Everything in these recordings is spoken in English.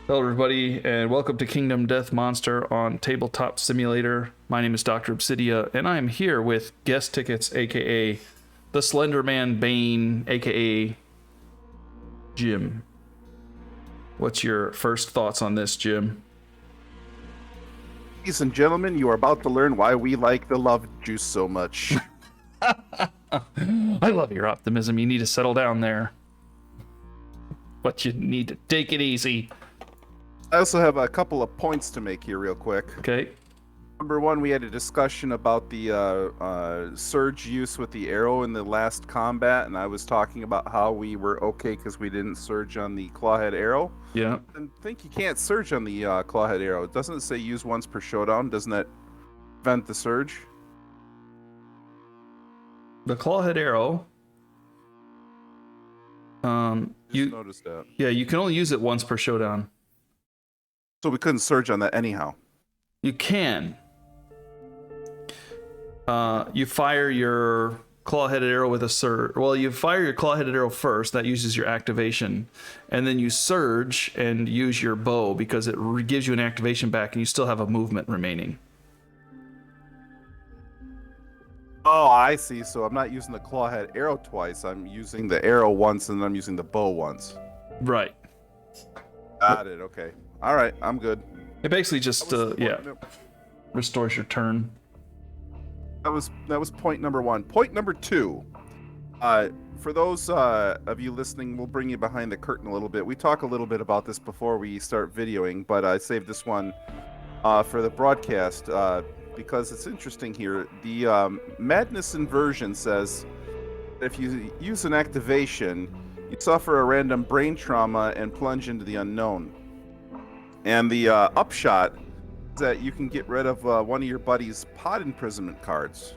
Hello, everybody, and welcome to Kingdom Death Monster on Tabletop Simulator. My name is Dr. Obsidia, and I am here with Guest Tickets, aka the Slenderman Bane, aka Jim. What's your first thoughts on this, Jim? Ladies and gentlemen, you are about to learn why we like the love juice so much. I love your optimism. You need to settle down there. But you need to take it easy. I also have a couple of points to make here real quick. Okay. Number one, we had a discussion about the surge use with the arrow in the last combat, and I was talking about how we were okay because we didn't surge on the clawhead arrow. Yeah. I think you can't surge on the clawhead arrow. Doesn't it say use once per showdown? Doesn't that prevent the surge? The clawhead arrow. Just noticed that. Yeah, you can only use it once per showdown. So we couldn't surge on that anyhow. You can. You fire your claw-headed arrow with a surge. Well, you fire your claw-headed arrow first. That uses your activation. And then you surge and use your bow because it gives you an activation back and you still have a movement remaining. Oh, I see. So I'm not using the clawhead arrow twice. I'm using the arrow once and then I'm using the bow once. Right. Got it. Okay. All right. I'm good. It basically just, restores your turn. That was point number one. Point number two. For those of you listening, we'll bring you behind the curtain a little bit. We talk a little bit about this before we start videoing, but I saved this one for the broadcast because it's interesting here. The Madness Inversion says that if you use an activation, you suffer a random brain trauma and plunge into the unknown. And the upshot is that you can get rid of one of your buddy's pod imprisonment cards.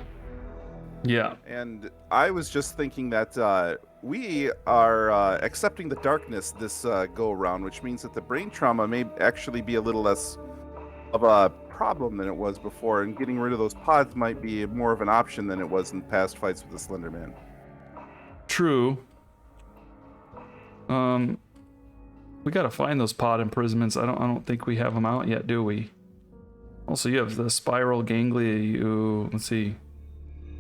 Yeah. And I was just thinking that we are accepting the darkness this go around, which means that the brain trauma may actually be a little less of a problem than it was before, and getting rid of those pods might be more of an option than it was in past fights with the Slenderman. True. We gotta find those pod imprisonments. I don't think we have them out yet, do we? Also, you have the spiral ganglia. Let's see.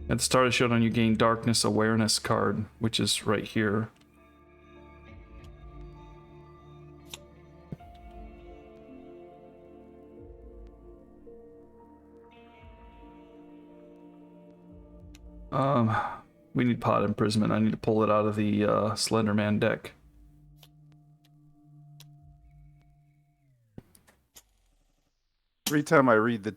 At the start of Showdown, you gain Darkness Awareness card, which is right here. We need pod imprisonment. I need to pull it out of the Slenderman deck. Every time I read the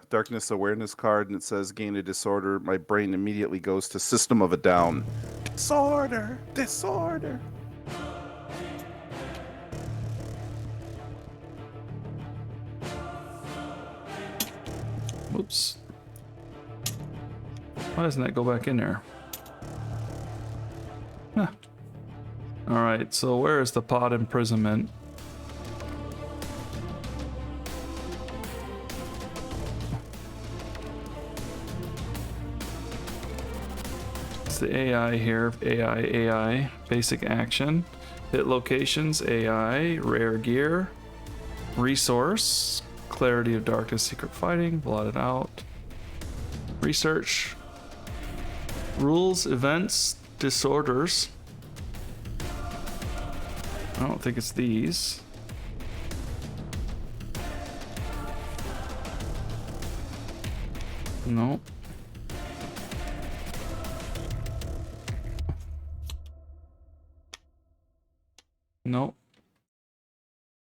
darkness awareness card and it says gain a disorder, my brain immediately goes to System of a Down. Disorder. Whoops. Why doesn't that go back in there? Huh. Alright, so where is the pod imprisonment? It's the AI here. AI. Basic action. Hit locations. AI. Rare gear. Resource. Clarity of Darkness. Secret fighting. Blotted out. Research. Rules. Events. Disorders. I don't think it's these. Nope. Nope.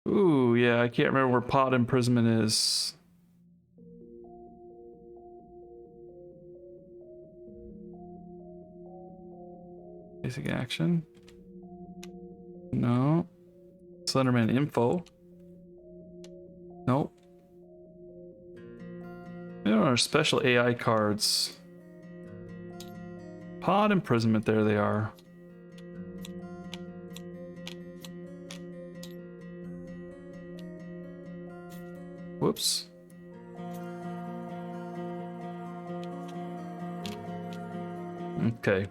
Ooh, yeah, I can't remember where pod imprisonment is. Basic action. No. Slenderman info. Nope. There are special AI cards. Pod imprisonment, there they are. Whoops. Okay.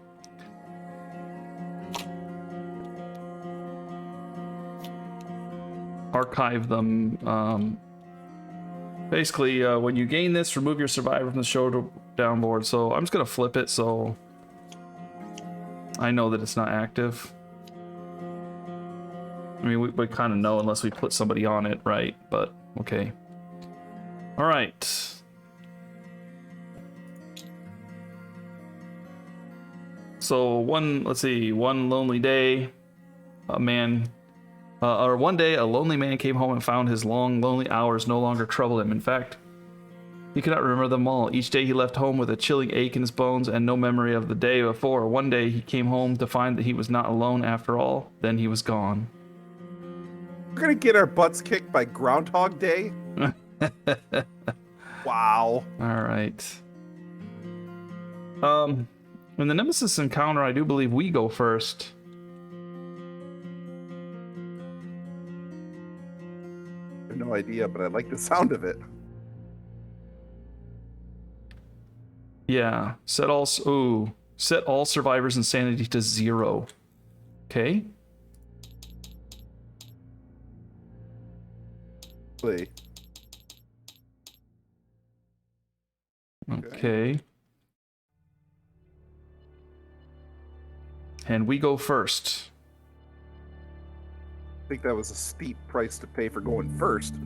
archive them. Basically, when you gain this, remove your survivor from the showdown board. So I'm just gonna flip it so I know that it's not active. I mean, we kind of know unless we put somebody on it, right? But okay. All right. So let's see, one lonely day, one day a lonely man came home and found his long, lonely hours no longer troubled him. In fact, he could not remember them all. Each day he left home with a chilling ache in his bones and no memory of the day before. One day he came home to find that he was not alone after all. Then he was gone. We're gonna get our butts kicked by Groundhog Day? Wow. All right. In the Nemesis encounter, I do believe we go first. I have no idea, but I like the sound of it. Yeah. Set all survivors' insanity to 0. Okay. Play. Okay. And we go first. I think that was a steep price to pay for going first.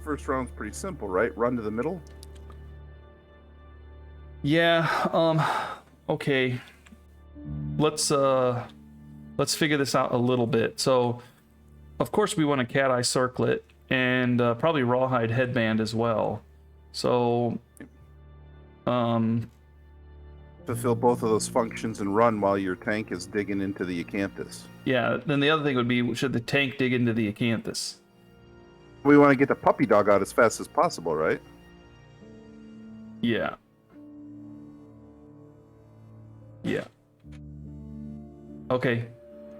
First round's pretty simple, right? Run to the middle. Yeah, okay. Let's figure this out a little bit. So, of course we want a cat eye circlet and probably rawhide headband as well. So, fulfill both of those functions and run while your tank is digging into the acanthus. Yeah, then the other thing would be, should the tank dig into the acanthus? We want to get the puppy dog out as fast as possible, right? Yeah. Yeah. Okay.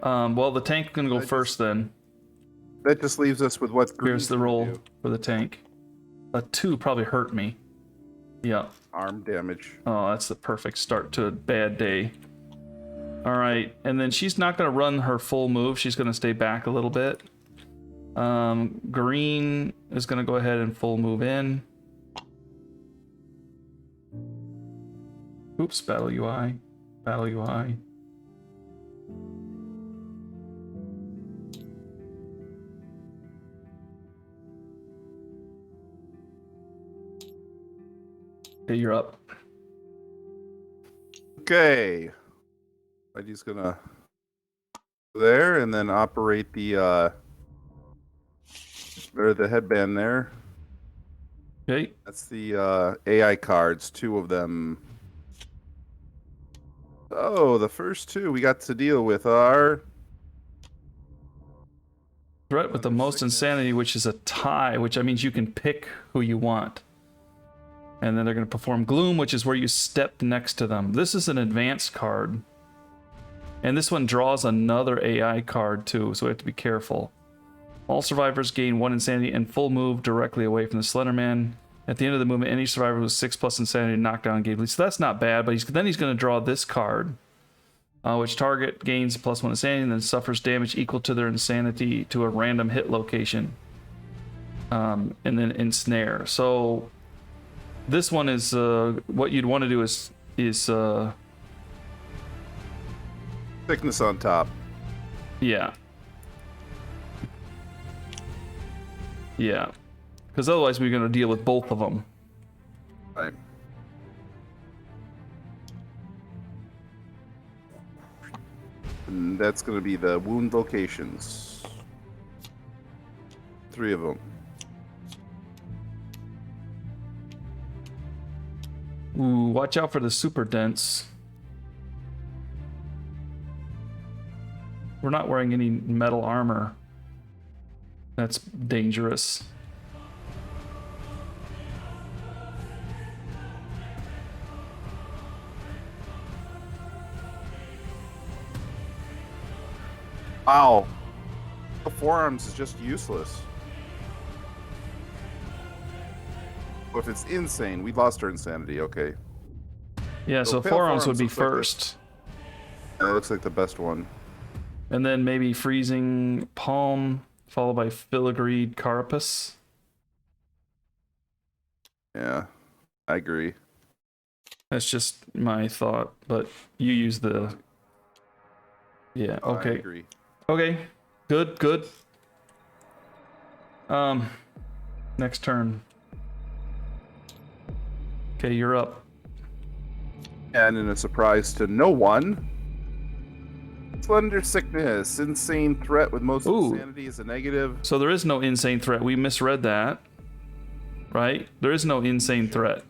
Well, the tank's gonna go first then. That just leaves us with what's green. Here's the roll for the tank. A 2 probably hurt me. Yeah. Arm damage. Oh, that's the perfect start to a bad day. All right, and then she's not going to run her full move. She's going to stay back a little bit. Green is going to go ahead and full move in. Oops, battle UI. Battle UI. Okay, you're up. Okay. He's gonna there and then operate the headband there. Okay. That's the AI cards, 2 of them. Oh, the first 2 we got to deal with are Threat with the most insanity, which is a tie, which means you can pick who you want. And then they're going to perform Gloom, which is where you step next to them. This is an advanced card. And this one draws another AI card too, so we have to be careful. All survivors gain 1 insanity and full move directly away from the Slenderman. At the end of the movement, any survivor with 6+ insanity knockdown game. So that's not bad, but then he's going to draw this card, which target gains +1 insanity and then suffers damage equal to their insanity to a random hit location. And then ensnare. So this one is what you'd want to do is thickness on top. Yeah. Yeah. Because otherwise we're going to deal with both of them. Right. And that's going to be the wound locations. 3 of them. Ooh, watch out for the super dense. We're not wearing any metal armor. That's dangerous. Wow. The forearms is just useless. If it's insane, we lost our insanity, okay. Yeah, so pale forearms would be looks like first. That looks like the best one. And then maybe freezing palm, followed by filigreed carapace. Yeah, I agree. That's just my thought, but you use the... Yeah, I okay. agree. Okay, good. Next turn. Okay, you're up. And in a surprise to no one, Slender Sickness, insane threat with most insanity is a negative. So there is no insane threat. We misread that, right? There is no insane threat.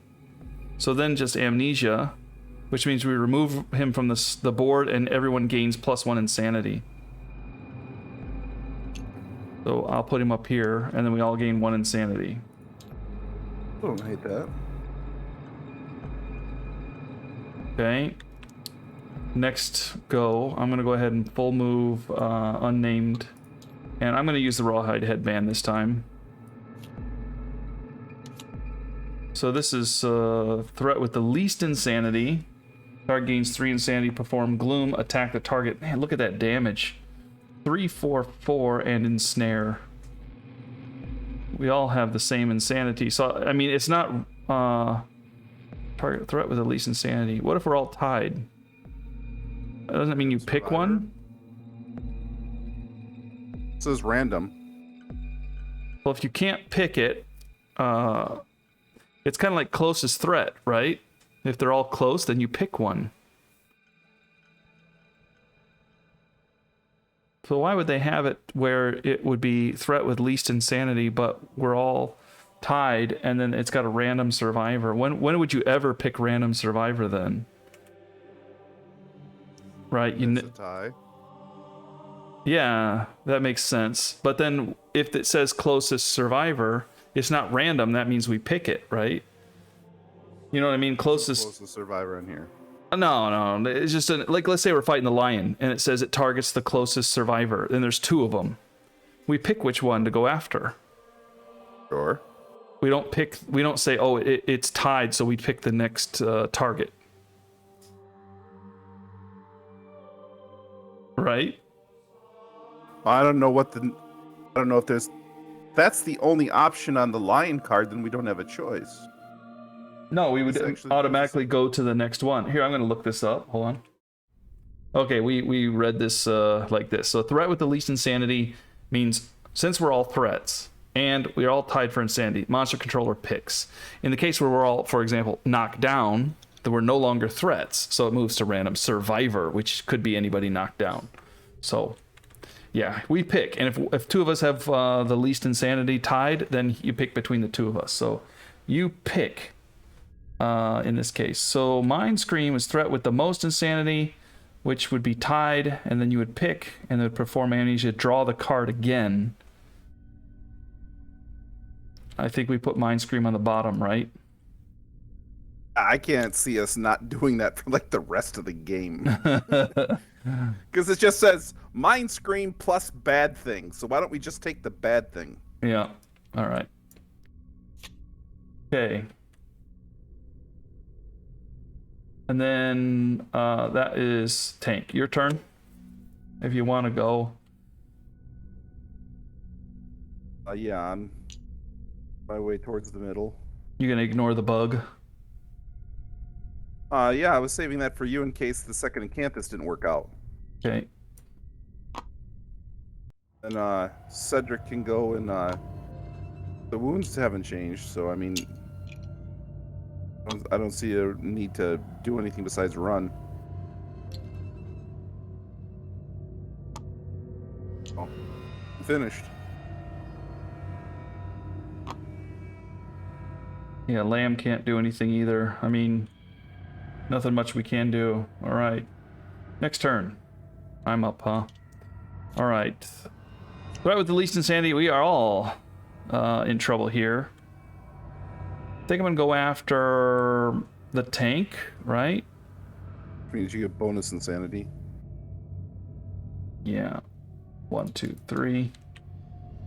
So then just amnesia, which means we remove him from the board and everyone gains +1 insanity. So I'll put him up here, and then we all gain 1 insanity. I don't hate that. Okay. Next go, I'm going to go ahead and full move unnamed. And I'm going to use the Rawhide Headband this time. So this is threat with the least insanity. Target gains 3 insanity, perform gloom, attack the target. Man, look at that damage. 3, 4, 4, and ensnare. We all have the same insanity. So, I mean, it's not target threat with the least insanity. What if we're all tied? That doesn't mean you pick one? This is random. Well, if you can't pick it, it's kind of like closest threat, right? If they're all close, then you pick one. So why would they have it where it would be threat with least insanity, but we're all tied, and then it's got a random survivor? When would you ever pick random survivor then? Right? It's a tie. Yeah, that makes sense. But then if it says closest survivor, it's not random. That means we pick it, right? You know what I mean? Closest survivor in here. No. It's just like, let's say we're fighting the lion and it says it targets the closest survivor. And there's 2 of them. We pick which one to go after. Sure. We don't say, oh, it's tied, so we pick the next target. Right? I don't know if there's... That's the only option on the lion card, then we don't have a choice. No, we would automatically go to the next one. Here, I'm going to look this up. Hold on. Okay, we read this like this. So threat with the least insanity means since we're all threats and we're all tied for insanity, monster controller picks. In the case where we're all, for example, knocked down, then we're no longer threats. So it moves to random survivor, which could be anybody knocked down. So yeah, we pick. And if 2 of us have the least insanity tied, then you pick between the 2 of us. So you pick. In this case. So Mind Scream is threat with the most insanity, which would be tied, and then you would pick, and it would perform amnesia, draw the card again. I think we put Mind Scream on the bottom, right? I can't see us not doing that for like the rest of the game. Because it just says Mind Scream plus bad thing. So why don't we just take the bad thing? Yeah. All right. Okay. And then that is Tank. Your turn. If you want to go. Yeah, I'm my way towards the middle. You gonna ignore the bug? Yeah, I was saving that for you in case the second Incanthus didn't work out. Okay. And Cedric can go, and the wounds haven't changed, so I mean, I don't see a need to do anything besides run. Oh, I'm finished. Yeah, Lamb can't do anything either. I mean, nothing much we can do. All right. Next turn. I'm up, huh? All right. Right, with the least insanity, we are all in trouble here. I think I'm gonna go after the tank, right? Means you get bonus insanity. Yeah. 1, 2, 3.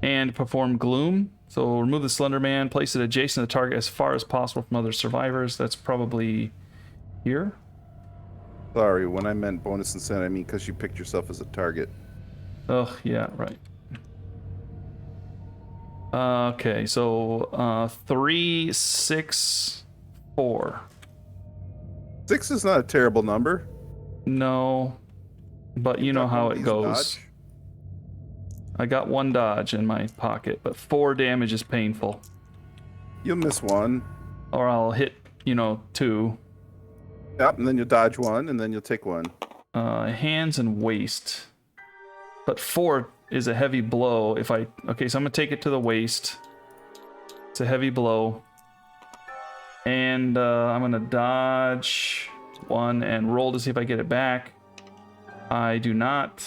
And perform gloom. So remove the Slenderman, place it adjacent to the target as far as possible from other survivors. That's probably here. Sorry, when I meant bonus insanity, I mean because you picked yourself as a target. Oh, yeah, right. Okay, so 3, 6, 4. 6 is not a terrible number. No, but you know Got one how of it these goes. dodge. I got 1 dodge in my pocket, but 4 damage is painful. You'll miss one. Or I'll hit, 2. Yep, and then you'll dodge one, and then you'll take one. Hands and waist. But 4 is a heavy blow. Okay, so I'm gonna take it to the waist. It's a heavy blow. And I'm gonna dodge 1 and roll to see if I get it back. I do not.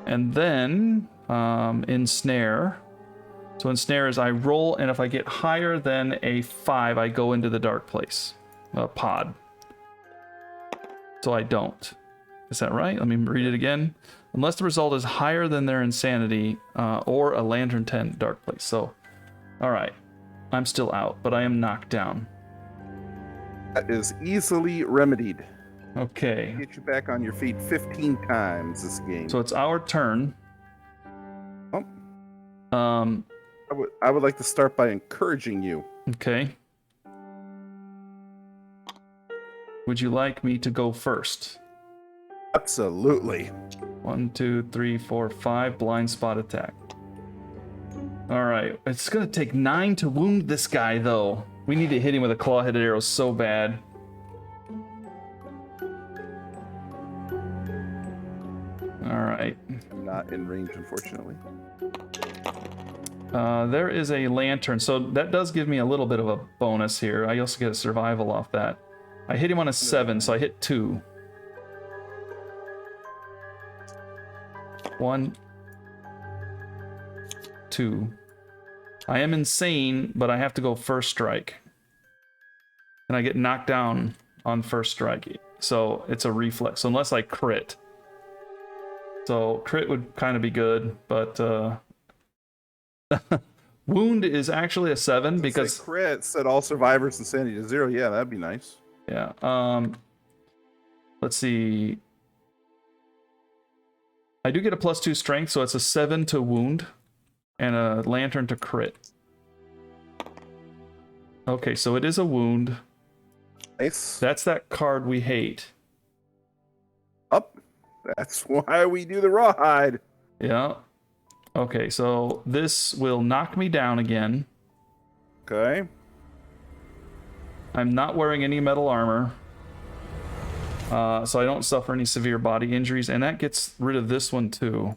And then ensnare. So ensnare is I roll, and if I get higher than a 5, I go into the dark place. Pod. So I don't. Is that right? Let me read it again. Unless the result is higher than their insanity or a lantern 10 dark place. So, all right. I'm still out, but I am knocked down. That is easily remedied. Okay. Get you back on your feet 15 times this game. So it's our turn. Oh. I would like to start by encouraging you. Okay. Would you like me to go first? Absolutely. 1, 2, 3, 4, 5. Blind spot attack. All right. It's going to take 9 to wound this guy, though. We need to hit him with a claw-headed arrow so bad. All right. I'm not in range, unfortunately. There is a lantern, so that does give me a little bit of a bonus here. I also get a survival off that. I hit him on a 7, so I hit 2. 1, 2. I am insane, but I have to go first strike. And I get knocked down on first strike. So it's a reflex. So unless I crit. So crit would kind of be good, but wound is actually a 7 because crit set all survivors insanity to 0. Yeah, that'd be nice. Yeah. Let's see. I do get a +2 strength, so it's a 7 to wound and a lantern to crit. Okay, so it is a wound. Nice. That's that card we hate. Up. That's why we do the rawhide. Yeah. Okay, so this will knock me down again. Okay. I'm not wearing any metal armor. So I don't suffer any severe body injuries, and that gets rid of this one too.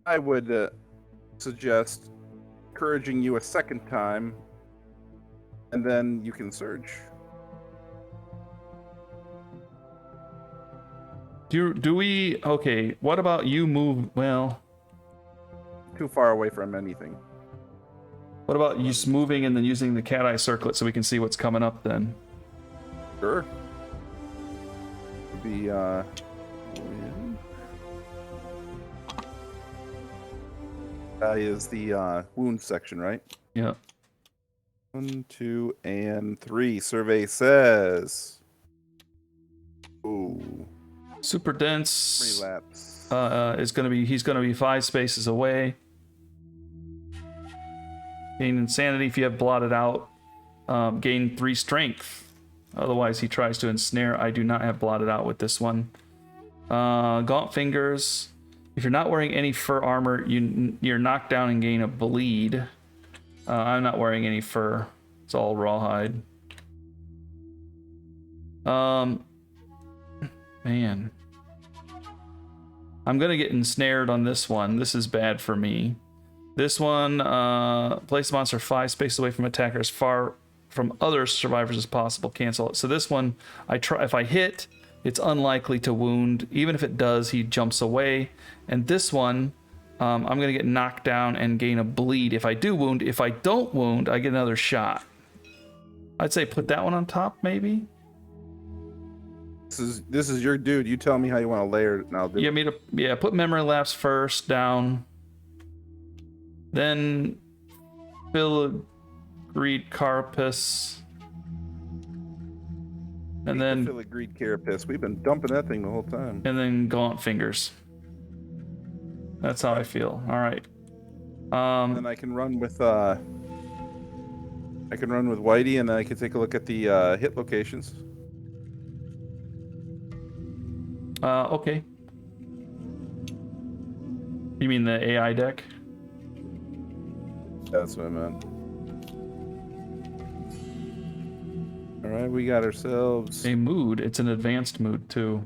I would suggest encouraging you a second time, and then you can surge. Do we... Okay, what about you move... Well... Too far away from anything. What about you just moving and then using the cat eye circlet so we can see what's coming up then? Sure. Be is the wound section, right? Yeah. 1, 2, and 3. Survey says. Ooh. Super dense. Relapse. He's gonna be 5 spaces away. Gain insanity if you have blotted out. Gain 3 strength. Otherwise, he tries to ensnare. I do not have blotted out with this one. Gaunt fingers. If you're not wearing any fur armor, you're knocked down and gain a bleed. I'm not wearing any fur. It's all rawhide. Man. I'm gonna get ensnared on this one. This is bad for me. This one, place monster 5 spaces away from attackers, far from other survivors as possible. Cancel it. So this one, if I hit, it's unlikely to wound. Even if it does, he jumps away. And this one, I'm gonna get knocked down and gain a bleed if I do wound. If I don't wound, I get another shot. I'd say put that one on top, maybe. This is your dude. You tell me how you want to layer it now. Put memory lapse first down. Then Filigreed Carapace. And then Philogreed carapace. We've been dumping that thing the whole time. and then gaunt fingers. That's how I feel. All right. And I can run with Whitey, and then I can take a look at the hit locations. Okay. You mean the AI deck? That's what I meant. All right, we got ourselves A mood. It's an advanced mood too.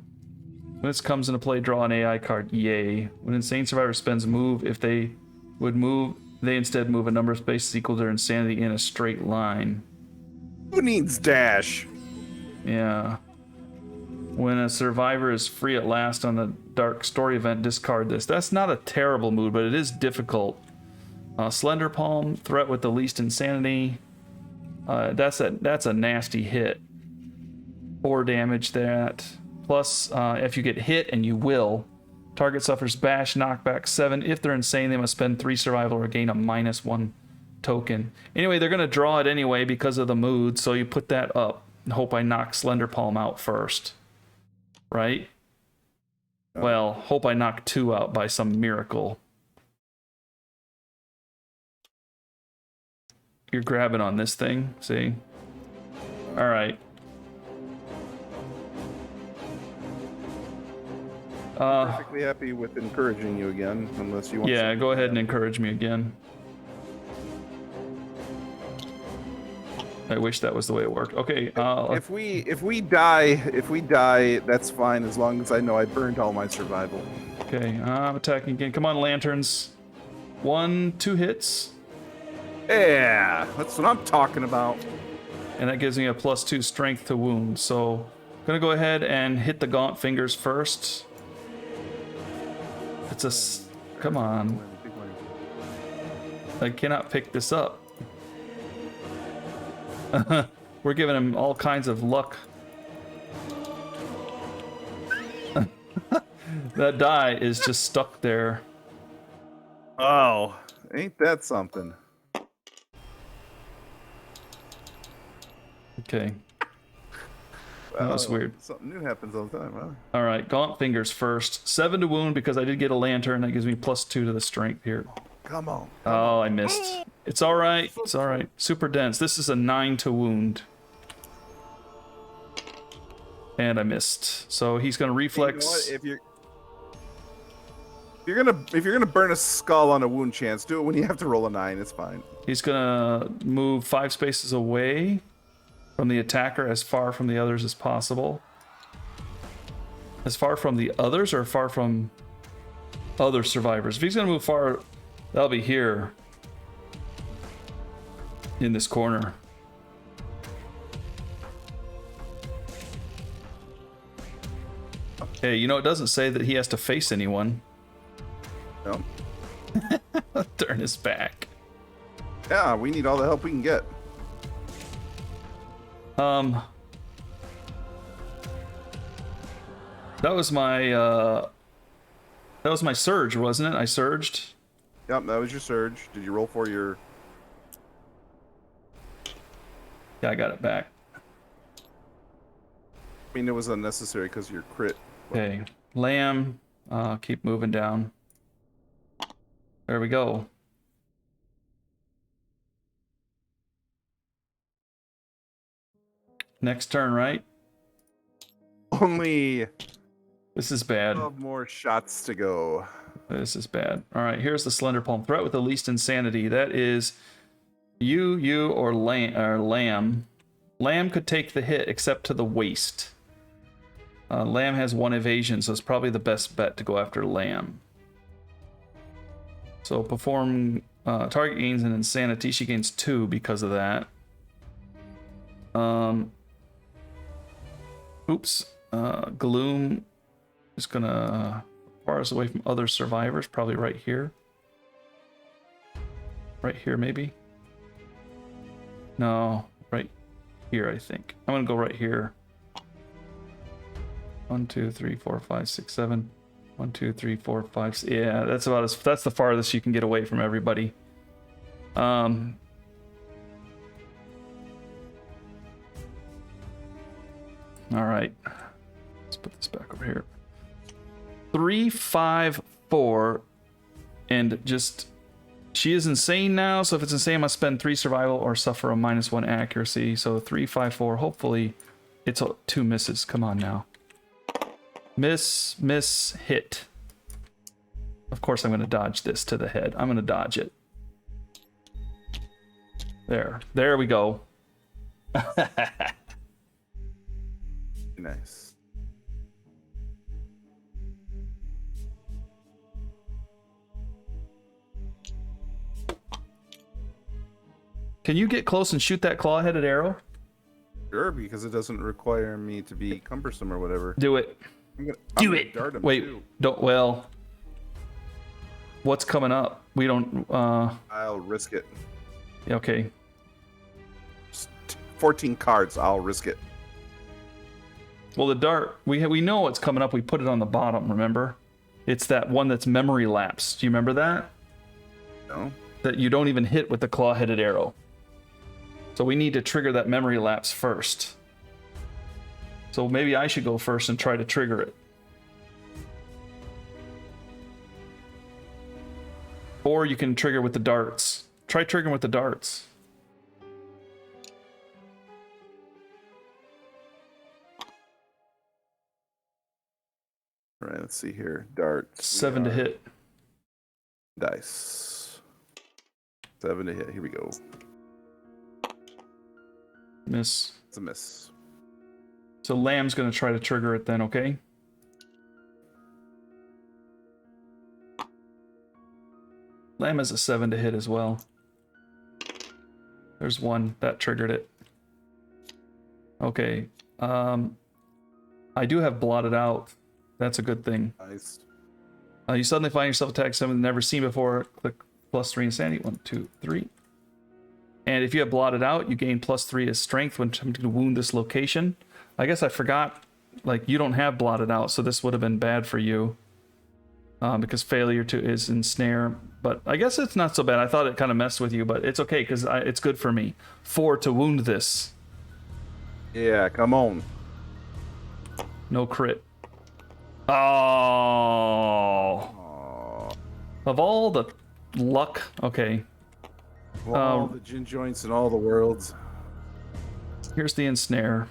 When this comes into play, draw an AI card. Yay. When Insane Survivor spends move, if they would move, they instead move a number of spaces equal to their insanity in a straight line. Who needs dash? Yeah. When a survivor is free at last on the dark story event, discard this. That's not a terrible mood, but it is difficult. Slender Palm, threat with the least insanity. That's a nasty hit. 4 damage that. Plus, if you get hit, and you will, target suffers bash, knockback 7. If they're insane, they must spend 3 survival or gain a -1 token. Anyway, they're going to draw it anyway because of the mood, so you put that up and hope I knock Slender Palm out first. Right? Well, hope I knock 2 out by some miracle. You're grabbing on this thing, see? All right. Perfectly happy with encouraging you again, unless you want. Yeah, go ahead and encourage me again. I wish that was the way it worked. Okay. If we die, that's fine as long as I know I burned all my survival. Okay, I'm attacking again. Come on, lanterns. 1, 2 hits. Yeah, that's what I'm talking about. And that gives me a +2 strength to wound. So I'm gonna go ahead and hit the gaunt fingers first. Come on. I cannot pick this up. We're giving him all kinds of luck. That die is just stuck there. Oh, ain't that something? Okay. That was weird. Something new happens all the time, huh? All right, gaunt fingers first. 7 to wound because I did get a lantern. That gives me +2 to the strength here. Come on. Oh, I missed. It's all right. It's all right. Super dense. This is a 9 to wound. And I missed. So he's gonna reflex. You know what? If you're gonna burn a skull on a wound chance, do it when you have to roll a 9. It's fine. He's gonna move 5 spaces away from the attacker, as far from the others as possible. As far from the others, or far from other survivors? If he's gonna move far, that'll be here in this corner. Hey, you know, it doesn't say that he has to face anyone. No. Turn his back. Yeah, we need all the help we can get. That was my surge, wasn't it? I surged. Yep, that was your surge. Did you roll for your... Yeah, I got it back. I mean, it was unnecessary because your crit. Okay, lamb. Keep moving down. There we go. Next turn, right? Only This is bad. 12 more shots to go. This is bad. All right, here's the Slender Palm. Threat with the least insanity. That is you, or Lamb. Lamb could take the hit, except to the waist. Lamb has 1 evasion, so it's probably the best bet to go after Lamb. So perform... target gains an insanity. She gains 2 because of that. Oops. Gloom is gonna bar us away from other survivors, probably right here. Right here, maybe? No, right here, I think. I'm gonna go right here. 1, 2, 3, 4, 5, 6, 7. 1, 2, 3, 4, 5, 6. Yeah, that's about as... That's the farthest you can get away from everybody. All right. Let's put this back over here. 3, 5, 4. And just... She is insane now, so if it's insane, I must spend 3 survival or suffer a -1 accuracy. So 3, 5, 4. Hopefully, it's 2 misses. Come on now. Miss, miss, hit. Of course, I'm going to dodge this to the head. I'm going to dodge it. There we go. Nice. Can you get close and shoot that claw-headed arrow? Sure, because it doesn't require me to be cumbersome or whatever. Do it. I'm gonna dart him Wait, too. don't. Well, what's coming up? We don't. I'll risk it. Okay. 14 cards. I'll risk it. Well, the dart. We know what's coming up. We put it on the bottom. Remember? It's that one that's memory lapse. Do you remember that? No. That you don't even hit with the claw-headed arrow. So we need to trigger that memory lapse first. So maybe I should go first and try to trigger it. Or you can trigger with the darts. Try triggering with the darts. All right, let's see here. Darts. 7 to hit. Dice. 7 to hit. Here we go. Miss. It's a miss. So Lamb's going to try to trigger it then, okay? Lamb is a 7 to hit as well. There's 1 that triggered it. Okay. I do have blotted out. That's a good thing. Nice. You suddenly find yourself attacking something never seen before. Click +3 insanity. 1, 2, 3. And if you have blotted out, you gain +3 as strength when attempting to wound this location. I guess I forgot, like, you don't have blotted out, so this would have been bad for you. Because failure to is ensnare. But I guess it's not so bad. I thought it kind of messed with you, but it's okay, because it's good for me. 4 to wound this. Yeah, come on. No crit. Oh. Aww. Of all the luck. Okay. All the gin joints in all the worlds. Here's the ensnare.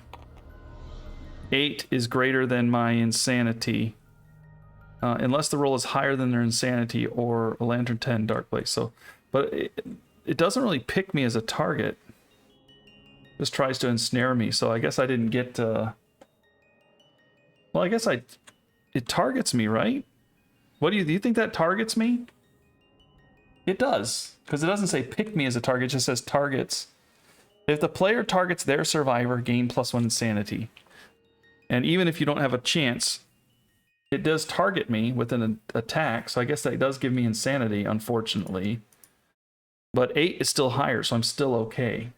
8 is greater than my insanity. Unless the roll is higher than their insanity or a lantern 10 dark place. So, but it doesn't really pick me as a target. Just tries to ensnare me. So I guess I didn't get. Well, I guess it targets me, right? What do you think that targets me? It does, because it doesn't say pick me as a target. It just says targets. If the player targets their survivor, gain +1 insanity. And even if you don't have a chance, it does target me with an attack. So I guess that does give me insanity, unfortunately. But 8 is still higher, so I'm still okay.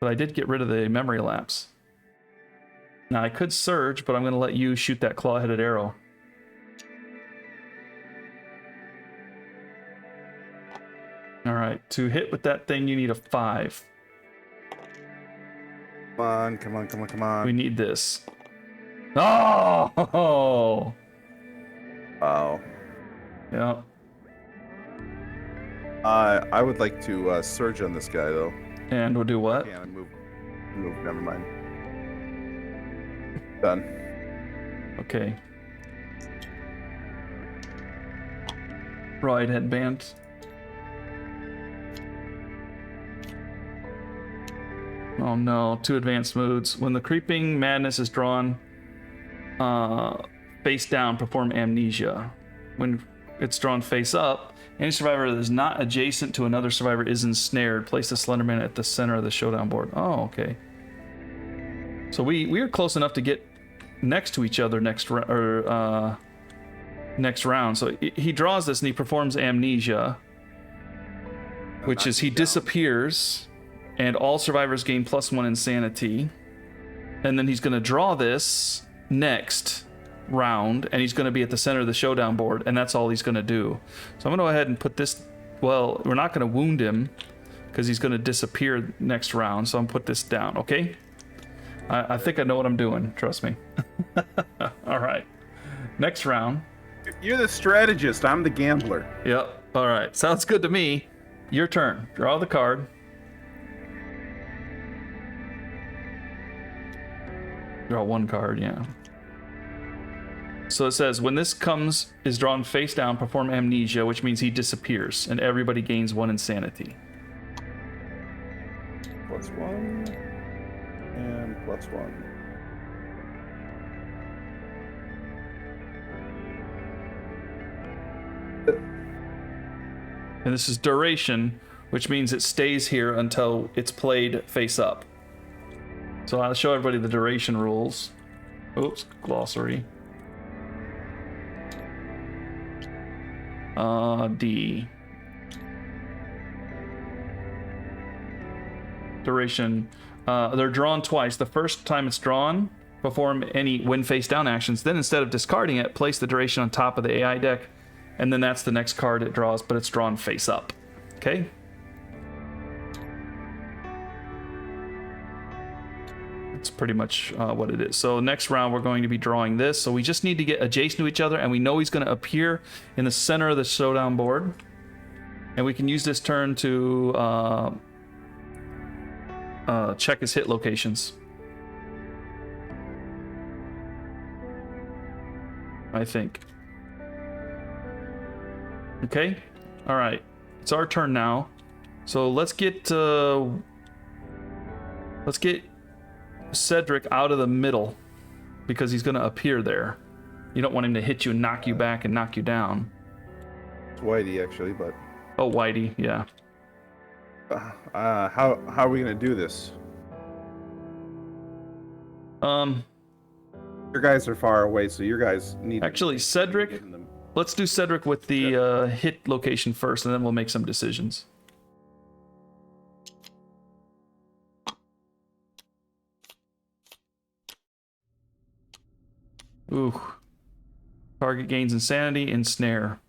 But I did get rid of the memory lapse. Now I could surge, but I'm going to let you shoot that claw-headed arrow. All right, to hit with that thing, you need a 5. Come on, come on, come on, come on. We need this. Oh! Wow. Yeah. I would like to surge on this guy, though. And we'll do what? Yeah, move. Never mind. Done. Okay. Right headband. Oh no, 2 advanced moods. When the creeping madness is drawn face down, perform amnesia. When it's drawn face up, any survivor that is not adjacent to another survivor is ensnared. Place the Slenderman at the center of the showdown board. Oh, okay. So we are close enough to get next to each other next round. So he draws this and he performs amnesia, which is he disappears, and all survivors gain +1 insanity. And then he's going to draw this next round, and he's going to be at the center of the showdown board, and that's all he's going to do. So I'm going to go ahead and put this. Well, we're not going to wound him because he's going to disappear next round. So I'm going to put this down, okay? I think I know what I'm doing. Trust me. All right. Next round. You're the strategist. I'm the gambler. Yep. All right. Sounds good to me. Your turn. Draw the card. Draw one card, yeah. So it says, when this is drawn face down, perform amnesia, which means he disappears, and everybody gains 1 insanity. +1 and +1. And this is duration, which means it stays here until it's played face up. So I'll show everybody the duration rules. Oops, glossary. D. Duration. They're drawn twice. The first time it's drawn, perform any when face down actions. Then instead of discarding it, place the duration on top of the AI deck, and then that's the next card it draws, but it's drawn face up. Okay? That's pretty much what it is. So next round we're going to be drawing this. So we just need to get adjacent to each other, and we know he's going to appear in the center of the showdown board. And we can use this turn to check his hit locations. I think. Okay? All right. It's our turn now. So let's get Cedric out of the middle, because he's going to appear there. You don't want him to hit you and knock you back and knock you down. It's Whitey, actually, but... Oh, Whitey, yeah. How are we going to do this? Your guys are far away, so your guys need... Actually, Cedric... Let's do Cedric with the hit location first, and then we'll make some decisions. Ooh. Target gains insanity and snare.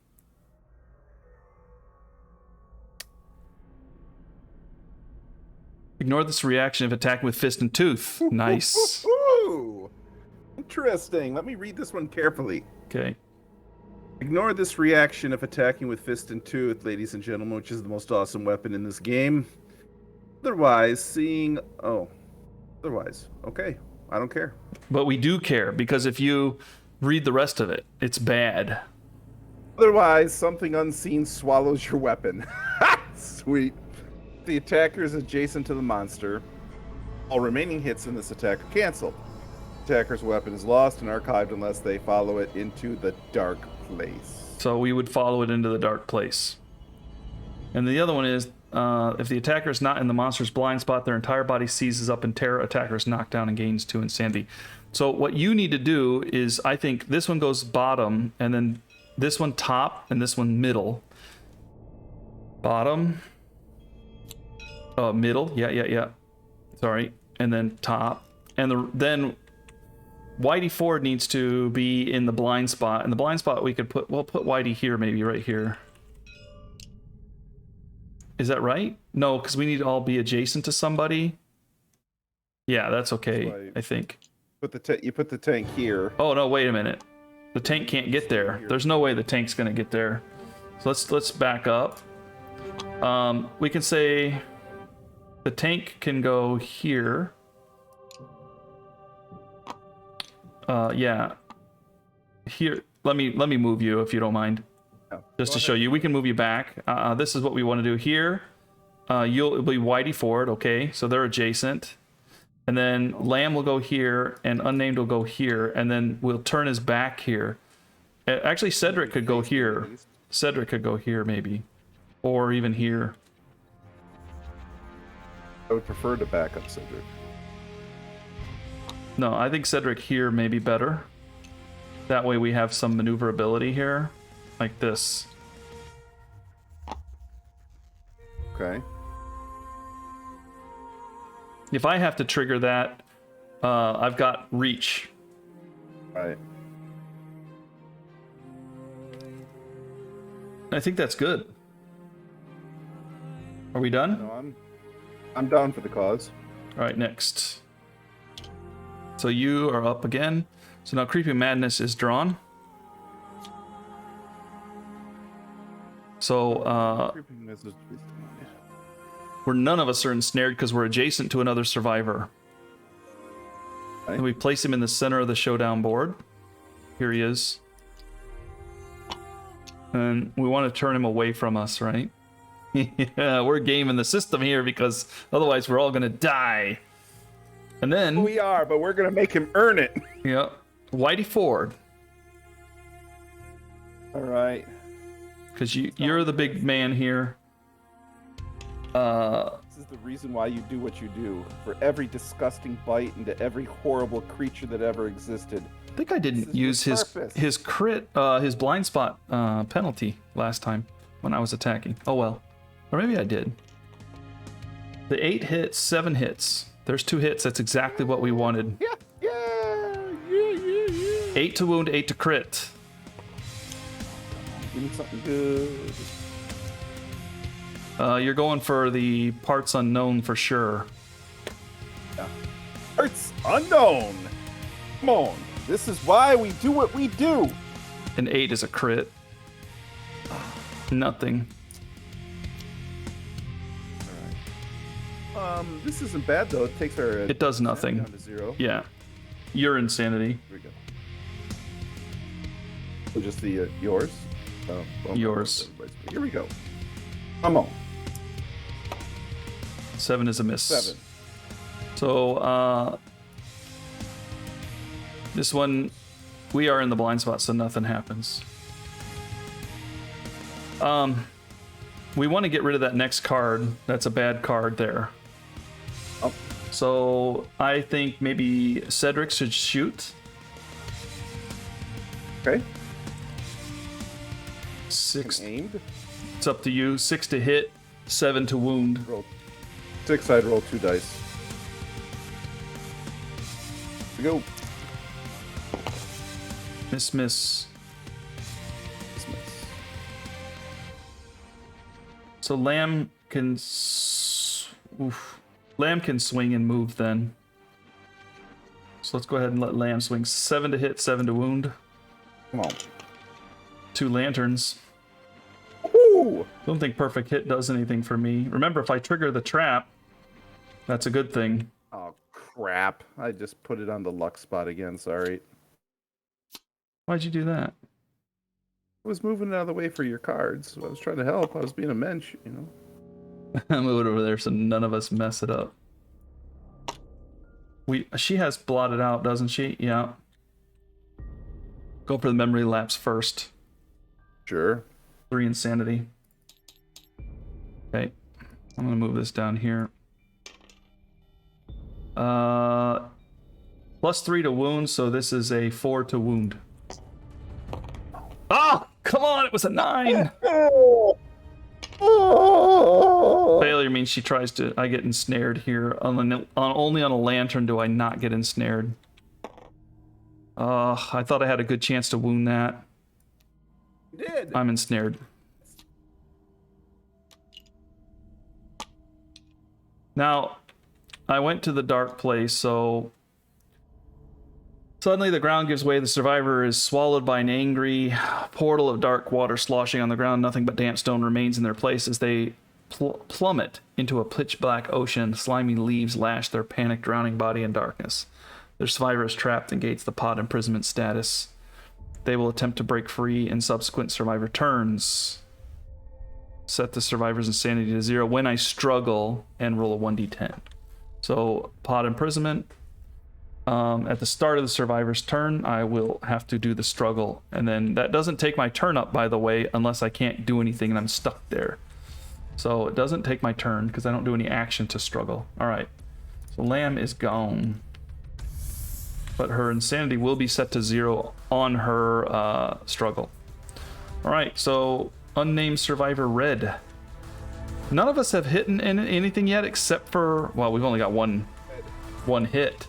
Ignore this reaction if attacking with fist and tooth. Nice. Ooh, interesting. Let me read this one carefully. Okay. Ignore this reaction if attacking with fist and tooth, ladies and gentlemen, which is the most awesome weapon in this game. Otherwise, okay. I don't care. But we do care, because if you read the rest of it, it's bad. Otherwise, something unseen swallows your weapon. Sweet. The attacker is adjacent to the monster. All remaining hits in this attack are canceled. Attacker's weapon is lost and archived unless they follow it into the dark place. So we would follow it into the dark place. And the other one is, if the attacker is not in the monster's blind spot, their entire body seizes up in terror. Attacker is knocked down and gains 2 insanity. So what you need to do is, I think this one goes bottom, and then this one top, and this one middle. Bottom. Middle. Yeah. Sorry. And then top. And then Whitey Ford needs to be in the blind spot. In the blind spot, we'll put Whitey here, maybe right here. Is that right? No, because we need to all be adjacent to somebody. Yeah, that's okay, right. I think. You put the tank here. Oh no, wait a minute. The tank can't get there. There's no way the tank's gonna get there. So let's back up. We can say the tank can go here. Yeah. Here, let me move you if you don't mind. Just to show you, we can move you back. This is what we want to do here. It'll be Whitey Ford, okay? So they're adjacent. And then Lamb will go here, and Unnamed will go here, and then we'll turn his back here. Actually, Cedric could go here. Cedric could go here, maybe. Or even here. I would prefer to back up Cedric. No, I think Cedric here may be better. That way we have some maneuverability here. Like this. Okay. If I have to trigger that, I've got reach. Right. I think that's good. Are we done? No, I'm down for the cause. All right, next. So you are up again. So now Creeping Madness is drawn. So Creeping Madness. where none of us are ensnared because we're adjacent to another survivor. Okay. And we place him in the center of the showdown board. Here he is. And we want to turn him away from us, right? Yeah, we're gaming the system here because otherwise we're all going to die. And then... We are, but we're going to make him earn it. Yeah. Whitey Ford. All right. Because you're the big man here. This is the reason why you do what you do. For every disgusting bite into every horrible creature that ever existed. I think I didn't use his crit, his blind spot penalty last time when I was attacking. Oh well. Or maybe I did. The 8 hits, 7 hits. There's 2 hits. That's exactly what we wanted. Yeah. 8 to wound, 8 to crit. Give me something good. You're going for the parts unknown for sure. Yeah. Parts unknown. Come on. This is why we do what we do. An 8 is a crit. Nothing. All right. This isn't bad though. It takes our. It does nothing. Down to 0. Yeah. Your insanity. Here we go. So just the yours. Yours. Here we go. Come on. 7 is a miss. 7. So, this one, we are in the blind spot, so nothing happens. We want to get rid of that next card. That's a bad card there. Oh. So, I think maybe Cedric should shoot. Okay. 6. Aimed. It's up to you. 6 to hit, 7 to wound. Roll 6. I'd roll 2 dice. Here we go. Miss. Miss. So Lamb can... Lamb can swing and move then. So let's go ahead and let Lamb swing. 7 to hit, 7 to wound. Come on. 2 lanterns. Woo! Don't think perfect hit does anything for me. Remember, if I trigger the trap, that's a good thing. Oh, crap. I just put it on the luck spot again. Sorry. Why'd you do that? I was moving it out of the way for your cards. I was trying to help. I was being a mensch, you know. Move it over there so none of us mess it up. She has blotted out, doesn't she? Yeah. Go for the memory lapse first. Sure. 3 insanity. Okay. I'm gonna move this down here. +3 to wound, so this is a 4 to wound. Oh, come on, it was a 9. Failure means she tries to. I get ensnared here. Only on a lantern do I not get ensnared. I thought I had a good chance to wound that. You did. I'm ensnared. Now, I went to the dark place, so suddenly the ground gives way. The survivor is swallowed by an angry portal of dark water sloshing on the ground. Nothing but damp stone remains in their place as they plummet into a pitch-black ocean. Slimy leaves lash their panicked, drowning body in darkness. Their survivor is trapped and gates the pod imprisonment status. They will attempt to break free in subsequent survivor turns. Set the survivor's insanity to 0 when I struggle and roll a 1d10. So, pod imprisonment. At the start of the survivor's turn, I will have to do the struggle. And then that doesn't take my turn up, by the way, unless I can't do anything and I'm stuck there. So it doesn't take my turn because I don't do any action to struggle. All right. So Lamb is gone. But her insanity will be set to 0 on her struggle. All right. So unnamed survivor Red. None of us have hit anything yet except for, well, we've only got one hit.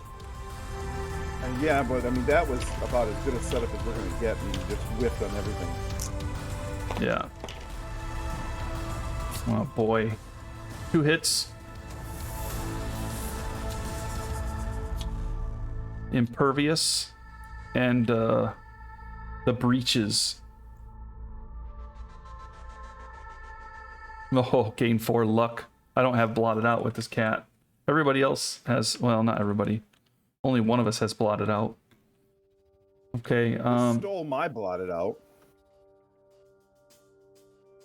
Yeah, but I mean, that was about as good a setup as we're going to get, and you just whiffed on everything. Yeah. Oh boy. 2 hits. impervious, and the breaches. Oh, gain 4 luck. I don't have blotted out with this cat. Everybody else has, well, not everybody. Only one of us has blotted out. Okay, You stole my blotted out.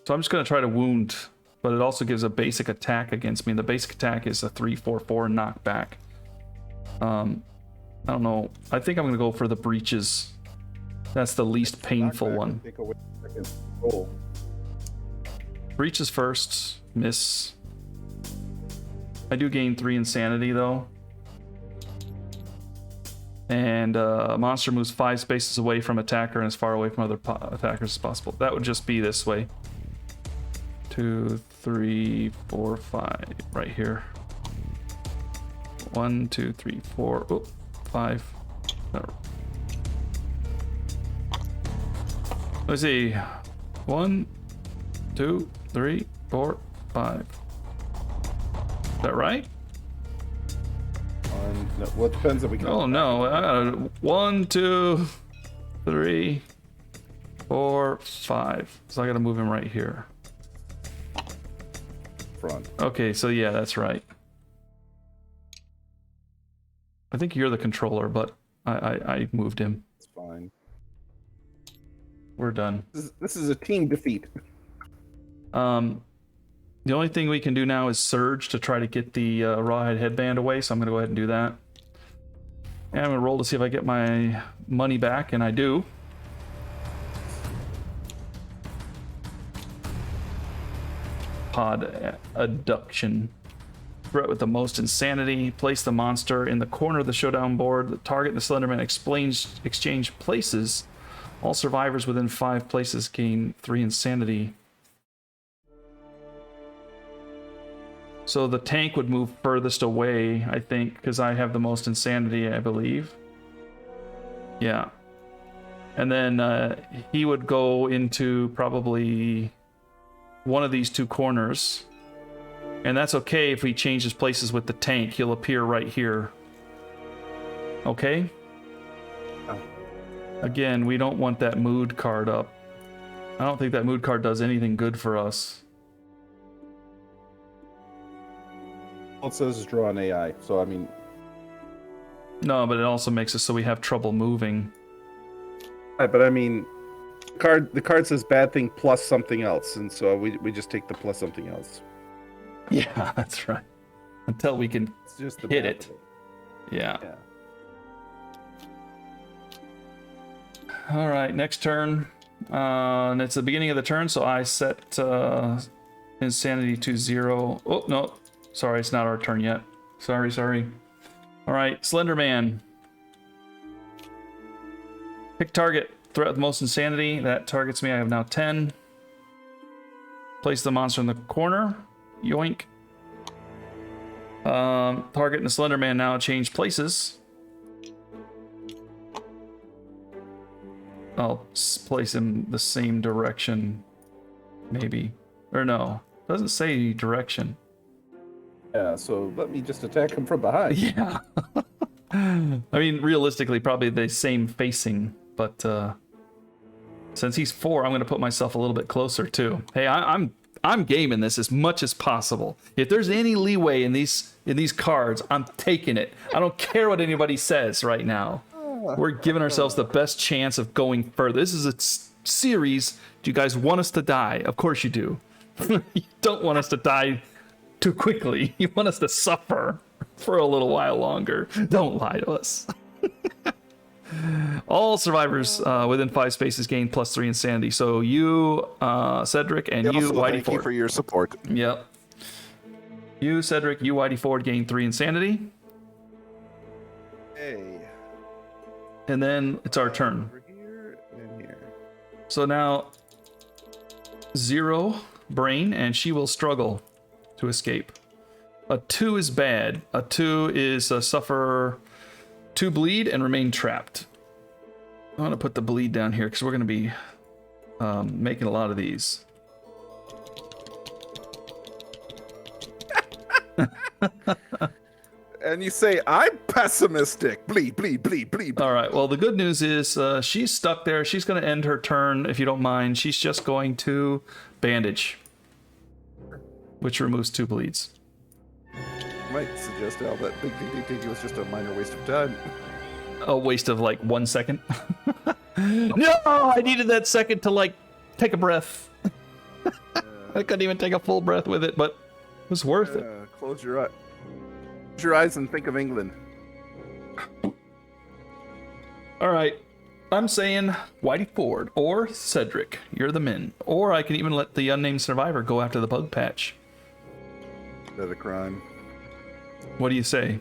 so I'm just going to try to wound, but it also gives a basic attack against me. The basic attack is a 3/4/4 knockback. I don't know. I think I'm going to go for the breaches. That's the least painful one. Take away second roll. Breaches first. Miss. I do gain 3 insanity, though. And monster moves 5 spaces away from attacker and as far away from other attackers as possible. That would just be this way. 2, 3, 4, 5. Right here. 1, 2, 3, 4. Oh, 5. Let's see. 1, 2, 3, 4, 5. Is that right? No, well, it depends if we can. Oh no! 1, 2, 3, 4, 5. So I gotta move him right here. Front. Okay, so yeah, that's right. I think you're the controller, but I moved him. It's fine. We're done. This is a team defeat. The only thing we can do now is surge to try to get the rawhide headband away, so I'm going to go ahead and do that. And I'm going to roll to see if I get my money back, and I do. Pod adduction. Threat with the most insanity. Place the monster in the corner of the showdown board. The target and the Slenderman exchange places. All survivors within 5 places gain 3 insanity. So the tank would move furthest away, I think, because I have the most insanity, I believe. Yeah. And then he would go into probably one of these 2 corners. And that's okay if he changes places with the tank. He'll appear right here. Okay? Oh. Again, we don't want that mood card up. I don't think that mood card does anything good for us. All it says is draw an AI, so I mean... No, but it also makes it so we have trouble moving. Right, but I mean... The card says bad thing plus something else, and so we just take the plus something else. Yeah, that's right. Until we can It's just the hit bad it. of Yeah. Yeah. All right, next turn. And it's the beginning of the turn, so I set insanity to 0. Oh, no. Sorry, it's not our turn yet. Sorry. All right, Slenderman. Pick target. Threat with most insanity. That targets me. I have now 10. Place the monster in the corner. Yoink. Target and the Slenderman now change places. I'll place him the same direction. Maybe. Or no. Doesn't say direction. Yeah, so let me just attack him from behind. Yeah. I mean, realistically, probably the same facing, but since he's 4, I'm going to put myself a little bit closer too. Hey, I'm gaming this as much as possible. If there's any leeway in these cards, I'm taking it. I don't care what anybody says right now. We're giving ourselves the best chance of going further. This is a series. Do you guys want us to die? Of course you do. You don't want us to die too quickly. You want us to suffer for a little while longer. Don't lie to us. All survivors within 5 spaces gain +3 insanity. So you, Cedric, and you, Also, Whitey thank you Ford. for your support. Yep. You, Cedric, you, Whitey Ford, gain 3 insanity. Hey. And then it's our turn. Over here and here. So now 0 brain, and she will struggle to escape. A 2 is bad. A 2 is suffer 2 bleed and remain trapped. I'm gonna put the bleed down here because we're gonna be making a lot of these. And you say, I'm pessimistic. Bleed, bleed, bleed, bleed. All right. Well, the good news is she's stuck there. She's going to end her turn, if you don't mind. She's just going to bandage, which removes 2 bleeds. Might suggest, Al, that it was just a minor waste of time. A waste of like 1 second. No, I needed that second to like take a breath. I couldn't even take a full breath with it, but it was worth it. Close your eyes and think of England. All right. I'm saying Whitey Ford or Cedric. You're the men. Or I can even let the unnamed survivor go after the bug patch. At a crime. What do you say?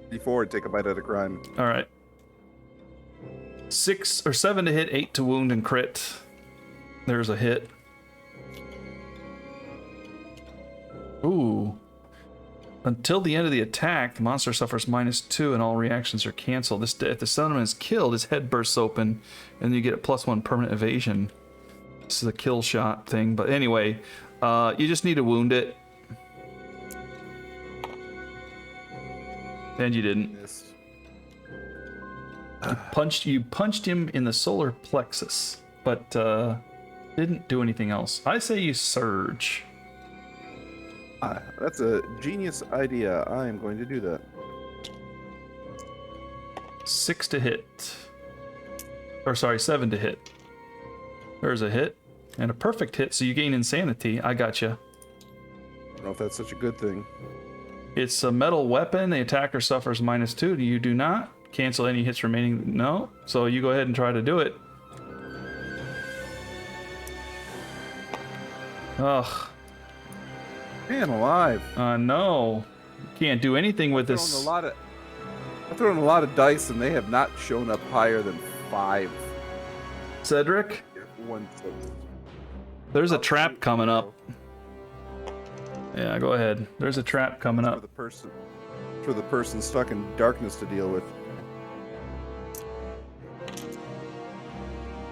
Before take a bite at a crime. All right. 6 or 7 to hit, 8 to wound and crit. There's a hit. Ooh. Until the end of the attack, the monster suffers -2 and all reactions are canceled. If the Slenderman is killed, his head bursts open and you get a +1 permanent evasion. This is a kill shot thing, but anyway, you just need to wound it. And you didn't. You punched him in the solar plexus, but didn't do anything else. I say you surge. That's a genius idea. I am going to do that. 6 to hit. Or sorry, 7 to hit. There's a hit. And a perfect hit, so you gain insanity. I gotcha. I don't know if that's such a good thing. It's a metal weapon. The attacker suffers -2. You do not. Cancel any hits remaining. No. So you go ahead and try to do it. Ugh. Man alive. No. Can't do anything with this. I've thrown a lot of dice and they have not shown up higher than 5. Cedric? 1 6. There's a trap coming up. Yeah, go ahead. There's a trap coming up. For the person stuck in darkness to deal with.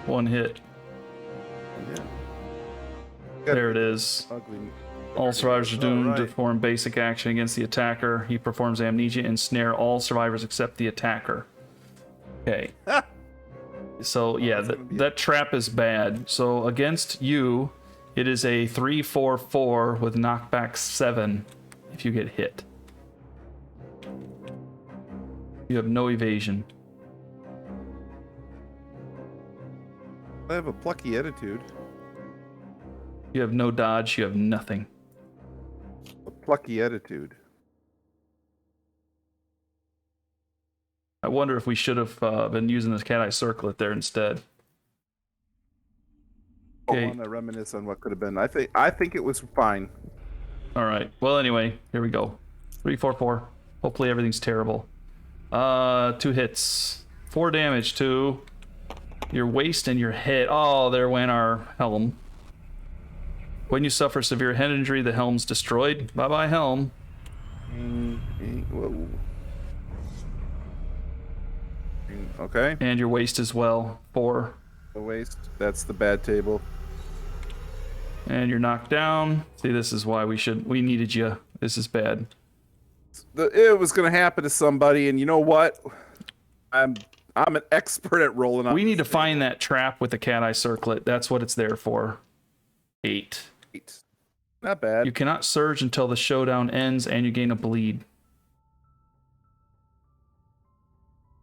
1 hit. Yeah. There it is. Ugly. All survivors are doomed to Right. perform basic action against the attacker. He performs amnesia and snare all survivors except the attacker. Okay. So yeah, that trap is bad. So against you, it is a 3/4/4 with knockback 7 if you get hit. You have no evasion. I have a plucky attitude. You have no dodge. You have nothing. A plucky attitude. I wonder if we should have been using this cat eye circlet there instead. Okay. I want to reminisce on what could have been. I think it was fine. All right. Well, anyway, here we go. 3/4/4. Hopefully everything's terrible. 2 hits. 4 damage to your waist and your head. Oh, there went our helm. When you suffer severe head injury, the helm's destroyed. Bye-bye, helm. Whoa. Okay. And your waist as well. 4. The waist. That's the bad table. And you're knocked down. See, this is why we needed you. This is bad. It was going to happen to somebody, and you know what? I'm an expert at rolling on. We need to find that trap with the cat eye circlet. That's what it's there for. 8. Not bad. You cannot surge until the showdown ends, and you gain a bleed.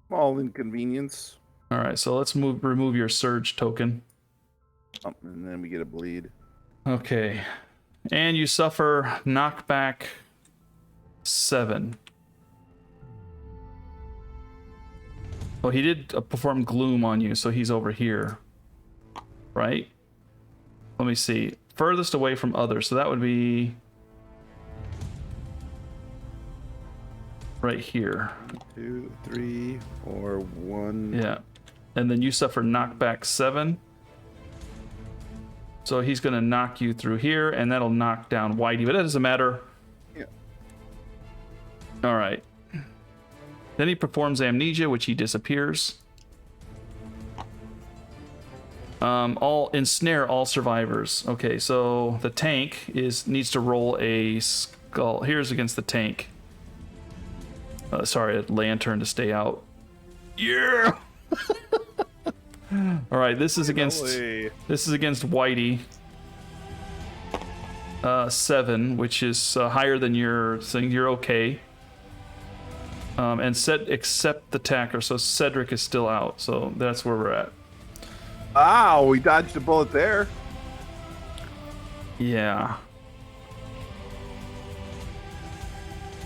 Small inconvenience. All right, so let's remove your surge token. And then we get a bleed. Okay, and you suffer knockback 7. Well, he did perform gloom on you, so he's over here, right? Let me see. Furthest away from others, so that would be right here. 2, 3, 4, 1. Yeah, and then you suffer knockback 7. So he's gonna knock you through here, and that'll knock down Whitey, but that doesn't matter. Yeah. All right. Then he performs amnesia, which he disappears. Ensnare all survivors. Okay, so the tank needs to roll a skull. Here's against the tank. Sorry, a lantern to stay out. Yeah. All right, this is against Whitey. 7, which is higher than your thing. You're okay. And except the attacker, so Cedric is still out. So that's where we're at. Ow, we dodged a bullet there. Yeah.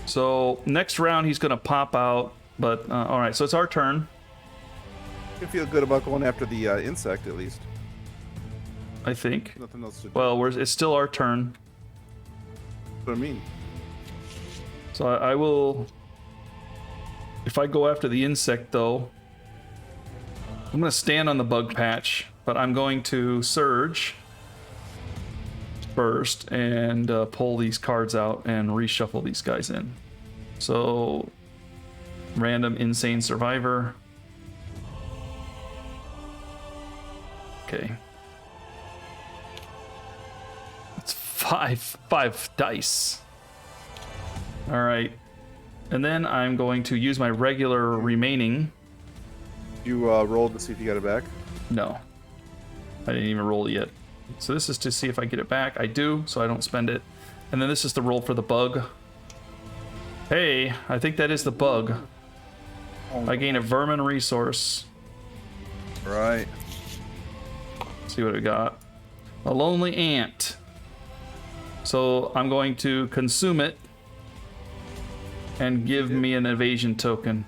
So next round he's gonna pop out, but all right. So it's our turn. You can feel good about going after the insect at least. I think. Nothing else to do. Well, it's still our turn. That's what I mean. So I will. If I go after the insect, though, I'm going to stand on the bug patch, but I'm going to surge first and pull these cards out and reshuffle these guys in. So, random insane survivor. Okay. That's five dice. All right. And then I'm going to use my regular remaining. You rolled to see if you got it back? No. I didn't even roll it yet. So this is to see if I get it back. I do, so I don't spend it. And then this is the roll for the bug. Hey, I think that is the bug. I gain a vermin resource. Right. Let's see what we got. A lonely ant. So I'm going to consume it and give me an evasion token.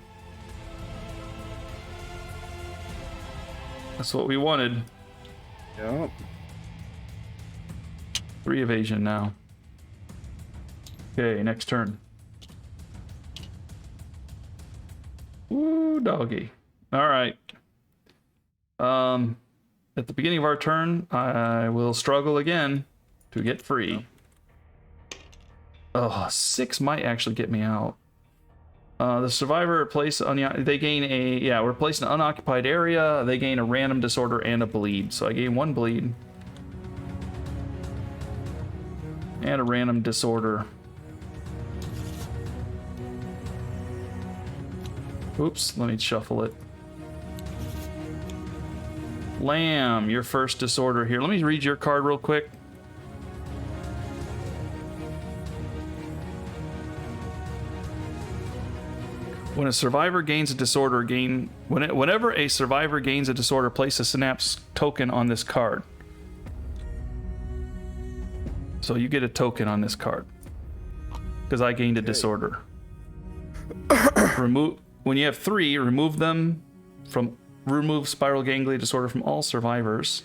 That's what we wanted. Yep. 3 evasion now. Okay, next turn. Ooh, doggy. All right. At the beginning of our turn, I will struggle again to get free. Oh, 6 might actually get me out. The survivor they gain we're placed in an unoccupied area. They gain a random disorder and a bleed. So I gain 1 bleed. And a random disorder. Oops, let me shuffle it. Lamb, your first disorder here. Let me read your card real quick. When a survivor gains a disorder, whenever a survivor gains a disorder, place a synapse token on this card. So you get a token on this card because I gained a disorder. When you have 3, remove spiral ganglia disorder from all survivors.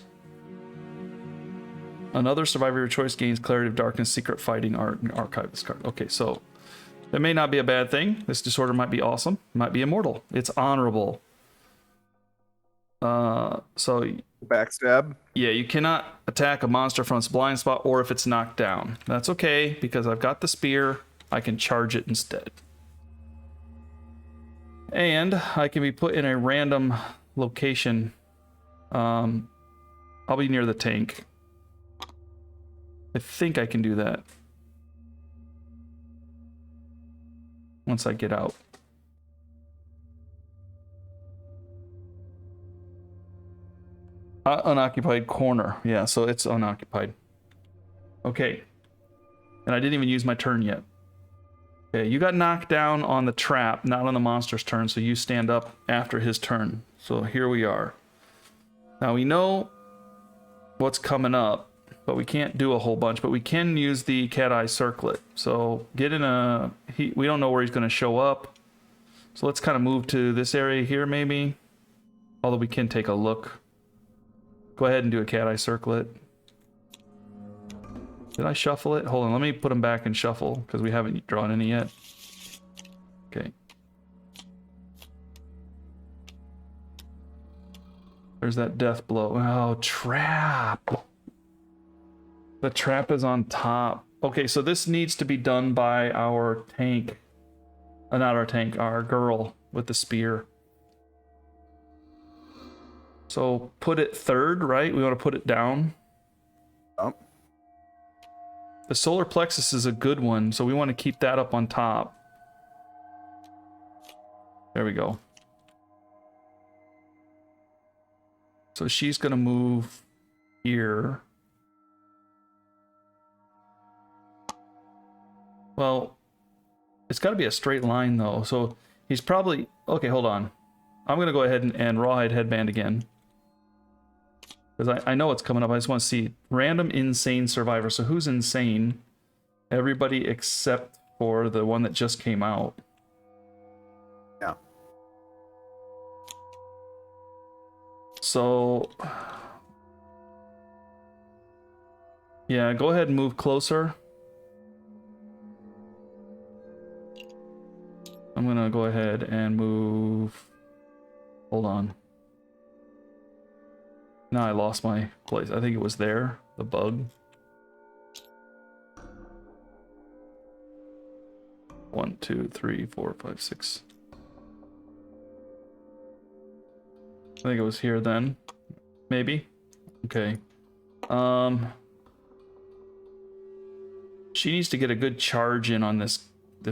Another survivor of your choice gains clarity of darkness, secret fighting, art, and archive this card. Okay, so that may not be a bad thing. This disorder might be awesome. Might be immortal. It's honorable. So backstab. Yeah, you cannot attack a monster from its blind spot or if it's knocked down. That's okay because I've got the spear. I can charge it instead. And I can be put in a random location. I'll be near the tank. I think I can do that. Once I get out. Unoccupied corner. Yeah, so it's unoccupied. Okay. And I didn't even use my turn yet. Okay, you got knocked down on the trap, not on the monster's turn, so you stand up after his turn. So here we are. Now we know what's coming up, but we can't do a whole bunch, but we can use the cat eye circlet. So get in we don't know where he's going to show up. So let's kind of move to this area here maybe. Although we can take a look. Go ahead and do a cat eye circlet. Did I shuffle it? Hold on, let me put them back and shuffle because we haven't drawn any yet. Okay. There's that death blow. Oh, trap. The trap is on top. Okay, so this needs to be done by our tank. Not our tank, our girl with the spear. So put it 3rd, right? We want to put it down. Yep. The solar plexus is a good one, so we want to keep that up on top. There we go. So she's gonna move here. Well, it's got to be a straight line though. So he's probably okay. Hold on. I'm gonna go ahead and rawhide headband again because I know it's coming up. I just want to see random insane survivor. So who's insane? Everybody except for the one that just came out. Yeah. So yeah, go ahead and move closer. I'm gonna go ahead and move. Hold on. No, I lost my place. I think it was there, the bug. 1, 2, 3, 4, 5, 6. I think it was here then. Maybe. Okay. She needs to get a good charge in on this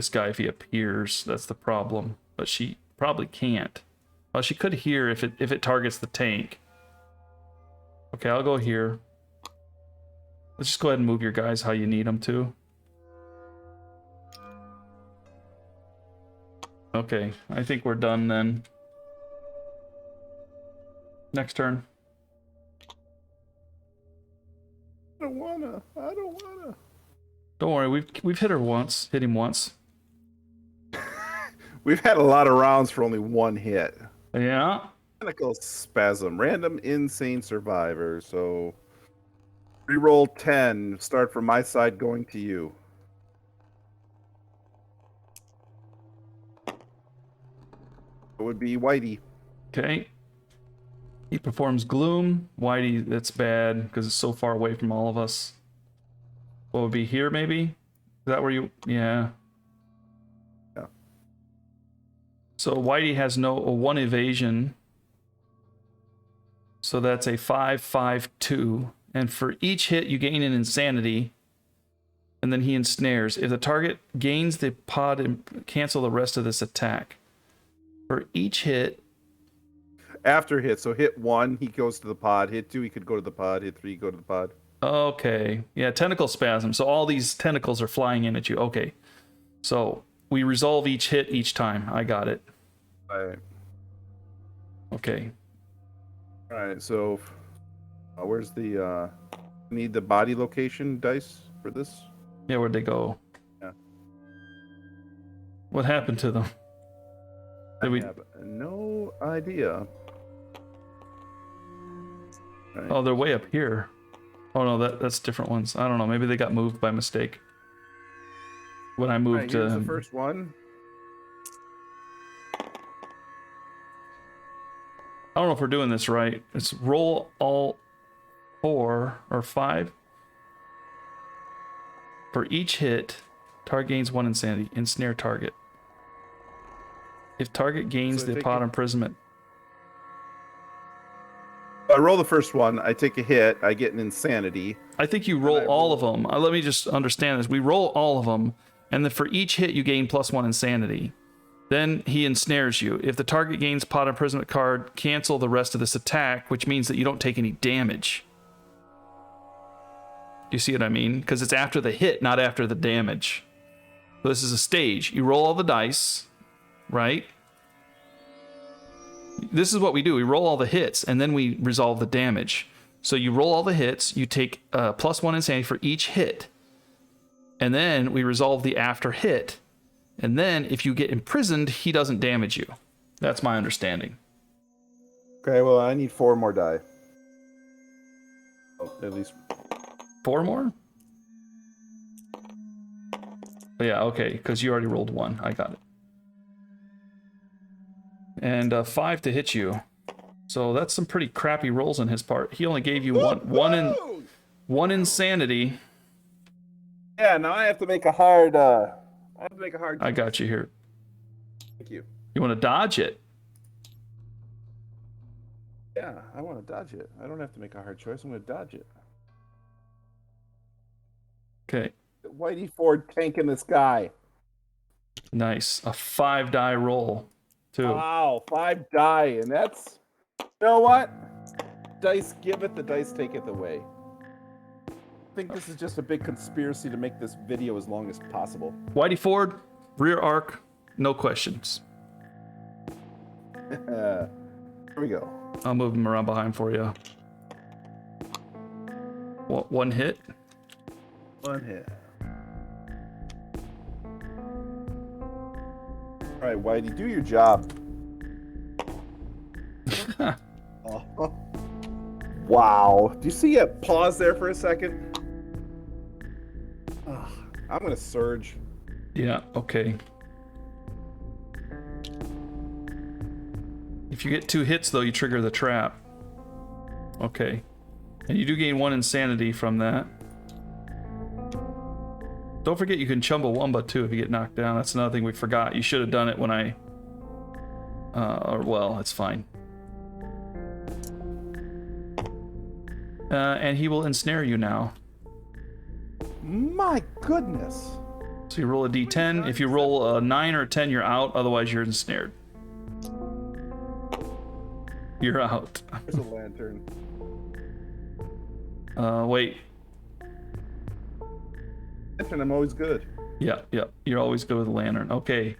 guy if he appears. That's the problem. But she probably can't. Well, she could hear if it targets the tank. Okay, I'll go here. Let's just go ahead and move your guys how you need them to. Okay, I think we're done then. Next turn. I don't wanna. Don't worry, we've hit him once. We've had a lot of rounds for only one hit. Yeah. Tentacle spasm, random insane survivor. So reroll 10. Start from my side, going to you. It would be Whitey. Okay. He performs gloom. Whitey, that's bad because it's so far away from all of us. What would be here, maybe? Is that where you... Yeah. Yeah. So Whitey has a 1 evasion. So that's a 5, 5, 2. And for each hit, you gain an insanity. And then he ensnares. If the target gains the pod, and cancel the rest of this attack. For each hit... After hit, so hit 1, he goes to the pod. Hit 2, he could go to the pod. Hit 3, go to the pod. Okay. Yeah, tentacle spasm. So all these tentacles are flying in at you. Okay. So we resolve each hit each time. I got it. All right. Okay. All right, so where's the... need the body location dice for this? Yeah, where'd they go? Yeah. What happened to them? I have no idea. Right. Oh, they're way up here. Oh no, that's different ones. I don't know. Maybe they got moved by mistake. When I moved Here's the first one. I don't know if we're doing this right. It's roll all 4 or 5. For each hit, target gains 1 insanity. Ensnare target. If target gains the pod imprisonment. I roll the first one. I take a hit. I get an insanity. I think you roll all of them. Let me just understand this. We roll all of them, and then for each hit, you gain +1 insanity. Then he ensnares you. If the target gains pod imprisonment card, cancel the rest of this attack, which means that you don't take any damage. You see what I mean? Because it's after the hit, not after the damage. So this is a stage. You roll all the dice, right? This is what we do. We roll all the hits, and then we resolve the damage. So you roll all the hits, you take +1 insanity for each hit, and then we resolve the after hit. And then if you get imprisoned, he doesn't damage you. That's my understanding. Okay, well, I need 4 more die. Oh, at least 4 more? Yeah, okay, because you already rolled 1. I got it. And 5 to hit you. So that's some pretty crappy rolls on his part. He only gave you one insanity. Yeah, now I have to make a hard. I got you here. Thank you. You want to dodge it? Yeah, I want to dodge it. I don't have to make a hard choice. I'm going to dodge it. Okay. Whitey Ford tanking this guy. Nice. A 5 die roll. too. Wow, 5 die, and that's... You know what? Dice giveth, the dice taketh away. I think this is just a big conspiracy to make this video as long as possible. Whitey Ford, rear arc, no questions. Here we go. I'll move him around behind for you. One hit. One hit. All right, Whitey, do your job. Oh. Wow. Do you see it pause there for a second? Oh, I'm going to surge. Yeah, okay. If you get 2 hits, though, you trigger the trap. Okay. And you do gain 1 insanity from that. Don't forget you can Chumbawamba, too, if you get knocked down. That's another thing we forgot. You should have done it when I... well, it's fine. And he will ensnare you now. My goodness. So you roll a d10. If you roll a 9 or a 10, you're out. Otherwise, you're ensnared. You're out. There's a lantern. Wait. Lantern, I'm always good. Yeah. You're always good with a lantern. Okay.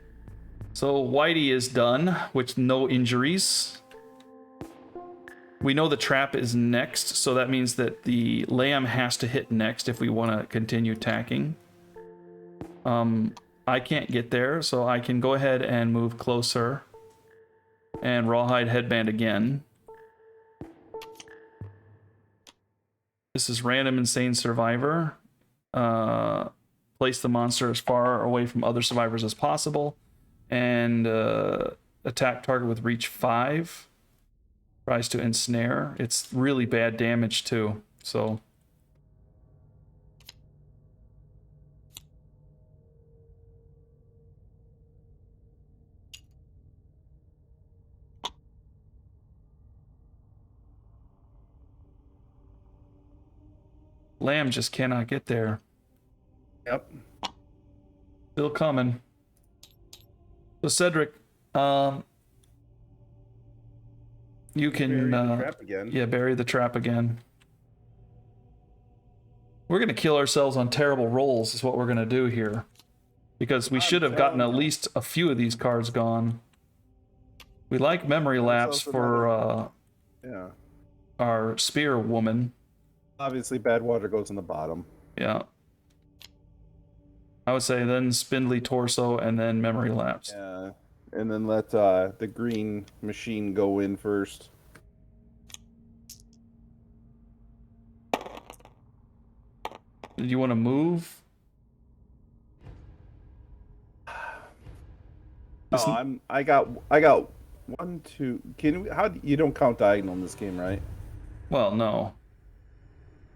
So Whitey is done, with no injuries. We know the trap is next, so that means that the lamb has to hit next if we want to continue attacking. I can't get there, so I can go ahead and move closer. And Rawhide Headband again. This is Random Insane Survivor. Place the monster as far away from other survivors as possible. And attack target with reach 5. Tries to ensnare. It's really bad damage too, so... Lamb just cannot get there. Yep. Still coming. So Cedric, you can Bury the trap again. Yeah, bury the trap again. We're gonna kill ourselves on terrible rolls is what we're gonna do here. Because we should have gotten at least a few of these cards gone. We like memory lapse for yeah. our spear woman. Obviously bad water goes in the bottom. Yeah. I would say then spindly torso and then memory lapse. Yeah. And then let the green machine go in first. Did you want to move? No, I got 1, 2. You don't count diagonal in this game, right? Well, no.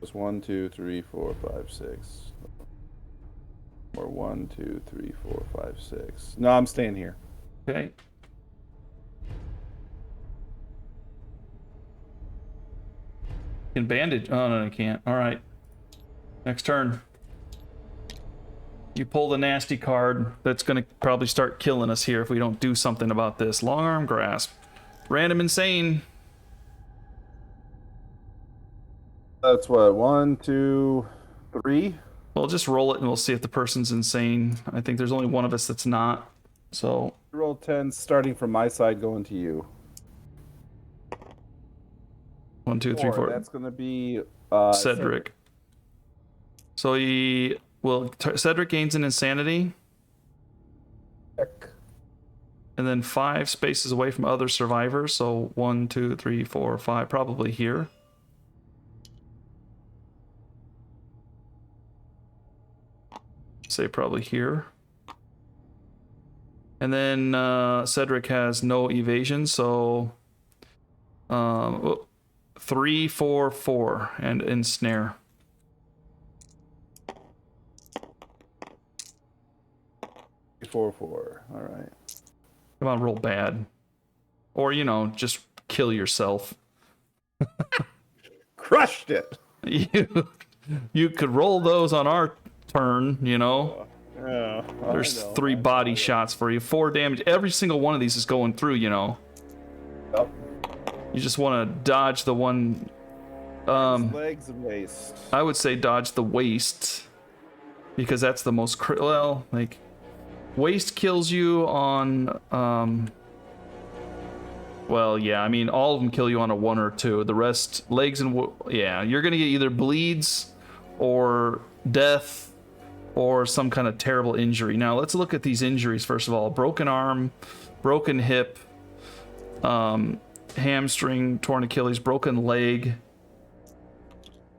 It's 1, 2, 3, 4, 5, 6. Or 1, 2, 3, 4, 5, 6. No, I'm staying here. Okay. You can bandage. Oh, no, you can't. All right. Next turn. You pull the nasty card that's going to probably start killing us here if we don't do something about this. Long arm grasp. Random insane. That's what, 1, 2, 3? Well, just roll it and we'll see if the person's insane. I think there's only one of us that's not. So Roll 10, starting from my side, going to you. 1, 2, 3, 4. That's going to be Cedric. So Cedric gains an insanity. And then 5 spaces away from other survivors. So 1, 2, 3, 4, 5, probably here. Say probably here. And then Cedric has no evasion, so 3, 4, 4, and ensnare. Four, all right. Come on, roll bad. Or, just kill yourself. Crushed it! You could roll those on our turn, Yeah, Oh, There's I know, 3 body shots for you. 4 damage. Every single one of these is going through, you know. Yep. You just want to dodge the one. Legs and waist. I would say dodge the waist. Because that's the most well, like, waist kills you on, well, yeah, I mean, all of them kill you on a 1 or 2. The rest, legs and, yeah, you're gonna get either bleeds or death or some kind of terrible injury. Now, let's look at these injuries first of all. Broken arm, broken hip, hamstring, torn Achilles, broken leg,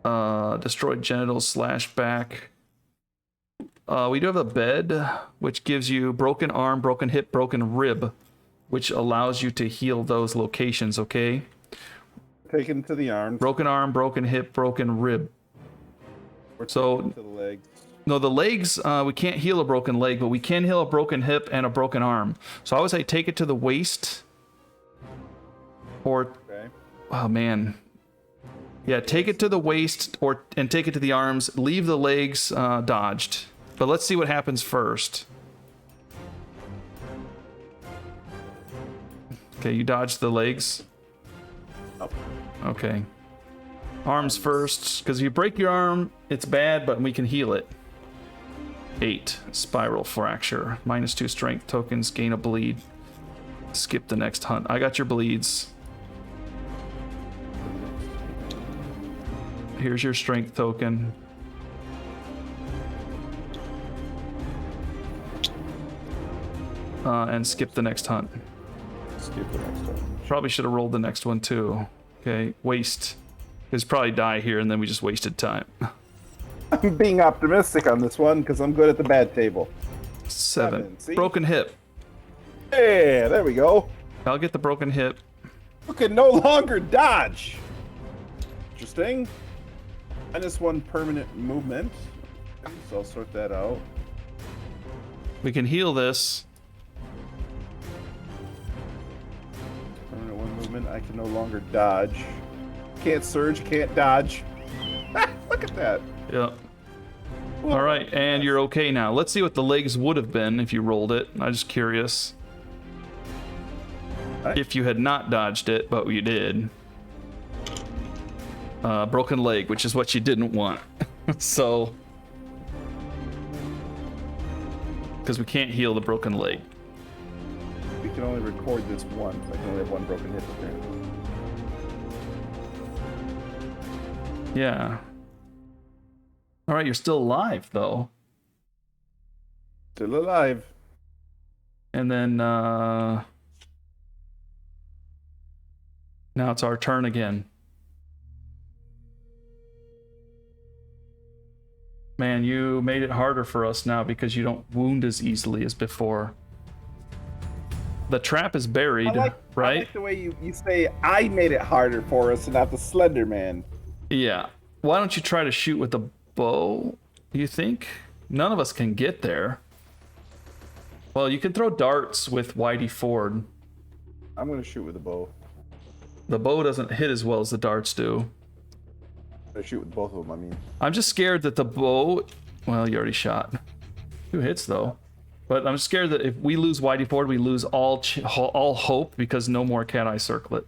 destroyed genitals, back. We do have a bed, which gives you broken arm, broken hip, broken rib, which allows you to heal those locations, okay? Taken to the arms. Broken arm, broken hip, broken rib. So, to the legs. No, the legs, we can't heal a broken leg, but we can heal a broken hip and a broken arm. So I would say take it to the waist. Or, okay. Oh man. Yeah, take it to the waist and take it to the arms. Leave the legs dodged. But let's see what happens first. Okay, you dodged the legs. Oh. Okay. Arms first, because if you break your arm, it's bad, but we can heal it. 8. Spiral fracture. -2 strength tokens, gain a bleed. Skip the next hunt. I got your bleeds. Here's your strength token. And skip the next hunt. Skip the next one. Probably should have rolled the next one too. Okay, waste. Because probably die here and then we just wasted time. I'm being optimistic on this one because I'm good at the bad table. 7. See? Broken hip. Yeah, there we go. I'll get the broken hip. You can no longer dodge. Interesting. -1 permanent movement. So I'll sort that out. We can heal this. Permanent 1 movement. I can no longer dodge. Can't surge, can't dodge. Look at that. Yep. All right, and you're okay now. Let's see what the legs would have been if you rolled it. I'm just curious. Right. If you had not dodged it, but you did. Broken leg, which is what you didn't want. So, because we can't heal the broken leg. We can only record this once. I can only have 1 broken hip apparently. Yeah. All right, you're still alive though. Still alive. And then now it's our turn again. Man, you made it harder for us now because you don't wound as easily as before. The trap is buried, right? I like the way you say I made it harder for us and not the Slenderman. Yeah. Why don't you try to shoot with the bow, you think? None of us can get there. Well, you can throw darts with Whitey Ford. I'm going to shoot with the bow. The bow doesn't hit as well as the darts do. I shoot with both of them, I mean. I'm just scared that the bow... Well, you already shot. 2 hits, though. But I'm scared that if we lose Whitey Ford, we lose all hope because no more Cat Eye Circlet.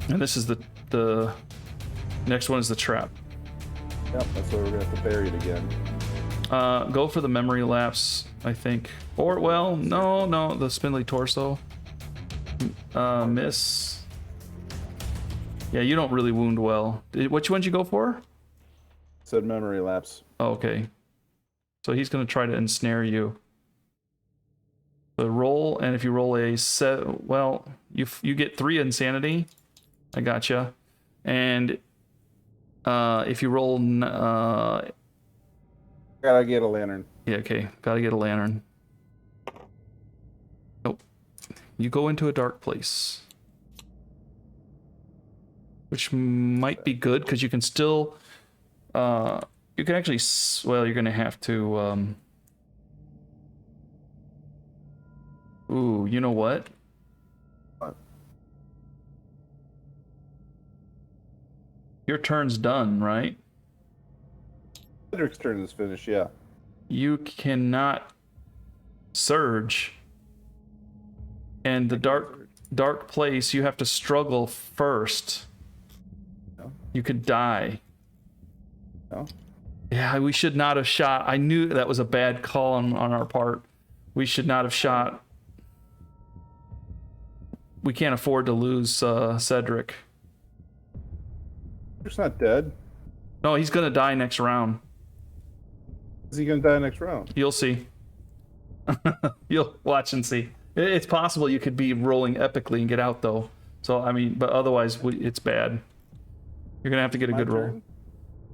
And this is the next one is the trap. Yep, that's why we're going to have to bury it again. Go for the memory lapse, I think. Or, well, no, the spindly torso. Miss. Yeah, you don't really wound well. Which one did you go for? Said memory lapse. Oh, okay. So he's going to try to ensnare you. The roll, and if you roll a set, well, you get 3 insanity. I gotcha. And if you roll, Gotta get a lantern. yeah, okay, gotta get a lantern. Nope. You go into a dark place, which might be good because you can still, you can actually, well, you're gonna have to. Ooh, you know what? What? Your turn's done, right? Cedric's turn is finished, yeah. You cannot surge. And the dark place, you have to struggle first. No. You could die. No. Yeah, we should not have shot. I knew that was a bad call on our part. We should not have shot. We can't afford to lose Cedric. Cedric's not dead. No, he's gonna die next round. Is he gonna die next round? You'll see. You'll watch and see. It's possible you could be rolling epically and get out though. So I mean, but otherwise it's bad. You're gonna have to get a good roll.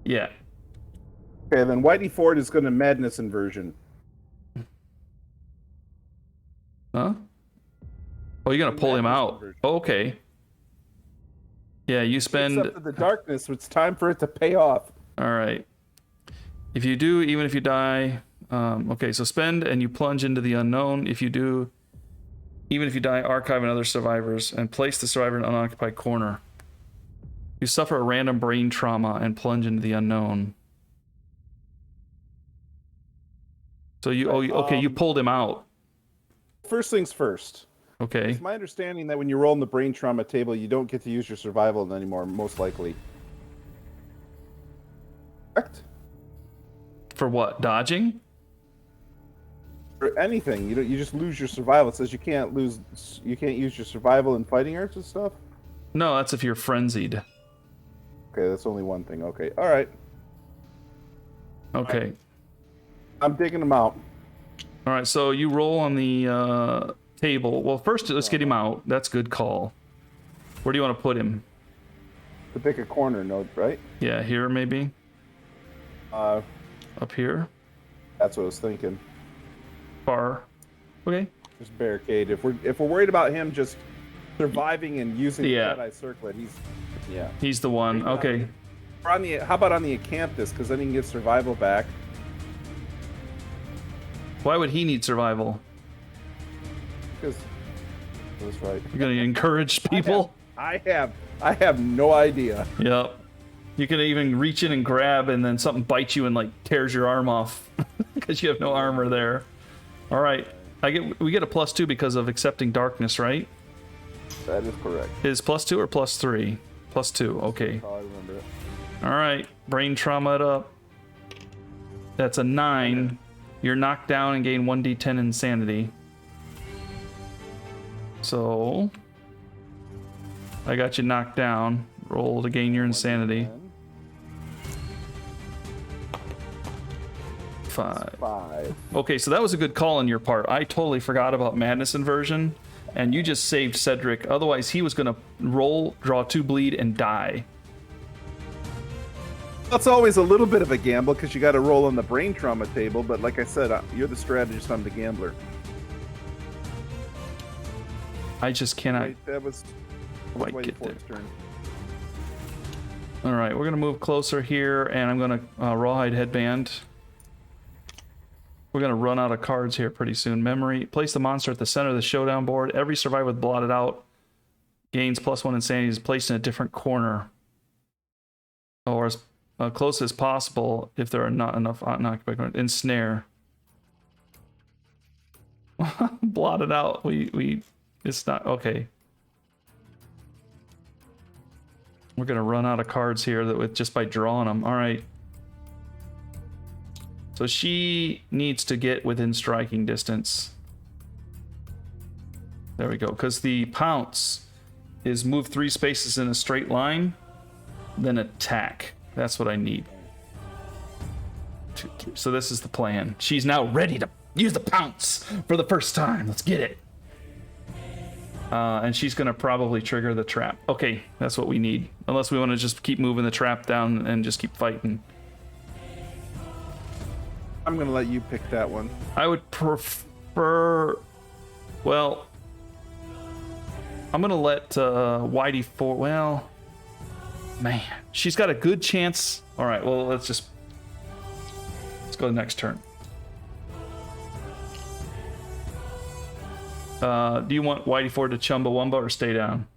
Yeah. Okay, then Whitey Ford is gonna madness inversion. Huh? Oh, you're gonna pull him out. Oh, okay. Yeah, you spend. Except for the darkness, it's time for it to pay off. All right. If you do, even if you die, okay. So spend and you plunge into the unknown. If you do, even if you die, archive and other survivors and place the survivor in an unoccupied corner. You suffer a random brain trauma and plunge into the unknown. So you, okay, you pulled him out. First things first. Okay. It's my understanding that when you roll in the brain trauma table, you don't get to use your survival anymore, most likely. Correct? For what? Dodging? For anything. You just lose your survival. It says you can't use your survival in fighting arts and stuff? No, that's if you're frenzied. Okay, that's only one thing. Okay. Alright. Okay. I'm digging them out. Alright, so you roll on the table. Well, first let's get him out. That's a good call. Where do you want to put him? To pick a corner node, right? Yeah, here maybe? Up here? That's what I was thinking. Far. Okay. Just barricade. If we're worried about him just surviving and using the Jedi circlet, he's the one. Okay. How about on the Acanthus? Because then he can get survival back. Why would he need survival? Because that's right. You're gonna encourage people? I have no idea. Yep. You can even reach in and grab, and then something bites you and like tears your arm off because you have no armor there. All right, we get a +2 because of accepting darkness, right? That is correct. Is +2 or +3? +2. Okay. That's how I remember it. All right, brain trauma it up. That's a 9. You're knocked down and gain 1d10 insanity. So I got you knocked down. Roll to gain your insanity. 5. Okay, so that was a good call on your part. I totally forgot about madness inversion, and you just saved Cedric. Otherwise, he was gonna roll, draw 2 bleed, and die. That's always a little bit of a gamble because you got to roll on the brain trauma table. But like I said, you're the strategist. I'm the gambler. I just cannot Wait, that was quite get there. Turn. All right, we're gonna move closer here, and I'm gonna rawhide headband. We're gonna run out of cards here pretty soon. Memory. Place the monster at the center of the showdown board. Every survivor with blotted out gains +1 insanity is placed in a different corner, or as close as possible if there are not enough unoccupied corners. Ensnare. Blotted out. It's not okay. We're gonna run out of cards here just by drawing them. All right. So she needs to get within striking distance. There we go. Because the pounce is move 3 spaces in a straight line, then attack. That's what I need. 2, 3. So this is the plan. She's now ready to use the pounce for the first time. Let's get it. And she's going to probably trigger the trap. Okay, that's what we need. Unless we want to just keep moving the trap down and just keep fighting. I'm going to let you pick that one. I would prefer... Well... I'm going to let Whitey Ford... Well... Man, she's got a good chance. All right, well, let's go to the next turn. Do you want Whitey Ford to Chumbawamba or stay down?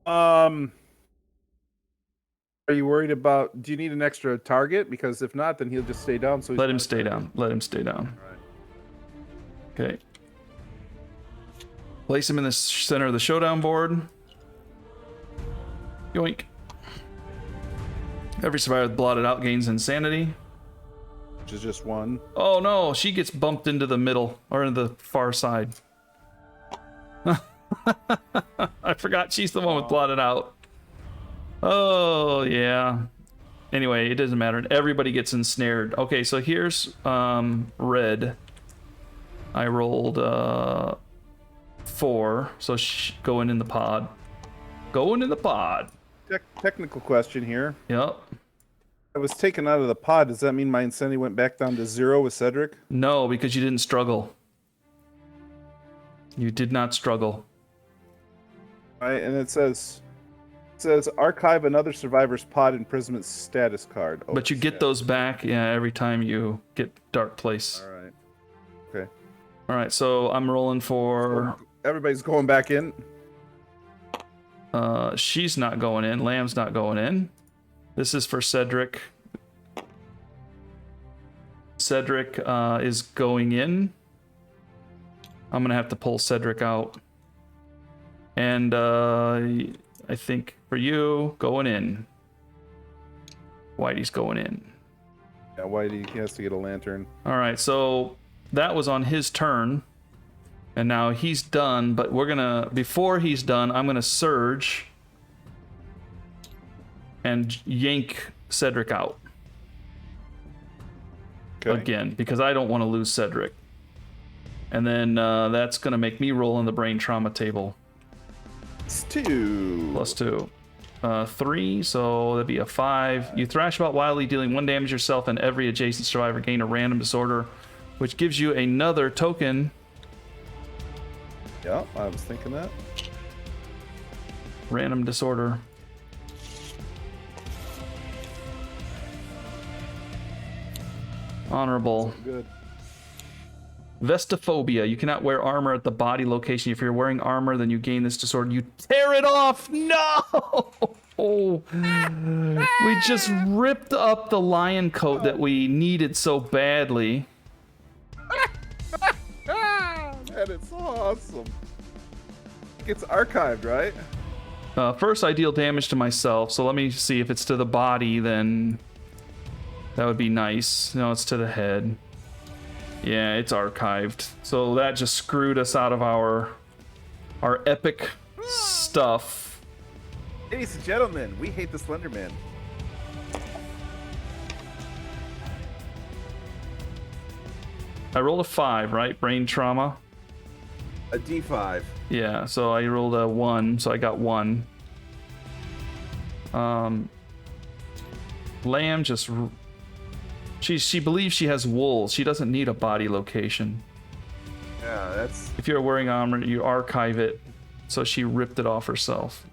I'm going to let you pick that one. I'm going to let Whitey Ford. Well, she's got a good chance. All right, well, let's go to the next turn. Do you want Whitey Ford to Chumbawamba or stay down? Are you worried about? Do you need an extra target? Because if not, then he'll just stay down. So Let him stay down. Let him stay down. All right. Okay. Place him in the center of the showdown board. Yoink. Every survivor blotted out gains insanity. Which is just one. Oh no, she gets bumped into the middle, or into the far side. I forgot she's the one with blotted out. Oh, yeah. Anyway, it doesn't matter. Everybody gets ensnared. Okay, so here's red. I rolled 4, so going in the pod. Going in the pod. Technical question here. Yep. I was taken out of the pod. Does that mean my insanity went back down to 0 with Cedric? No, because you didn't struggle. You did not struggle. All right, and it says archive another survivor's pod imprisonment status card. Oh, But you get those back, yeah, every time you get dark place. All right. Okay. All right, so I'm rolling for. Everybody's going back in. She's not going in. Lamb's not going in. This is for Cedric. Cedric is going in. I'm gonna have to pull Cedric out. And I think for you, going in. Whitey's going in. Yeah, Whitey has to get a lantern. All right, so that was on his turn. And now he's done, but we're gonna, before he's done, I'm gonna surge and yank Cedric out. Okay. Again, because I don't want to lose Cedric. And then that's gonna make me roll on the brain trauma table. It's 2. Plus 2. 3, so that'd be a 5. You thrash about wildly, dealing 1 damage yourself and every adjacent survivor gain a random disorder, which gives you another token. Yeah, I was thinking that. Random disorder. Honorable. Good. Vestophobia. You cannot wear armor at the body location. If you're wearing armor, then you gain this disorder. You tear it off. No! Oh. We just ripped up the lion coat that we needed so badly. Man, it's awesome. It's archived, right? First, I deal damage to myself, so let me see if it's to the body, then that would be nice. No, it's to the head. Yeah, it's archived. So that just screwed us out of our epic stuff. Ladies and gentlemen, we hate the Slenderman. I rolled a 5, right? Brain trauma. A D5. Yeah, so I rolled a 1, so I got 1. Lamb just... She believes she has wool. She doesn't need a body location. Yeah, that's... If you're wearing armor, you archive it. So she ripped it off herself.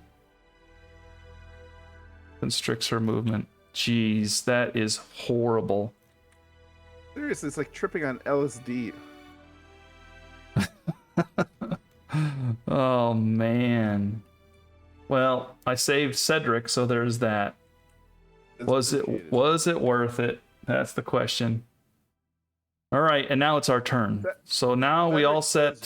Constricts her movement. Jeez, that is horrible. Seriously, it's like tripping on LSD. Oh, man. Well, I saved Cedric, so there's that. Was it worth it? That's the question. All right, and now it's our turn. So now we all set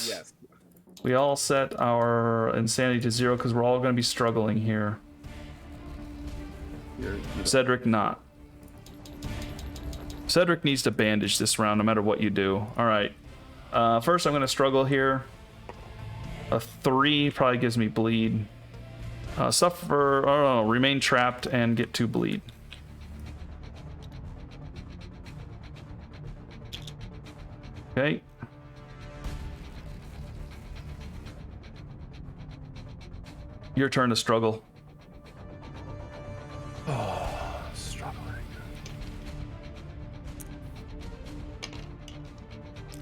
our insanity to 0 because we're all going to be struggling here. Cedric not. Cedric needs to bandage this round no matter what you do. All right. First, I'm going to struggle here. A 3 probably gives me bleed. Suffer, oh no, remain trapped and get 2 bleed. Okay. Your turn to struggle. Oh, struggling.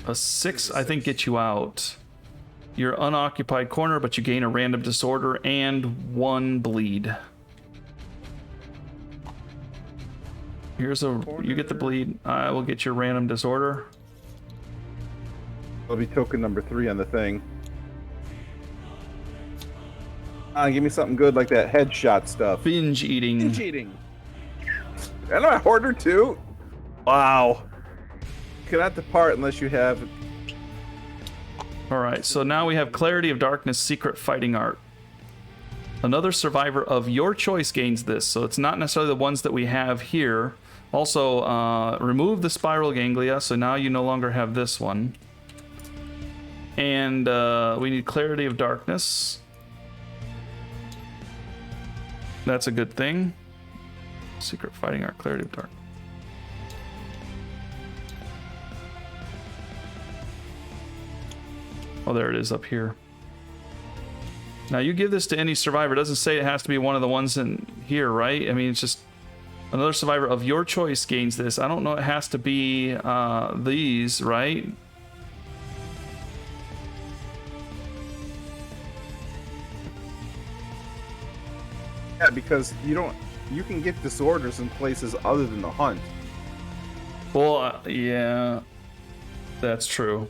A 6, I think, gets you out. You're unoccupied corner, but you gain a random disorder and 1 bleed. Here's a... You get the bleed. I will get your random disorder. It'll be token number 3 on the thing. Give me something good like that headshot stuff. Binge eating. Binge eating. And I'm a hoarder too. Wow. Cannot depart unless you have. All right, so now we have Clarity of Darkness, Secret Fighting Art. Another survivor of your choice gains this, so it's not necessarily the ones that we have here. Also, remove the spiral ganglia, so now you no longer have this one. And we need Clarity of Darkness. That's a good thing. Secret Fighting Art, Clarity of Darkness. Oh, there it is up here. Now, you give this to any survivor. It doesn't say it has to be one of the ones in here, right? I mean, it's just another survivor of your choice gains this. I don't know. It has to be these, right? Yeah, because you can get disorders in places other than the hunt. Well, yeah, that's true.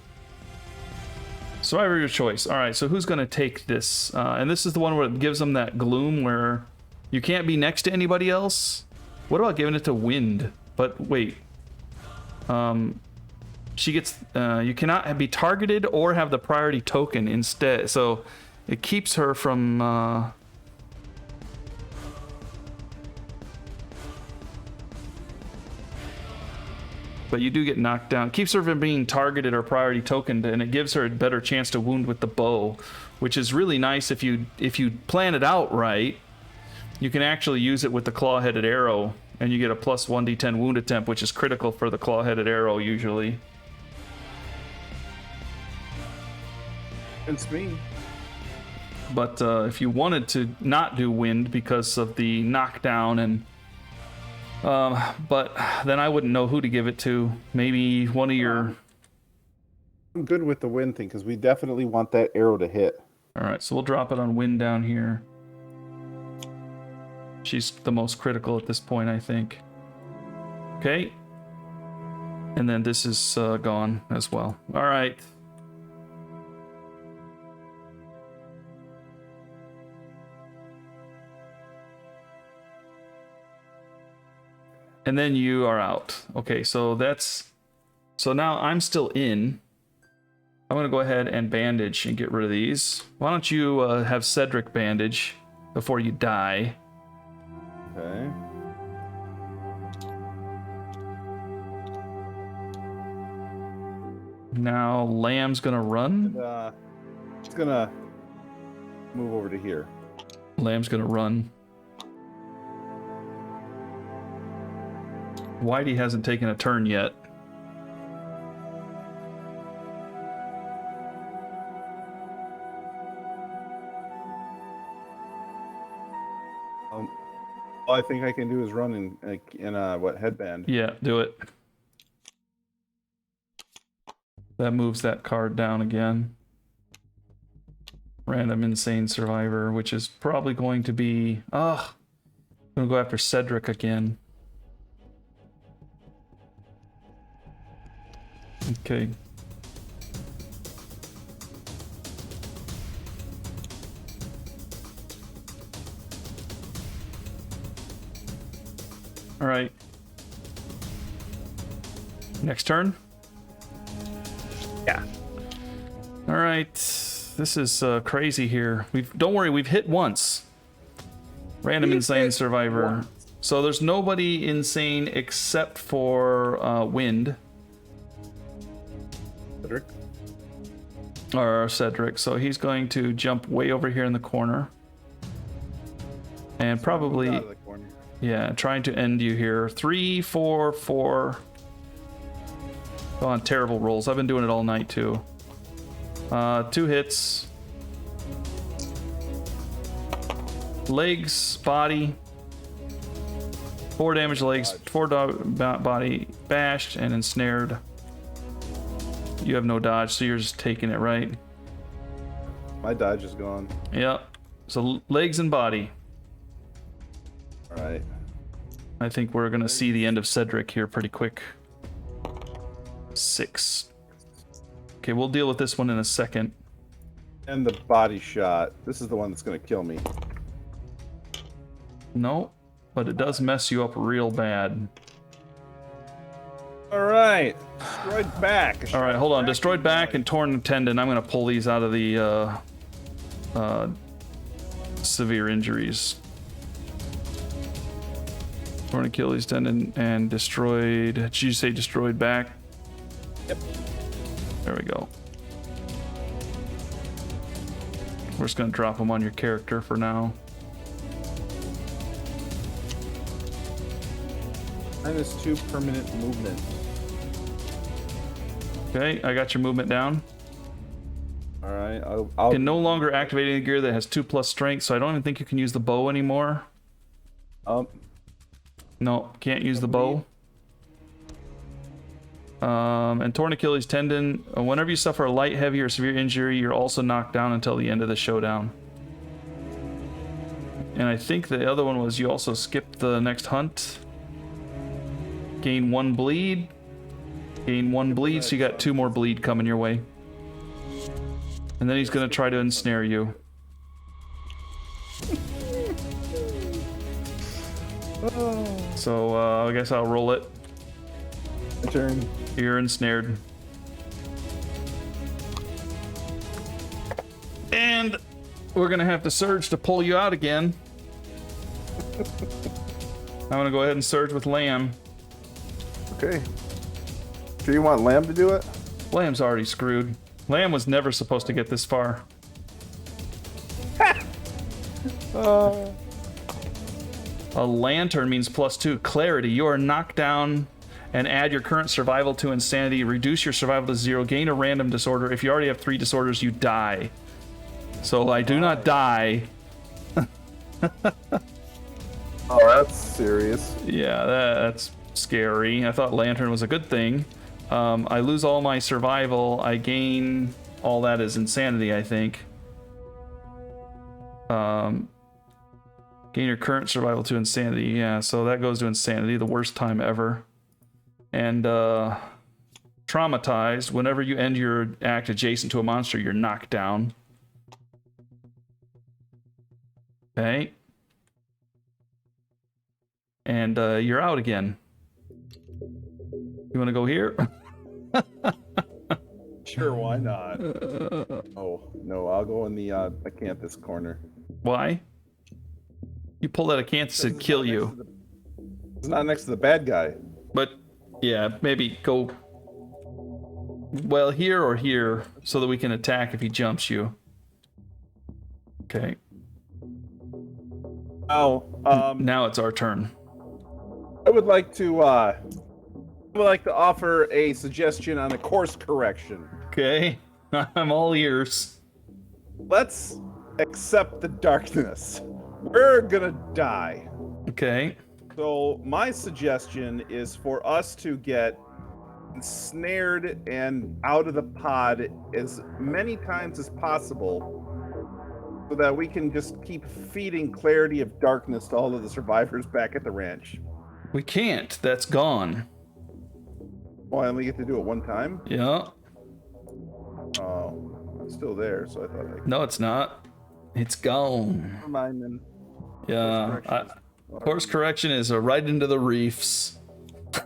Survivor of your choice. All right, so who's going to take this? And this is the one where it gives them that gloom where you can't be next to anybody else. What about giving it to Wind? But wait. She gets... you cannot be targeted or have the priority token instead. So it keeps her from... But you do get knocked down. Keeps her from being targeted or priority tokened, and it gives her a better chance to wound with the bow, which is really nice if you plan it out right. You can actually use it with the claw-headed arrow, and you get a plus 1d10 wound attempt, which is critical for the claw-headed arrow usually. It's me. But if you wanted to not do wind because of the knockdown and but then I wouldn't know who to give it to. Maybe one of your... I'm good with the wind thing because we definitely want that arrow to hit. All right, so we'll drop it on Wind down here. She's the most critical at this point, I think. Okay. And then this is gone as well. All right. And then you are out. Okay, so that's... So now I'm still in. I'm going to go ahead and bandage and get rid of these. Why don't you have Cedric bandage before you die? Okay. Now Lamb's going to run. And, it's going to move over to here. Lamb's going to run. Whitey hasn't taken a turn yet. All I think I can do is run in what, headband? Yeah, do it. That moves that card down again. Random Insane Survivor, which is probably going to be... I'm going to go after Cedric again. Okay. All right. Next turn? Yeah. All right. This is crazy here. Don't worry, we've hit once. Random Insane Survivor. Once. So there's nobody insane except for Wind. Cedric. Or Cedric. So he's going to jump way over here in the corner. And probably... Out of the corner. Yeah, trying to end you here. 3, 4, 4. Go on, terrible rolls. I've been doing it all night too. 2 hits. Legs, body. 4 damage legs, 4 body bashed and ensnared. You have no dodge, so you're just taking it, right? My dodge is gone. Yep. So legs and body. All right. I think we're gonna see the end of Cedric here pretty quick. 6. Okay, we'll deal with this one in a second. And the body shot. This is the one that's going to kill me. No. but it does mess you up real bad. All right. Destroyed back. All right, hold on. Destroyed back and torn tendon. I'm going to pull these out of the severe injuries. Torn Achilles tendon and destroyed. Did you say destroyed back? Yep. There we go. We're just going to drop them on your character for now. -2 permanent movement. Okay, I got your movement down. All right. I'll Can no longer activate any gear that has 2+ strength, so I don't even think you can use the bow anymore. No, can't use the bow. And torn Achilles tendon. Whenever you suffer a light, heavy, or severe injury, you're also knocked down until the end of the showdown. And I think the other one was you also skipped the next hunt. Gain 1 bleed. Gain 1 bleed, so you got 2 more bleed coming your way. And then he's gonna try to ensnare you. So I guess I'll roll it. Turn. You're ensnared. And we're gonna have to surge to pull you out again. I'm gonna go ahead and surge with Lamb. Okay. Do you want Lamb to do it? Lamb's already screwed. Lamb was never supposed to get this far. A lantern means +2. Clarity. You are knocked down and add your current survival to insanity. Reduce your survival to 0. Gain a random disorder. If you already have 3 disorders, you die. So I do not die. Oh, that's serious. Yeah, that's scary. I thought lantern was a good thing. I lose all my survival. I gain all that as insanity, I think. Gain your current survival to insanity. Yeah, so that goes to insanity, the worst time ever. And traumatized. Whenever you end your act adjacent to a monster, you're knocked down. Okay. And you're out again. You want to go here? Sure, why not? Oh, no, I'll go in the Acanthus corner. Why? You pull that Acanthus and kill you. It's not next to the bad guy. But, yeah, maybe go... Well, here or here, so that we can attack if he jumps you. Okay. Oh, now it's our turn. I would like to offer a suggestion on a course correction. Okay. I'm all ears. Let's accept the darkness. We're gonna die. Okay. So my suggestion is for us to get ensnared and out of the pod as many times as possible so that we can just keep feeding clarity of darkness to all of the survivors back at the ranch. We can't. That's gone. Oh, I only get to do it one time? Yeah. Oh, it's still there, so I thought I could... No, it's not. It's gone. Never mind then. Yeah. Course correction is right into the reefs.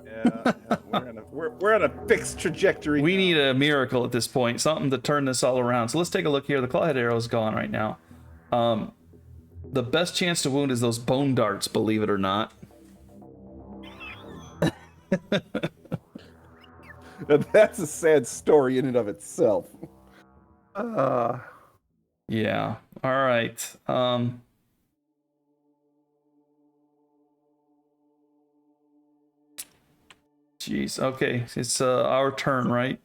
Yeah, we're on a fixed trajectory. We now. need a miracle at this point, something to turn this all around. So let's take a look here. The clawhead arrow is gone right now. The best chance to wound is those bone darts, believe it or not. That's a sad story in and of itself. Yeah. All right. Jeez. Okay. It's our turn, right?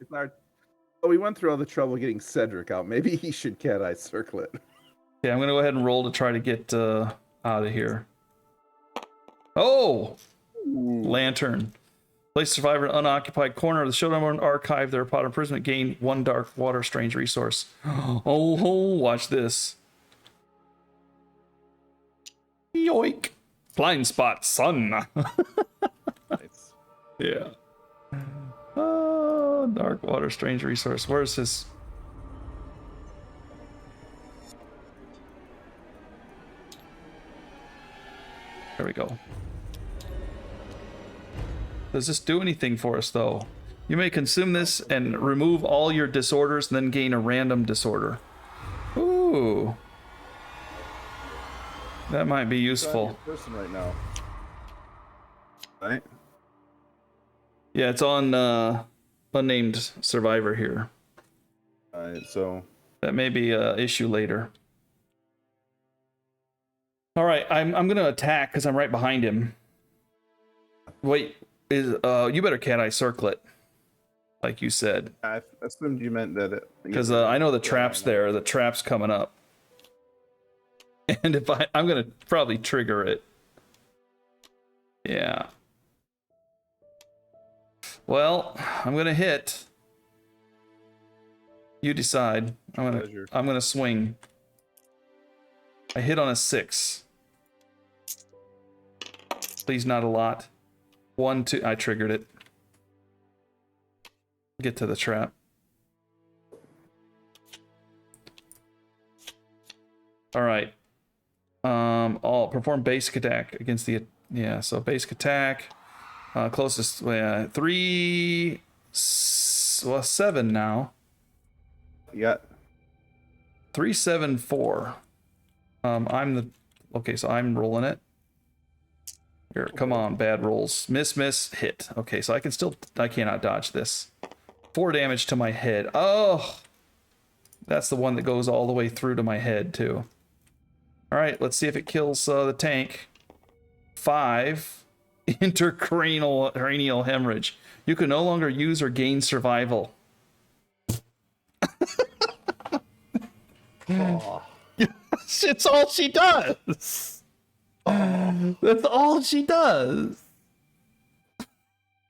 Oh, we went through all the trouble getting Cedric out. Maybe he should Cat Eye Circle it. Yeah, I'm gonna go ahead and roll to try to get out of here. Oh! Ooh. Lantern. Place survivor in an unoccupied corner of the Showdown archive. Their pot of imprisonment. Gain 1 dark water strange resource. Oh, watch this. Yoink. Blind spot, son. Nice. Yeah. Oh, dark water strange resource. Where's his... There we go. Does this do anything for us, though? You may consume this and remove all your disorders, and then gain a random disorder. Ooh. That might be useful. Person right now. Right? Yeah, it's on unnamed survivor here. Alright, so... That may be an issue later. Alright, I'm going to attack because I'm right behind him. Wait, you better cat eye circle it. Like you said. I assumed you meant that it... Because I know the trap's there. The trap's coming up. And if I'm going to probably trigger it. Yeah. Well, I'm going to hit. You decide. I'm going to swing. I hit on a 6. Please not a lot. 1, 2. I triggered it. Get to the trap. All right. I'll perform basic attack against the... Yeah, so basic attack. Closest... 3... Well, 7 now. You got... 3, 7, 4. I'm the... Okay, so I'm rolling it. Here, come on, bad rolls. Miss, miss, hit. Okay, so I can still... I cannot dodge this. 4 damage to my head. Oh! That's the one that goes all the way through to my head, too. Alright, let's see if it kills the tank. 5. Intracranial hemorrhage. You can no longer use or gain survival. Oh. It's all she does. That's all she does.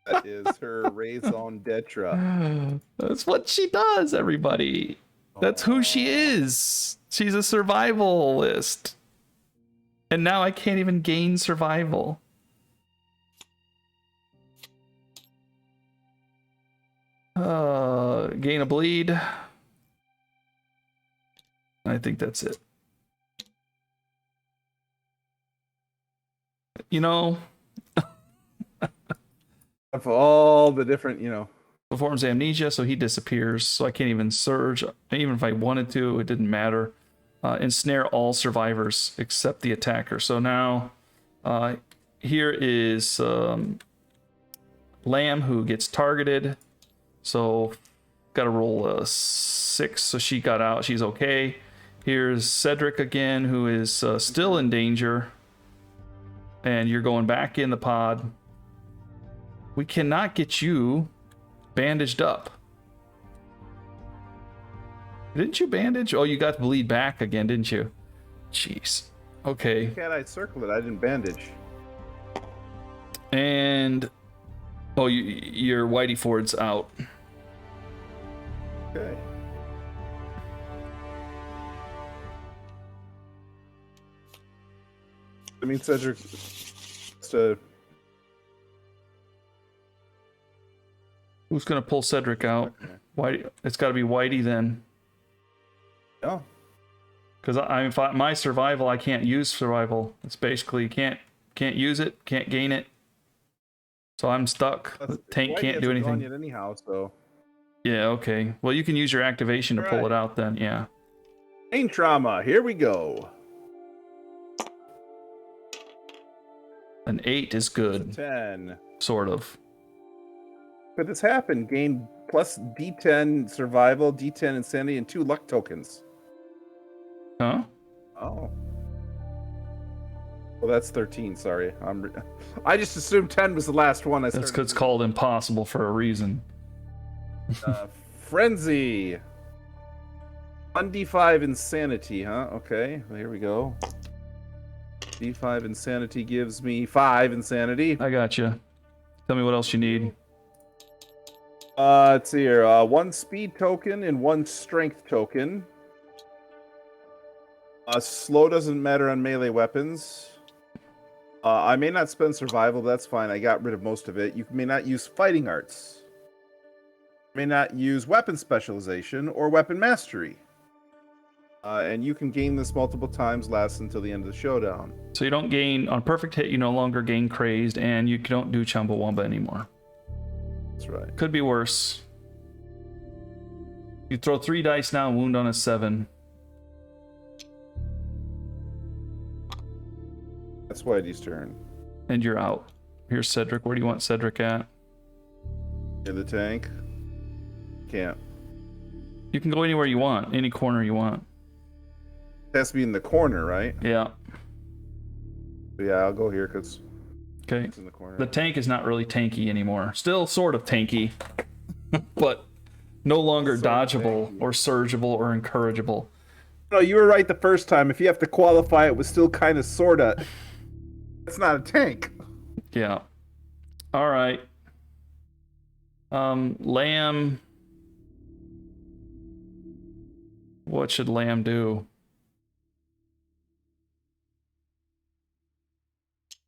That is her raison d'etre. That's what she does, everybody. That's who she is. She's a survivalist. And now I can't even gain survival. Gain a bleed. I think that's it. You know, Of all the different, you know. performs amnesia, so he disappears. So I can't even surge. Even if I wanted to, it didn't matter. Ensnare all survivors except the attacker. So now, here is Lamb, who gets targeted. So got to roll a 6, so she got out. She's okay. Here's Cedric again, who is still in danger. And you're going back in the pod. We cannot get you bandaged up. Didn't you bandage? Oh, you got to bleed back again, didn't you? Jeez. Okay. Cat eye circle it. I didn't bandage. And oh, your Whitey Ford's out. Okay. I mean, Cedric. Who's gonna pull Cedric out? Okay. Whitey. It's got to be Whitey then. Oh. Because my survival, I can't use survival. It's basically can't use it, can't gain it. So I'm stuck. The tank can't do anything. Yet anyhow, so. Yeah. Okay. Well, you can use your activation to pull it out then. Yeah. Pain trauma. Here we go. An 8 is good. 10. Sort of. Could this happen? Gain plus D10 survival, D10 insanity, and 2 luck tokens. Huh? Oh. Well, that's 13. Sorry, I just assumed 10 was the last one. That's because it's called impossible for a reason. Frenzy. 1d5 insanity, huh? Okay, well, here we go. D5 insanity gives me 5 insanity. I got you. Tell me what else you need. Let's see here. 1 speed token and 1 strength token. Slow doesn't matter on melee weapons. I may not spend survival, but that's fine. I got rid of most of it. You may not use fighting arts. You may not use weapon specialization or weapon mastery. And you can gain this multiple times, lasts until the end of the showdown. So you don't gain, on perfect hit, you no longer gain crazed, and you don't do Chumbawamba anymore. That's right. Could be worse. You throw 3 dice now, wound on a 7. That's Whitey's turn. And you're out. Here's Cedric. Where do you want Cedric at? In the tank. Can't. You can go anywhere you want, any corner you want. It has to be in the corner, right? Yeah. But yeah, I'll go here because Okay. it's in the corner. The tank is not really tanky anymore. Still sort of tanky, but no longer dodgeable or surgeable or encourageable. No, you were right the first time. If you have to qualify, it was still kind of, sort of. It's not a tank. Yeah. All right. Lamb. What should Lamb do?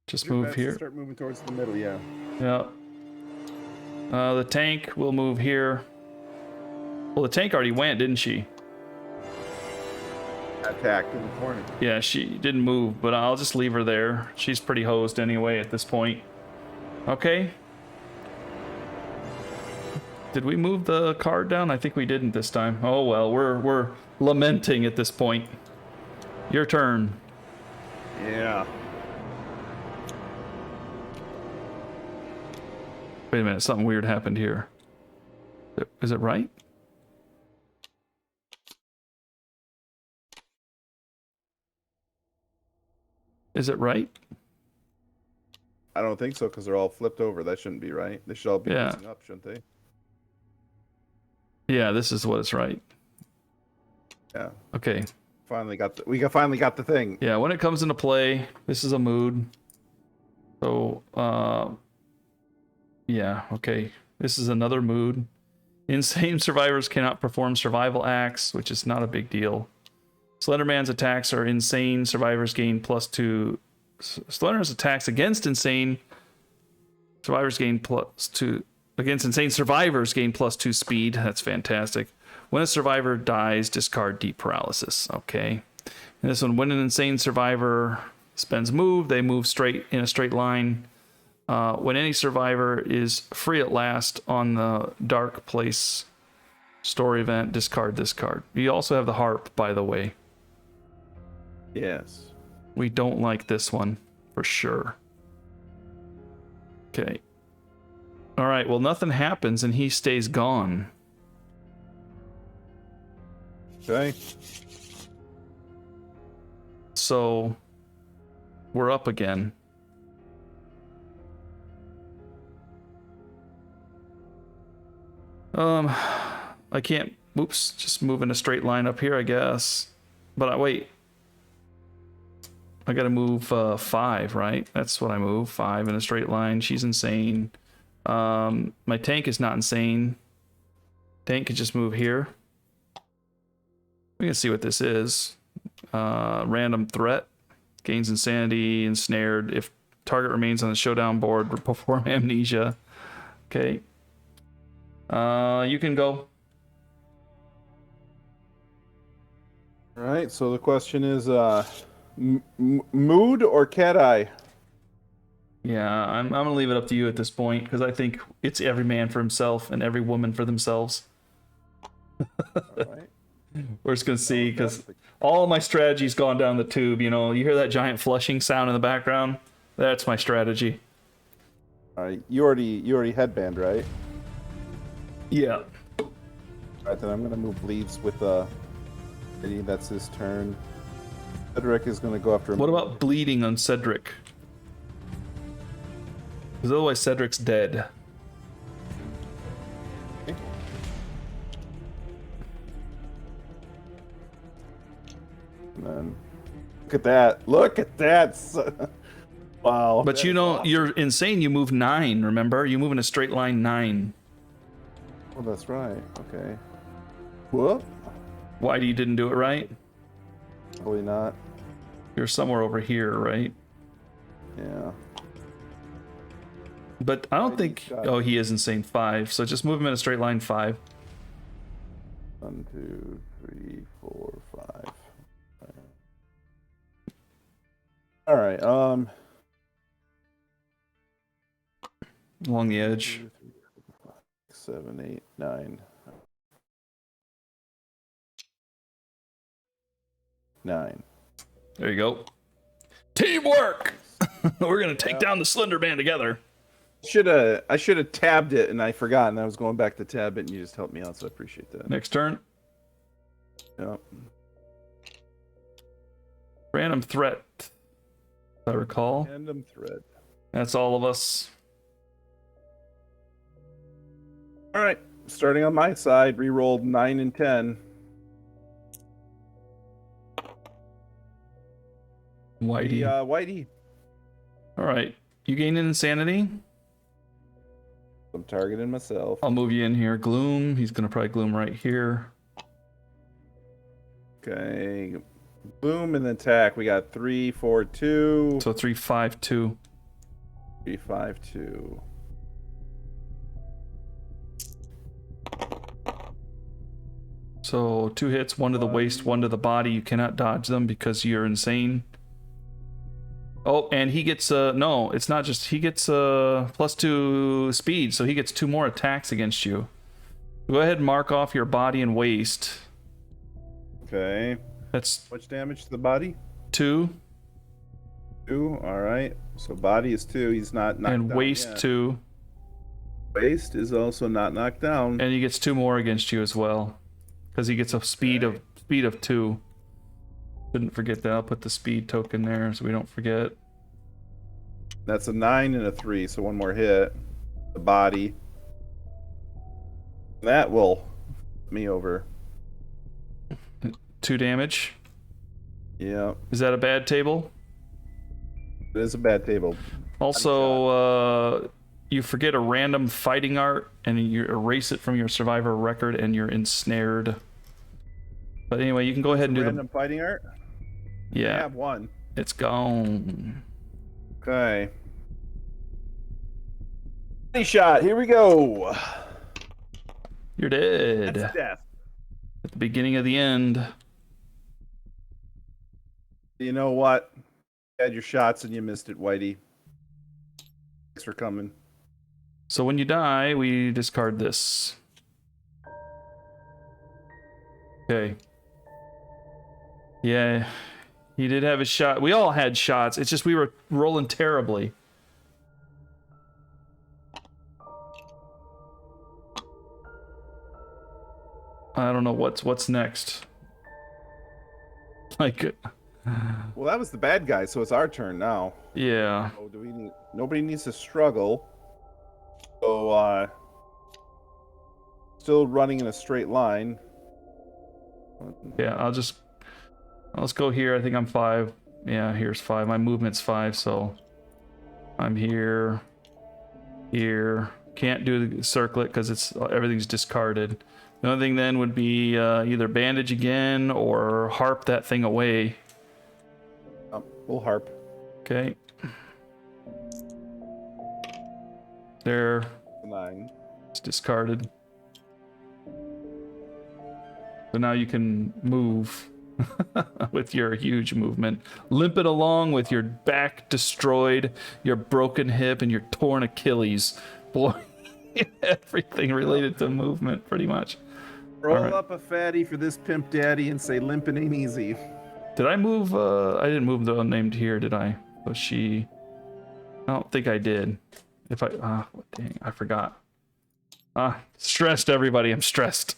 Just move here. Start moving towards the middle, yeah. Yeah. The tank will move here. Well, the tank already went, didn't she? Attacked in the corner. Yeah, she didn't move, but I'll just leave her there. She's pretty hosed anyway at this point. Okay. Did we move the card down? I think we didn't this time. Oh well, we're lamenting at this point. Your turn. Yeah. Wait a minute, something weird happened here. Is it right? Is it right? I don't think so because they're all flipped over. That shouldn't be right. They should all be facing up, shouldn't they? Yeah, this is what it's right. Yeah. Okay. Finally got the thing. Yeah, when it comes into play, this is a mood. So, yeah, okay. This is another mood. Insane survivors cannot perform survival acts, which is not a big deal. Slenderman's attacks are insane. Survivors gain +2. Slenderman's attacks against insane survivors gain +2. Against insane survivors gain +2 speed. That's fantastic. When a survivor dies, discard deep paralysis. Okay. And this one, when an insane survivor spends move, they move straight in a straight line. When any survivor is free at last on the dark place story event, discard this card. You also have the harp, by the way. Yes. We don't like this one for sure. Okay. All right, well, nothing happens and he stays gone. Okay. So we're up again. I can't, oops, just move in a straight line up here, I guess. But wait. I gotta move 5, right? That's what I move, 5 in a straight line. She's insane. My tank is not insane. Tank can just move here. We can see what this is. Random threat. Gains insanity, ensnared. If target remains on the showdown board, perform amnesia. Okay. You can go. All right, so the question is, mood or cat eye? Yeah, I'm gonna leave it up to you at this point because I think it's every man for himself and every woman for themselves. All right. We're just gonna see because all my strategy's gone down the tube. You know, you hear that giant flushing sound in the background? That's my strategy. All right, you already headband, right? Yeah. All right, then I'm gonna move leaves with Eddie. That's his turn. Cedric is gonna go after him. What about bleeding on Cedric? Because otherwise Cedric's dead. Okay. And then look at that! Look at that! Wow. But you know, awesome. You're insane. You move 9. Remember, you move in a straight line 9. Oh, that's right. Okay. Whoop. Why you didn't do it right? Probably not. You're somewhere over here, right? Yeah. But I don't think. Oh, he is insane 5. So just move him in a straight line 5. 1, 2, 3, 4, 5. All right. Along the edge. 2, 3, 4, 5, 6, 7, 8, 9. 9. There you go. Teamwork! We're going to take down the Slender Man together. I should have tabbed it and I forgot, and I was going back to tab it and you just helped me out, so I appreciate that. Next turn. Yep. Random threat, if I recall. Random thread. That's all of us. All right. Starting on my side, re-rolled 9 and 10. Whitey. Whitey. All right. You gain an insanity. I'm targeting myself. I'll move you in here. Gloom. He's going to probably gloom right here. Okay. Boom and attack. We got 3, 4, 2. So 3, 5, 2. 3, 5, 2. So 2 hits, 1 to the waist, 1 to the body. You cannot dodge them because you're insane. Oh, and he gets no, it's not just he gets +2 speed, so he gets 2 more attacks against you. Go ahead and mark off your body and waist. Okay. That's Much damage to the body? 2. 2. All right. So body is 2. He's not knocked And down waist yet. 2. Waist is also not knocked down. And he gets 2 more against you as well. Because he gets a speed of 2. Didn't forget that. I'll put the speed token there so we don't forget. That's a 9 and a 3, so 1 more hit. The body. That will put me over. 2 damage. Yeah. Is that a bad table? It is a bad table. Also, you forget a random fighting art and you erase it from your survivor record and you're ensnared. But anyway, you can go ahead and do Random fighting art? I Yeah, have 1. it's gone. Okay. Body shot. Here we go. You're dead. That's death. At the beginning of the end. You know what? You had your shots and you missed it, Whitey. Thanks for coming. So when you die, we discard this. Okay. Yeah, he did have a shot. We all had shots. It's just we were rolling terribly. I don't know what's next. Like, Well, that was the bad guy, so it's our turn now. yeah. Oh, nobody needs to struggle. So, still running in a straight line. Yeah, let's go here. I think I'm 5. Yeah, here's 5. My movement's 5, so I'm here. Can't do the circlet because everything's discarded. The only thing then would be either bandage again or harp that thing away. We'll harp. Okay. There, 9. it's discarded. So now you can move with your huge movement. Limp it along with your back destroyed, your broken hip, and your torn Achilles. Boy, everything related to movement, pretty much. Roll right. up a fatty for this pimp daddy and say limping ain't easy. Did I move? I didn't move the unnamed here, did I? Was she? I don't think I did. If I, dang, I forgot. Stressed, everybody. I'm stressed.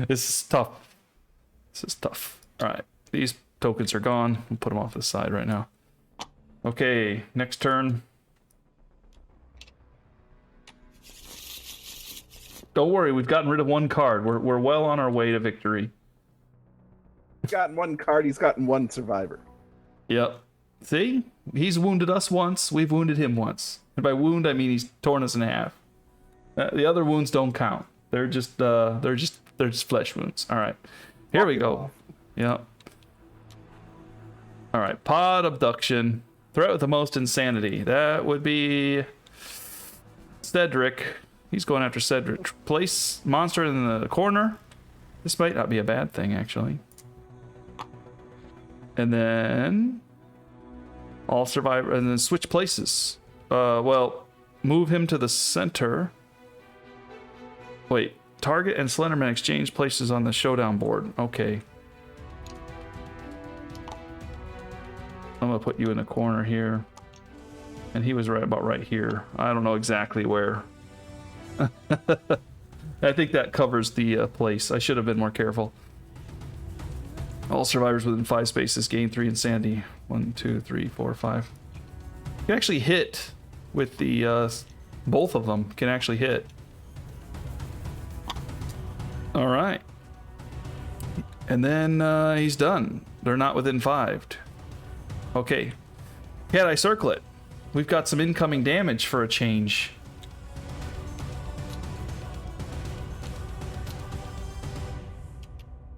This is tough. All right, these tokens are gone. We'll put them off to the side right now. Okay, next turn. Don't worry, we've gotten rid of 1 card. We're well on our way to victory. He's gotten 1 card. He's gotten 1 survivor. Yep. See? He's wounded us once. We've wounded him once. And by wound, I mean he's torn us in half. The other wounds don't count. They're just flesh wounds. All right. Here we go. Yep. All right. Pod abduction. Threat with the most insanity. That would be Cedric. He's going after Cedric. Place monster in the corner. This might not be a bad thing, actually. And then All survivor, and then switch places. Well, move him to the center. Wait, target and Slenderman exchange places on the showdown board. Okay. I'm gonna put you in the corner here. And he was right about right here. I don't know exactly where. I think that covers the place. I should have been more careful. All survivors within 5 spaces gain 3 insanity. 1, 2, 3, 4, 5. You can actually hit with the both of them can actually hit. All right. And then he's done. They're not within 5. Okay. Cat Eye Circlet. We've got some incoming damage for a change.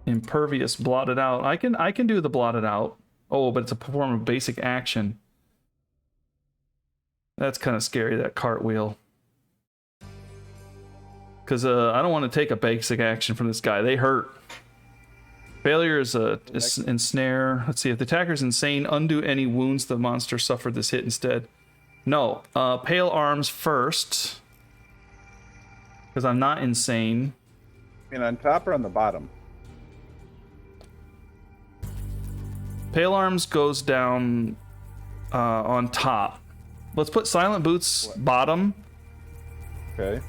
Impervious blotted out. I can do the blotted out. Oh, but it's a form of basic action. That's kind of scary, that cartwheel. Because I don't want to take a basic action from this guy. They hurt. Failure is a ensnare. Let's see, if the attacker is insane, undo any wounds the monster suffered this hit instead. No, pale arms first. Because I'm not insane. And on top or on the bottom? Pale arms goes down on top. Let's put silent boots bottom. Okay.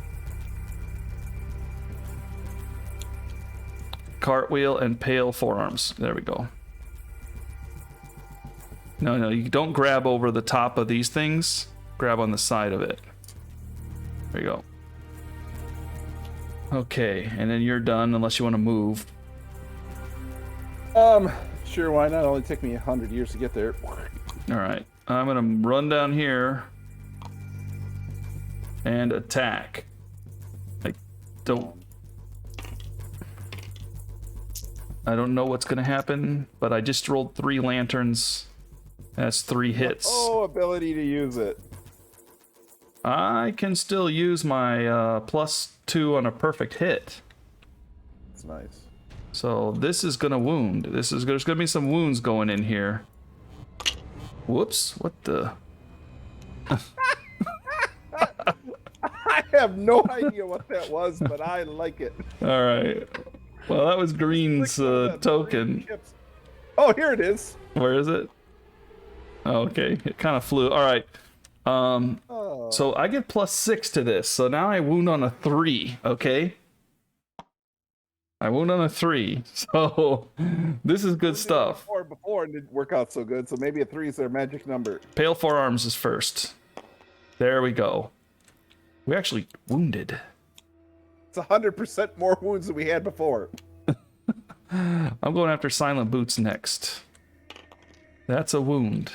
Cartwheel and pale forearms. There we go. No, you don't grab over the top of these things. Grab on the side of it. There you go. Okay, and then you're done unless you want to move. Sure, why not? It'll only take me 100 years to get there. All right, I'm gonna run down here and attack. I don't know what's gonna happen, but I just rolled 3 lanterns. That's 3 hits. Oh, ability to use it. I can still use my +2 on a perfect hit. That's nice. So this is gonna wound. There's gonna be some wounds going in here. Whoops! What the? I have no idea what that was, but I like it. All right. Well, that was Green's token. Oh, here it is. Where is it? Oh, okay, it kind of flew. All right. So I get +6 to this. So now I wound on a 3. Okay. I wound on a 3. So this is good stuff. Before it didn't work out so good. So maybe a 3 is their magic number. Pale forearms is first. There we go. We actually wounded. It's 100% more wounds than we had before. I'm going after silent boots next. That's a wound.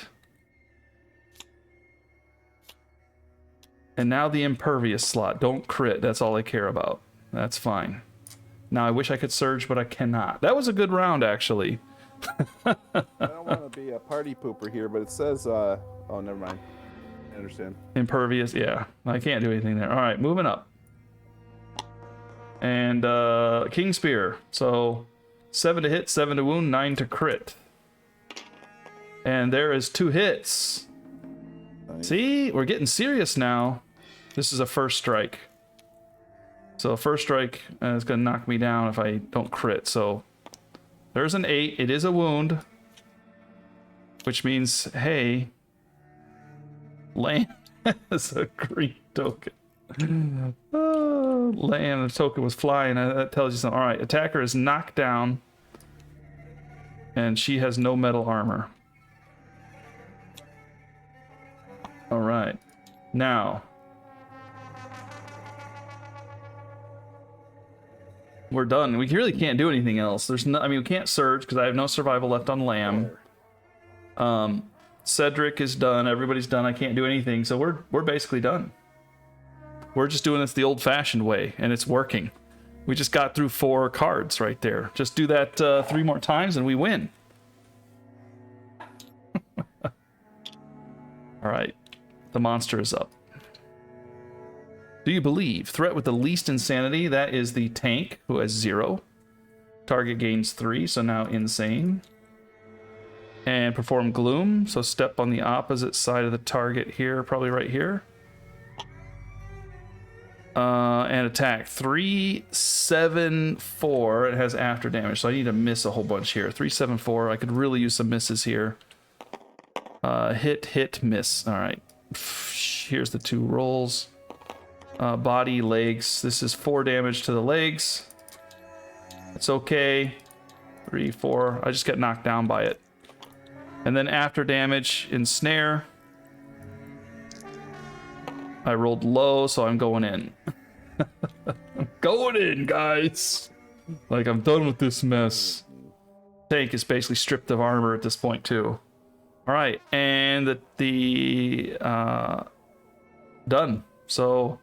And now the impervious slot. Don't crit. That's all I care about. That's fine. Now I wish I could surge, but I cannot. That was a good round, actually. I don't want to be a party pooper here, but it says, oh, never mind. I understand. Impervious, yeah. I can't do anything there. All right, moving up. And King Spear. So 7 to hit, 7 to wound, 9 to crit. And there is 2 hits. Nice. See, we're getting serious now. This is a first strike. So first strike is going to knock me down if I don't crit. So there's an 8. It is a wound. Which means, hey, land has a green token. Land, the token was flying. That tells you something. All right, attacker is knocked down. And she has no metal armor. All right. Now, we're done. We really can't do anything else. There's no, I mean, we can't surge because I have no survival left on Lamb. Cedric is done. Everybody's done. I can't do anything. So we're basically done. We're just doing this the old-fashioned way, and it's working. We just got through 4 cards right there. Just do that 3 more times, and we win. All right. The monster is up. Do you believe? Threat with the least insanity. That is the tank, who has 0. Target gains 3, so now insane. and perform gloom. So step on the opposite side of the target here, probably right here. And attack 374. It has after damage, so I need to miss a whole bunch here. 374. I could really use some misses here. Hit, miss. All right. Here's the 2 rolls. Body, legs. This is 4 damage to the legs. It's okay. 3, 4. I just get knocked down by it. And then after damage, ensnare. I rolled low, so I'm going in. I'm going in, guys. Like, I'm done with this mess. Tank is basically stripped of armor at this point, too. All right, and done. So,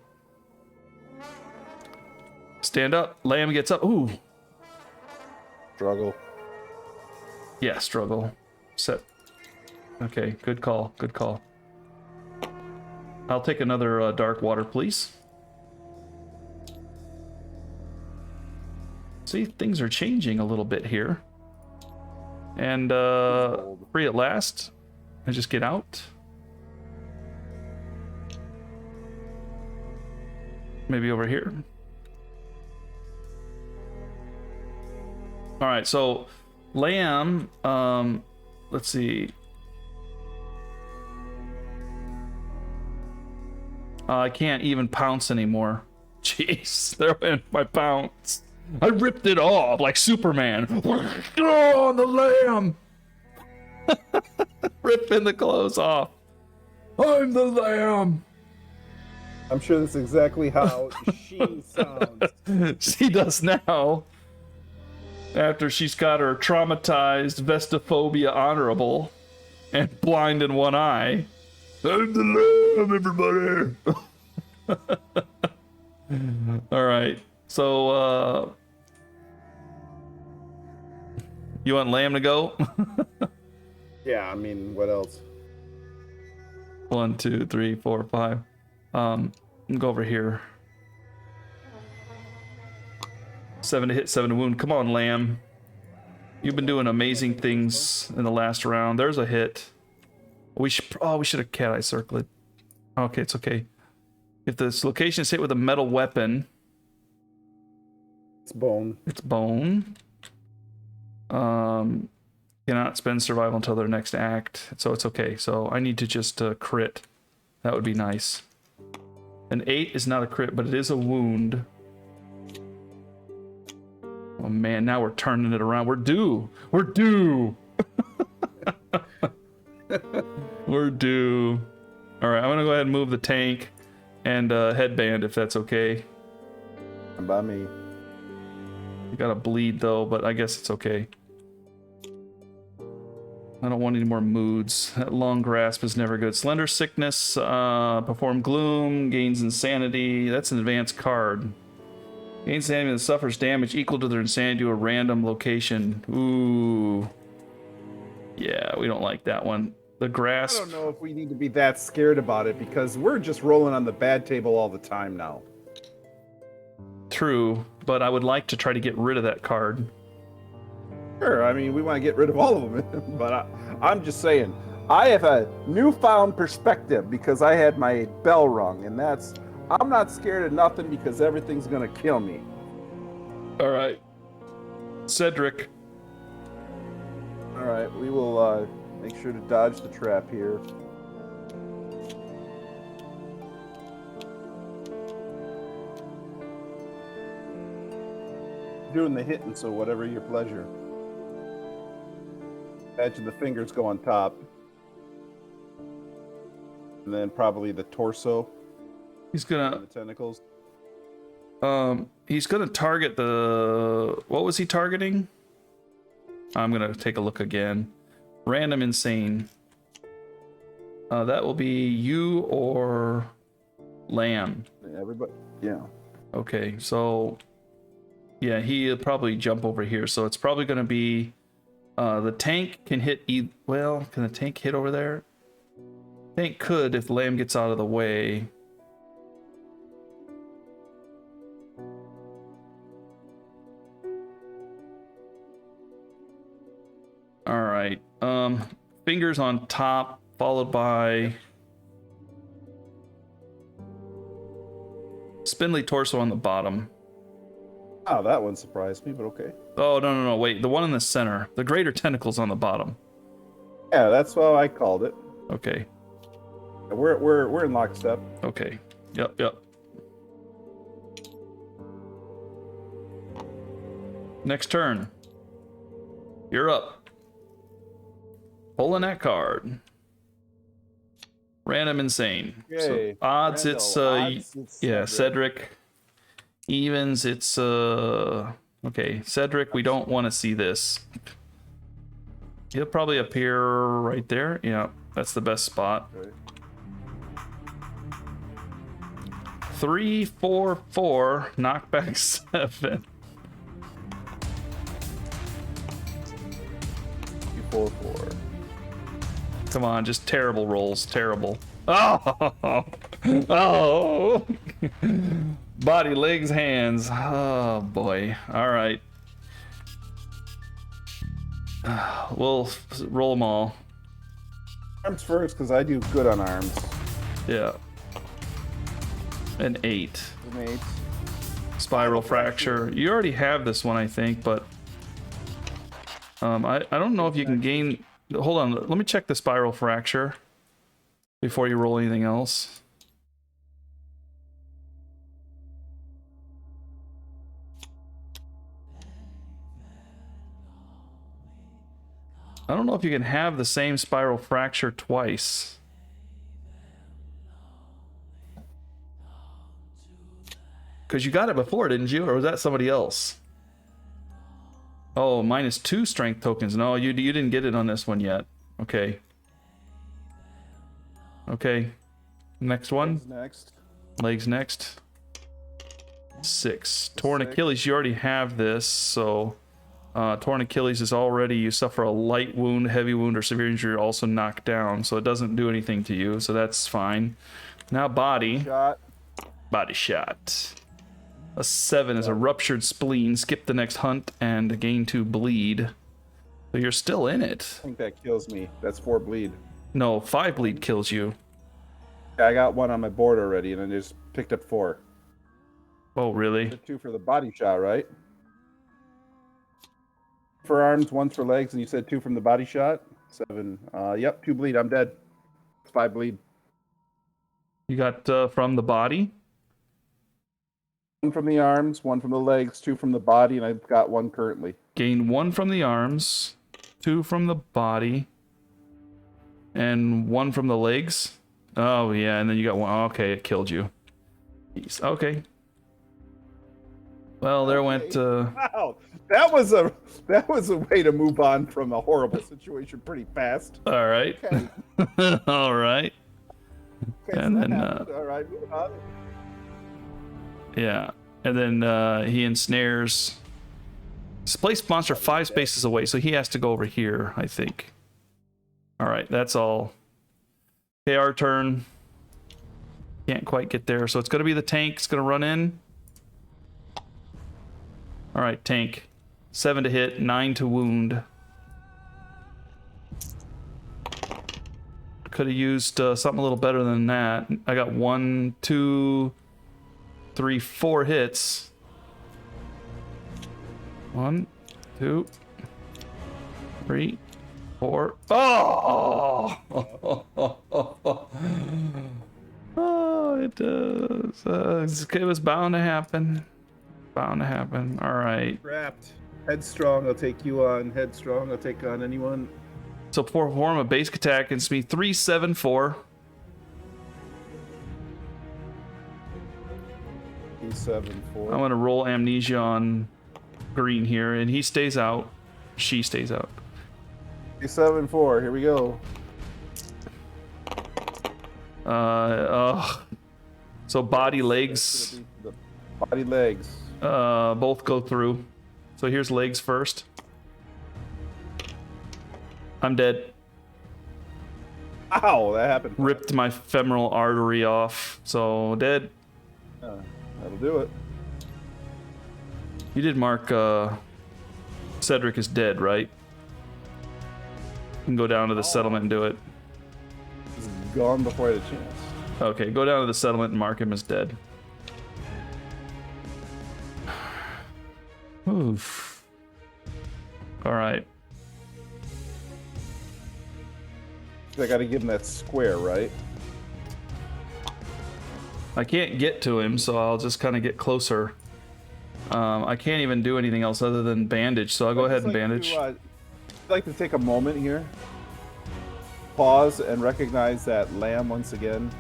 stand up. Lamb gets up. Ooh. Struggle. Yeah, struggle. Set. Okay, good call. Good call. I'll take another dark water, please. See, things are changing a little bit here. And free at last. I just get out. Maybe over here. All right, so Lamb, let's see. I can't even pounce anymore. Jeez, there went my pounce. I ripped it off like Superman. Oh, on the lamb! Ripping the clothes off. I'm the lamb! I'm sure that's exactly how she sounds. She does now. After she's got her traumatized Vestophobia honorable and blind in one eye. I'm the lamb, everybody! Alright, so, you want Lamb to go? Yeah, I mean, what else? 1, 2, 3, 4, 5. Go over here. 7 to hit, 7 to wound. Come on, Lamb. You've been doing amazing things in the last round. There's a hit. We should have cat eye circled it. Okay, it's okay. If this location is hit with a metal weapon, It's bone. it's bone. Cannot spend survival until their next act, so it's okay. So I need to just crit. That would be nice. An 8 is not a crit, but it is a wound. Oh man, now we're turning it around. We're due. We're due. We're due. All right, I'm gonna go ahead and move the tank and headband if that's okay. By me. You gotta bleed though, but I guess it's okay. I don't want any more moods. That long grasp is never good. Slender sickness, perform gloom, gains insanity. That's an advanced card. Gains insanity and suffers damage equal to their insanity to a random location. Ooh. Yeah, we don't like that one. The grasp. I don't know if we need to be that scared about it because we're just rolling on the bad table all the time now. True, but I would like to try to get rid of that card. Sure, I mean, we want to get rid of all of them, but I'm just saying, I have a newfound perspective because I had my bell rung, and I'm not scared of nothing because everything's gonna kill me. All right. Cedric. All right, we will make sure to dodge the trap here. Doing the hitting, so whatever your pleasure. Imagine the fingers go on top. And then probably the torso. He's gonna. The tentacles. He's gonna target the. What was he targeting? I'm gonna take a look again. Random insane. That will be you or Lamb. Everybody. Yeah. Okay, so yeah, he'll probably jump over here. So it's probably gonna be. The tank can hit. Well, can the tank hit over there? Tank could if Lamb gets out of the way. All right. right. Fingers on top, followed by spindly torso on the bottom. Oh, that one surprised me, but okay. Oh, no, wait. The one in the center. The greater tentacles on the bottom. Yeah, that's how I called it. Okay. We're in lockstep. Okay. Yep. Next turn. You're up. Pulling that card. Random insane. Okay. So odds, Randall. It's Cedric. Evens, it's okay. Cedric, we don't want to see this. He'll probably appear right there. Yeah, that's the best spot. Okay. 3, 4, 4, knockback 7. 4, 4. Come on, just terrible rolls. Terrible. Oh! Oh! Body, legs, hands. Oh, boy. All right. We'll roll them all. Arms first, because I do good on arms. Yeah. An 8. An 8. Spiral fracture. You already have this one, I think, but I don't know if you can gain. Hold on, let me check the spiral fracture before you roll anything else. I don't know if you can have the same spiral fracture twice. Because you got it before, didn't you? Or was that somebody else? Oh, -2 strength tokens. No, you didn't get it on this one yet. Okay. Okay. Next one. Legs next. 6. Torn Achilles. You already have this, so torn Achilles is already, you suffer a light wound, heavy wound, or severe injury. You're also knocked down, so it doesn't do anything to you, so that's fine. Now body. Body shot. A 7 is a ruptured spleen. Skip the next hunt and gain 2 bleed. So you're still in it. I think that kills me. That's 4 bleed. No, 5 bleed kills you. Yeah, I got 1 on my board already, and I just picked up 4. Oh, really? 2 for the body shot, right? For arms, 1 for legs, and you said 2 from the body shot? 7. Yep, 2 bleed. I'm dead. 5 bleed. You got from the body? 1 from the arms, 1 from the legs, 2 from the body, and I've got 1 currently. Gain 1 from the arms, 2 from the body, and 1 from the legs. Oh yeah, and then you got 1. Okay, it killed you. Jeez. Okay. Well, there went. Wow, that was a way to move on from a horrible situation pretty fast. All right. Okay. All right. Okay, and so then all right, moving on. Yeah, and then he ensnares. Place monster 5 spaces away, so he has to go over here, I think. All right, that's all. Okay, our turn. Can't quite get there, so it's going to be the tank. It's going to run in. All right, tank. 7 to hit, 9 to wound. Could have used something a little better than that. I got 1, 2, 3, 4 hits. 1, 2, 3, 4. Oh! Oh, it does. It was bound to happen. Bound to happen. All right. Trapped. Headstrong, I'll take you on. Headstrong, I'll take on anyone. So perform a basic attack against me. 3, 7, 4. 2, 7, 4. I'm gonna roll amnesia on green here, and he stays out. She stays out. 2, 7, 4. Here we go. So body, legs. Body, legs. Both go through. So here's legs first. I'm dead. Ow, that happened. Ripped my femoral artery off. So dead. That'll do it. You did mark Cedric is dead, right? You can go down to the settlement and do it. He's gone before I had a chance. Okay, go down to the settlement and mark him as dead. Oof. All right. I got to give him that square, right? I can't get to him, so I'll just kind of get closer. I can't even do anything else other than bandage, so I'll go ahead and bandage. I'd like to take a moment here, pause, and recognize that Lamb once again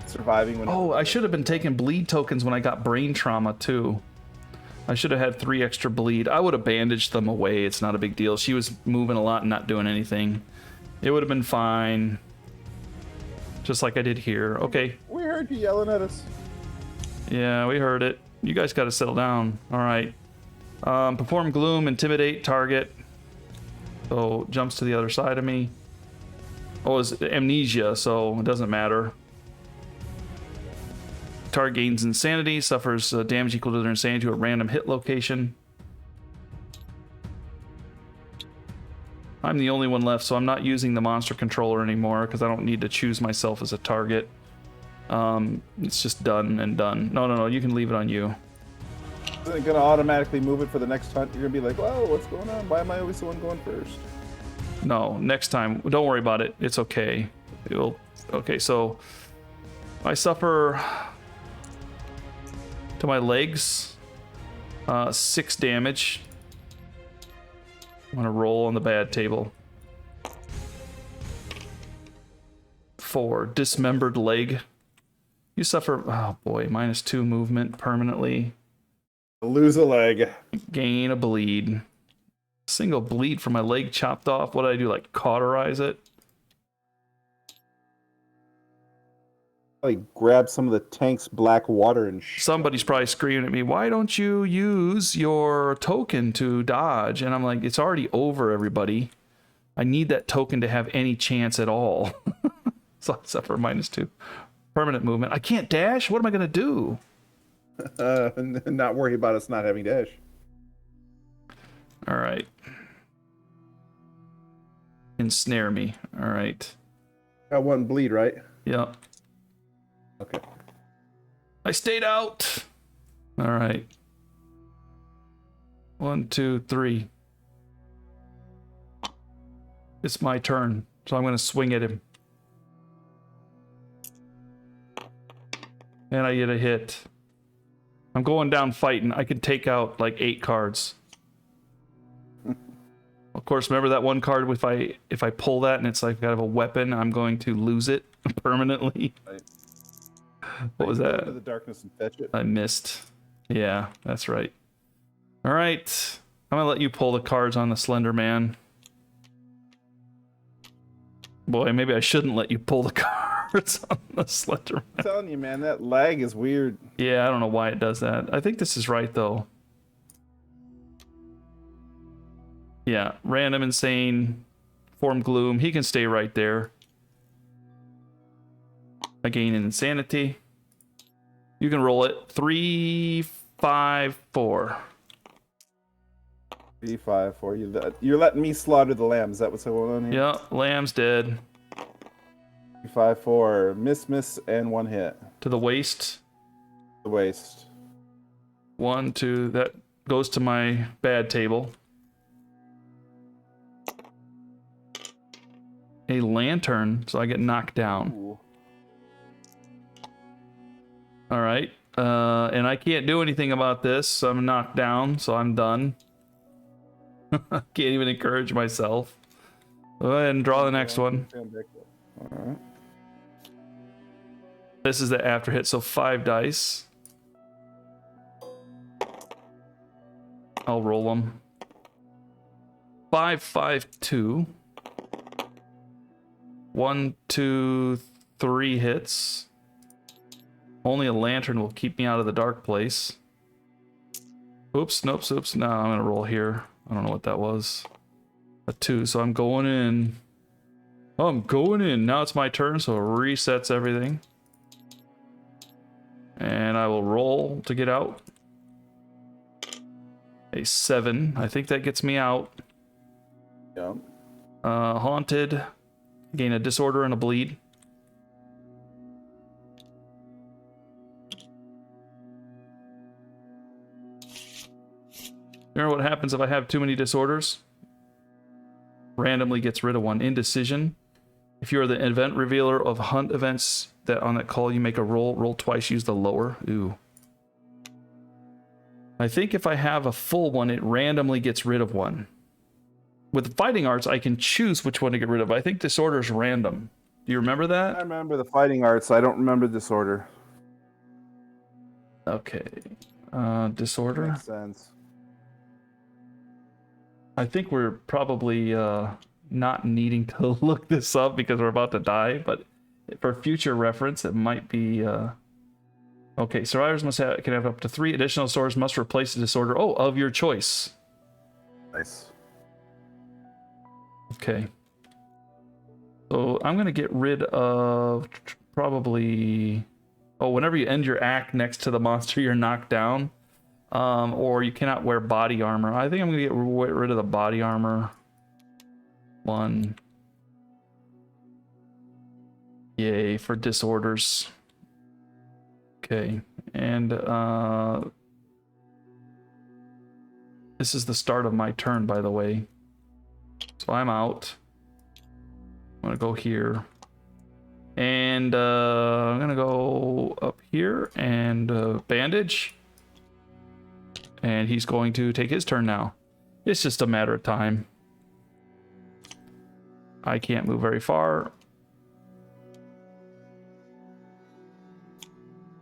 surviving. When Oh, I should have been taking bleed tokens when I got brain trauma too. I should have had 3 extra bleed. I would have bandaged them away. It's not a big deal. She was moving a lot and not doing anything. It would have been fine. Just like I did here. Okay. We heard you yelling at us. Yeah, we heard it. You guys got to settle down. All right. Perform gloom, intimidate, target. So jumps to the other side of me. Oh, it's amnesia, so it doesn't matter. Target gains insanity, suffers damage equal to their insanity to a random hit location. I'm the only one left, so I'm not using the monster controller anymore because I don't need to choose myself as a target. It's just done and done. No, you can leave it on you. Isn't it gonna automatically move it for the next hunt? You're gonna be like, whoa, what's going on? Why am I always the one going first? No, next time. Don't worry about it. It's okay. Okay, so I suffer to my legs 6 damage. I'm gonna roll on the bad table. 4 dismembered leg. You suffer, oh boy, -2 movement permanently. Lose a leg. Gain a bleed. Single bleed from my leg chopped off. What did I do? Like cauterize it? Like grab some of the tank's black water and Somebody's probably screaming at me, why don't you use your token to dodge? And I'm like, it's already over, everybody. I need that token to have any chance at all. So I suffer -2. Permanent movement. I can't dash? What am I going to do? Not worry about us not having dash. All right. Ensnare me. All right. Got 1 bleed, right? Yeah. Okay. I stayed out. All right. 1, 2, 3. It's my turn, so I'm going to swing at him. And I get a hit. I'm going down fighting. I can take out like 8 cards. Of course, remember that one card if I pull that and it's like I have a weapon, I'm going to lose it permanently. Right. What was that? Into the darkness and fetch it. I missed. Yeah, that's right. All right. I'm going to let you pull the cards on the Slenderman. Boy, maybe I shouldn't let you pull the cards on the Slenderman. I'm telling you, man, that lag is weird. Yeah, I don't know why it does that. I think this is right, though. Yeah, random, insane, form gloom. He can stay right there. I gain an insanity. You can roll it. 3, 5, 4. 3, 5, 4. You're letting me slaughter the lamb. Is that what's going on here? Yeah, lamb's dead. 3, 5, 4. Miss, and 1 hit. To the waist. The waist. 1, 2. That goes to my bad table. A lantern, so I get knocked down. Ooh. All right. And I can't do anything about this. So I'm knocked down, so I'm done. Can't even encourage myself. Go ahead and draw the next one. All right. This is the after hit, so 5 dice. I'll roll them. 5, 5, 2. 1, 2, 3 hits. Only a lantern will keep me out of the dark place. Oops, nope, oops. No, I'm gonna roll here. I don't know what that was. A 2, so I'm going in. Oh, I'm going in. Now it's my turn, so it resets everything. And I will roll to get out. A 7. I think that gets me out. Yeah. Haunted. Gain a disorder and a bleed. Remember what happens if I have too many disorders? Randomly gets rid of one. Indecision. If you are the event revealer of hunt events that on that call you make a roll, roll twice, use the lower. Ooh. I think if I have a full one, it randomly gets rid of one. With fighting arts, I can choose which one to get rid of. I think disorder is random. Do you remember that? I remember the fighting arts. I don't remember disorder. Okay. Disorder. Makes sense. I think we're probably not needing to look this up because we're about to die, but for future reference, it might be... Okay, survivors can have up to 3 additional disorders, must replace the disorder, of your choice. Nice. Okay. So I'm going to get rid of probably... whenever you end your act next to the monster, you're knocked down. Or you cannot wear body armor. I think I'm going to get rid of the body armor. 1. Yay, for disorders. Okay, and this is the start of my turn, by the way. So I'm out. I'm gonna go here. And I'm gonna go up here and bandage. And he's going to take his turn now. It's just a matter of time. I can't move very far.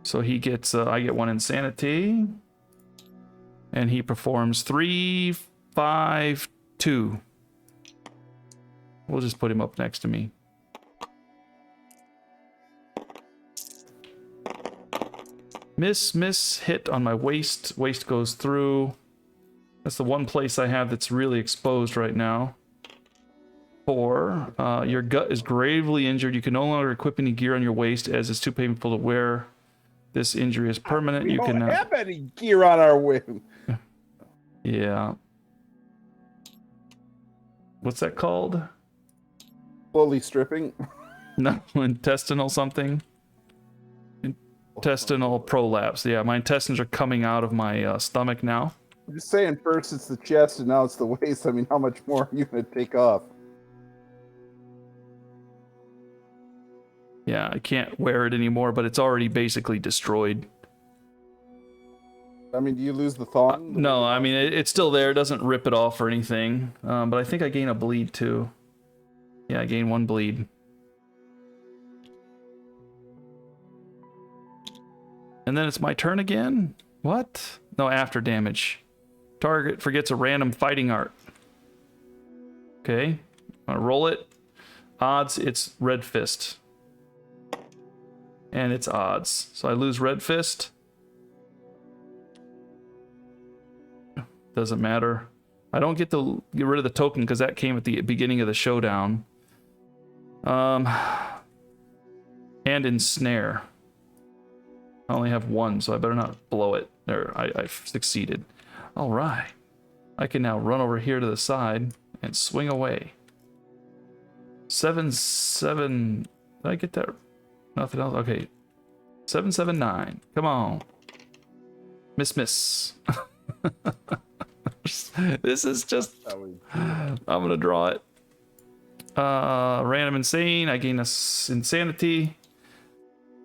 So he gets, I get 1 insanity. And he performs 3, 5, 2. We'll just put him up next to me. Miss, hit on my waist. Waist goes through. That's the one place I have that's really exposed right now. 4, your gut is gravely injured. You can no longer equip any gear on your waist as it's too painful to wear. This injury is permanent. We You don't can have any gear on our wing. Yeah. What's that called? Slowly stripping. No, intestinal something. Intestinal prolapse. Yeah, my intestines are coming out of my stomach now. I'm just saying, first it's the chest and now it's the waist. I mean, how much more are you going to take off? Yeah, I can't wear it anymore, but it's already basically destroyed. I mean, do you lose the thong? No, I mean, it's still there. It doesn't rip it off or anything. But I think I gain a bleed too. Yeah, I gain 1 bleed. And then it's my turn again? What? No, after damage. Target forgets a random fighting art. Okay, I'm gonna roll it. Odds, it's Red Fist. And it's odds. So I lose Red Fist. Doesn't matter. I don't get to get rid of the token because that came at the beginning of the showdown. And ensnare. I only have 1, so I better not blow it. There, I've succeeded. All right. I can now run over here to the side and swing away. 7, 7. Did I get that? Nothing else? Okay. 7, 7, 9. Come on. Miss. This is just... I'm going to draw it. Random insane. I gain a insanity.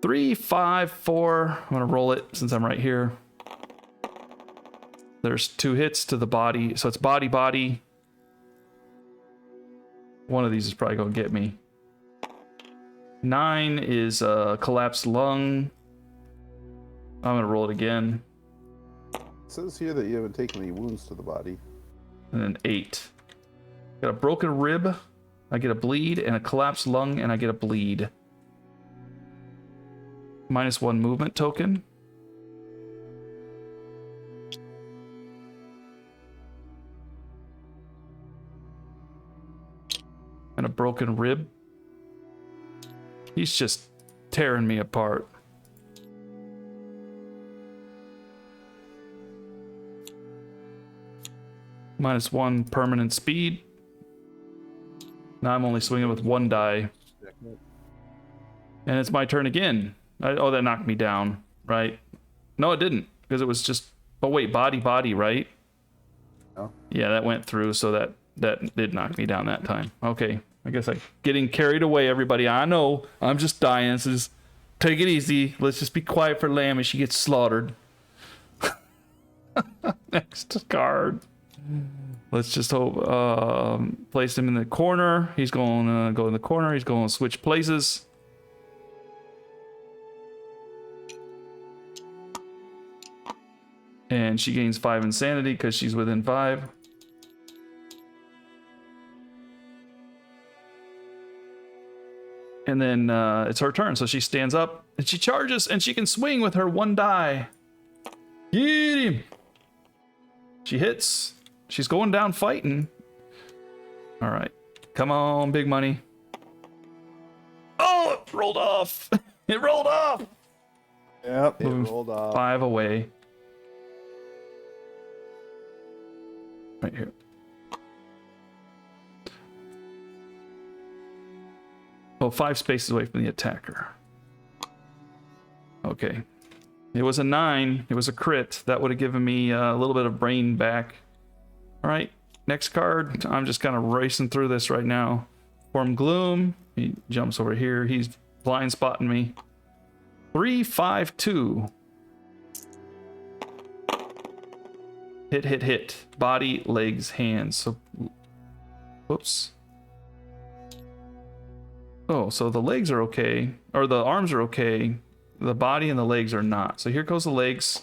3, 5, 4. I'm going to roll it since I'm right here. There's 2 hits to the body. So it's body. One of these is probably going to get me. 9 is a collapsed lung. I'm going to roll it again. It says here that you haven't taken any wounds to the body. And then 8. Got a broken rib. I get a bleed, and a collapsed lung, and I get a bleed. -1 movement token. And a broken rib. He's just tearing me apart. -1 permanent speed. Now I'm only swinging with one die. And it's my turn again. Oh, that knocked me down, right? No, it didn't, because it was just... Oh, wait, body, right? Oh. Yeah, that went through, so that did knock me down that time. Okay, I guess I'm getting carried away, everybody. I know, I'm just dying, so just take it easy. Let's just be quiet for Lamb as she gets slaughtered. Next card. Let's just hope, place him in the corner. He's going to go in the corner. He's going to switch places. And she gains 5 insanity because she's within 5. And then it's her turn, so she stands up and she charges and she can swing with her 1 die. Get him! She hits. She's going down fighting. All right. Come on, big money. Oh, it rolled off. It rolled off. Yep, it Moving rolled off. 5 away. Right here. Oh, 5 spaces away from the attacker. Okay. It was a 9. It was a crit. That would have given me a little bit of brain back. All right. Next card. I'm just kind of racing through this right now. Form Gloom. He jumps over here. He's blind spotting me. 3, 5, 2. Hit. Body, legs, hands. So, whoops. Oh, so the legs are okay, or the arms are okay. The body and the legs are not. So here goes the legs.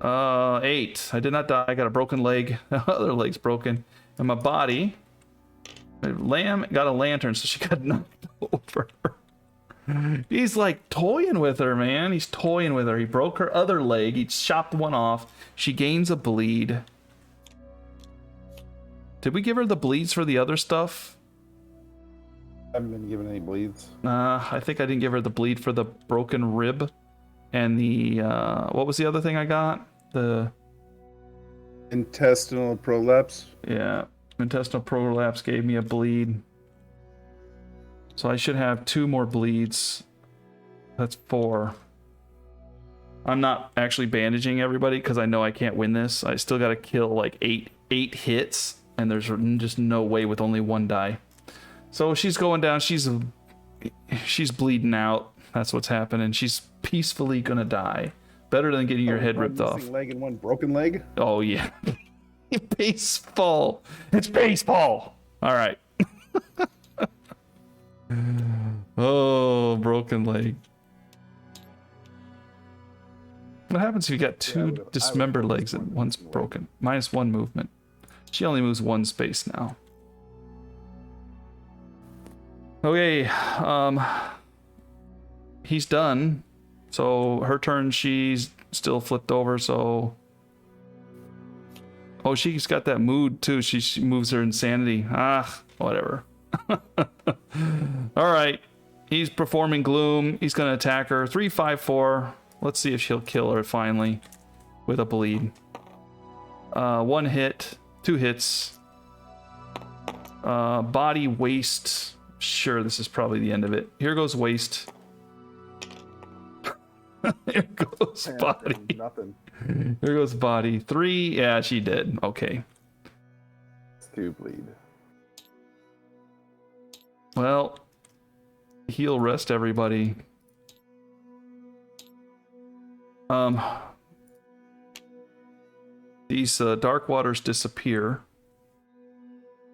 8. I did not die. I got a broken leg. The other leg's broken. And my body. Lamb got a lantern, so she got knocked over. He's like toying with her, man. He's toying with her. He broke her other leg. He chopped one off. She gains a bleed. Did we give her the bleeds for the other stuff? I haven't been given any bleeds. I think I didn't give her the bleed for the broken rib. And the, what was the other thing I got? The... Intestinal prolapse. Yeah. Intestinal prolapse gave me a bleed. So I should have 2 more bleeds. That's 4. I'm not actually bandaging everybody because I know I can't win this. I still got to kill like 8 hits. And there's just no way with only 1 die. So she's going down. She's bleeding out. That's what's happening. She's peacefully gonna die. Better than getting your head ripped off. Leg and 1 broken leg. Oh yeah. Baseball. It's baseball. All right. Oh, broken leg. What happens if you got 2 dismembered legs and one's broken? -1 movement. She only moves 1 space now. Okay, he's done. So her turn, she's still flipped over, so... Oh, she's got that mood too. She moves her insanity. Ah, whatever. Alright, he's performing Gloom. He's gonna attack her. 3, 5, 4. Let's see if she'll kill her finally with a bleed. 1 hit, 2 hits. Body, waist... Sure, this is probably the end of it. Here goes waist. Here goes body. Nothing. Here goes body. 3. Yeah, she did. Okay. It's 2 bleed. Well, heal rest everybody. These dark waters disappear.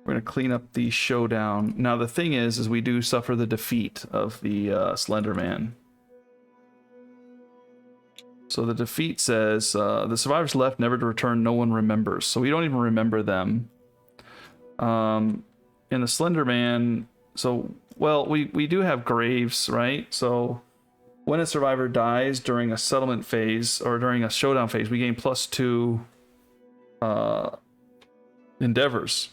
We're going to clean up the Showdown. Now, the thing is we do suffer the defeat of the Slenderman. So the defeat says, the survivors left, never to return, no one remembers. So we don't even remember them. In the Slenderman, so, well, we do have graves, right? So when a survivor dies during a settlement phase, or during a Showdown phase, we gain +2 endeavors.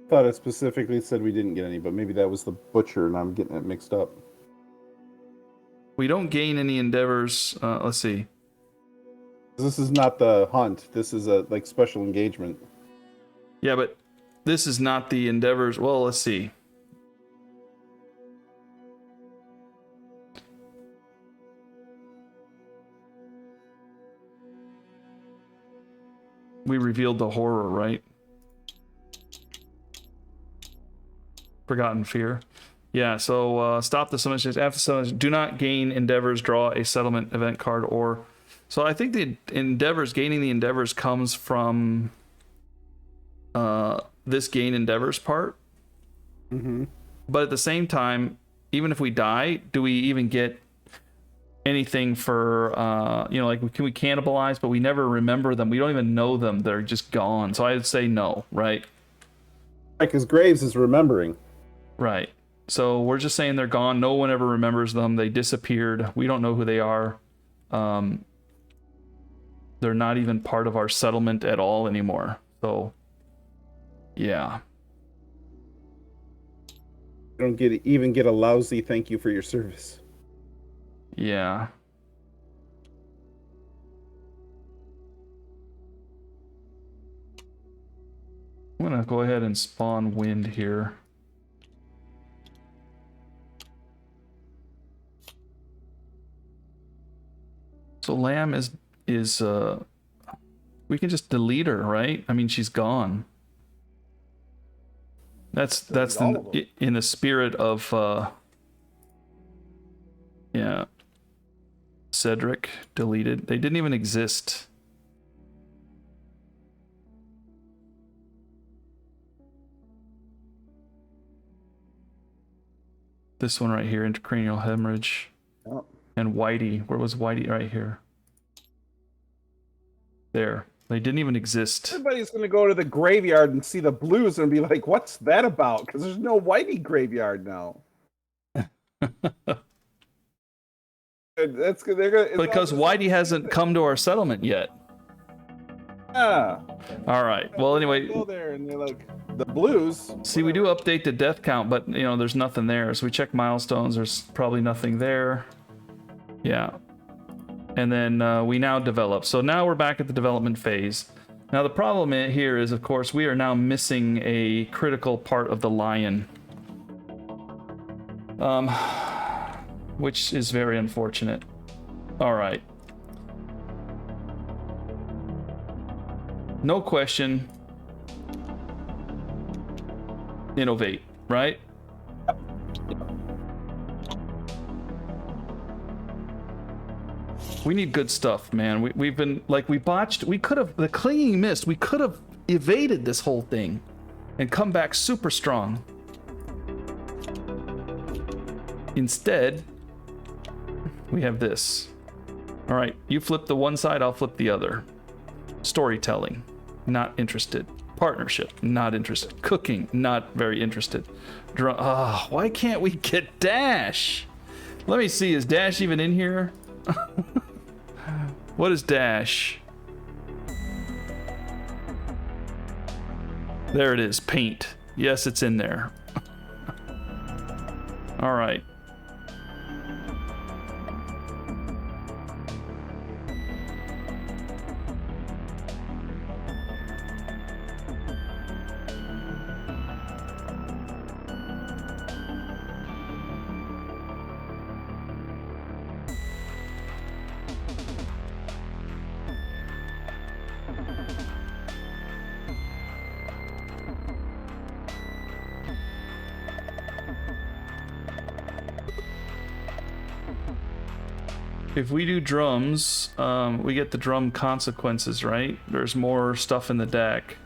Thought it specifically said we didn't get any, but maybe that was the butcher and I'm getting it mixed up. We don't gain any endeavors. Let's see. This is not the hunt. This is a like special engagement. Yeah, but this is not the Endeavors. Well, let's see. We revealed the horror, right? Forgotten Fear. Yeah, so stop the summons. After summons, do not gain Endeavors, draw a settlement event card, or... So I think the Endeavors, gaining the Endeavors comes from this gain Endeavors part. Mm-hmm. But at the same time, even if we die, do we even get anything for, like, can we cannibalize, but we never remember them? We don't even know them. They're just gone. So I'd say no, right? Like his Graves is remembering. Right. So we're just saying they're gone. No one ever remembers them. They disappeared. We don't know who they are. They're not even part of our settlement at all anymore. So, yeah. You don't even get a lousy thank you for your service. Yeah. I'm gonna go ahead and spawn wind here. So Lamb is we can just delete her, right? I mean, she's gone. That's in the spirit of yeah. Cedric deleted. They didn't even exist. This one right here, intracranial hemorrhage. Oh. And Whitey. Where was Whitey? Right here. There. They didn't even exist. Everybody's going to go to the graveyard and see the blues and be like, what's that about? Because there's no Whitey graveyard now. That's good. Because Whitey hasn't come to our settlement yet. Yeah. All right. Well, anyway. Go there and they're like, the blues. See, we do update the death count, but, there's nothing there. So we check milestones. There's probably nothing there. Yeah. And then we now develop. So now we're back at the development phase. Now the problem here is, of course, we are now missing a critical part of the lion. Which is very unfortunate. All right. No question. Innovate, right? We need good stuff, man. We've been, like, we could have, the clinging mist, we could have evaded this whole thing and come back super strong. Instead, we have this. All right, you flip the one side, I'll flip the other. Storytelling, not interested. Partnership, not interested. Cooking, not very interested. Why can't we get Dash? Let me see, is Dash even in here? What is Dash? There it is, paint. Yes, it's in there. All right. If we do drums, we get the drum consequences, right? There's more stuff in the deck.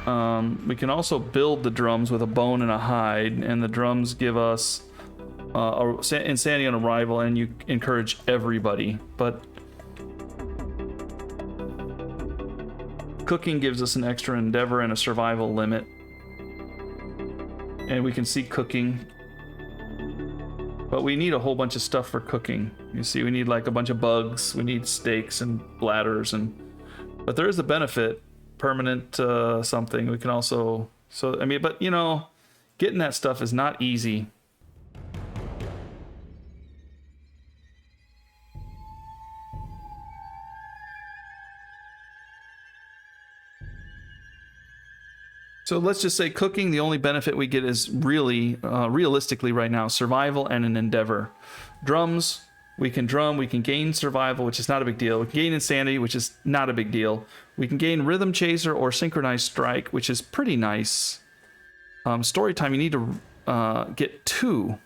We can also build the drums with a bone and a hide, and the drums give us insanity on arrival, and you encourage everybody. But cooking gives us an extra endeavor and a survival limit. And we can see cooking. But we need a whole bunch of stuff for cooking. You see, we need like a bunch of bugs. We need steaks and bladders, but there is a benefit, permanent something. We can also, but getting that stuff is not easy. So let's just say cooking, the only benefit we get is really, realistically right now, survival and an endeavor. Drums, we can gain survival, which is not a big deal. We can gain insanity, which is not a big deal. We can gain rhythm chaser or synchronized strike, which is pretty nice. Story time, you need to get 2.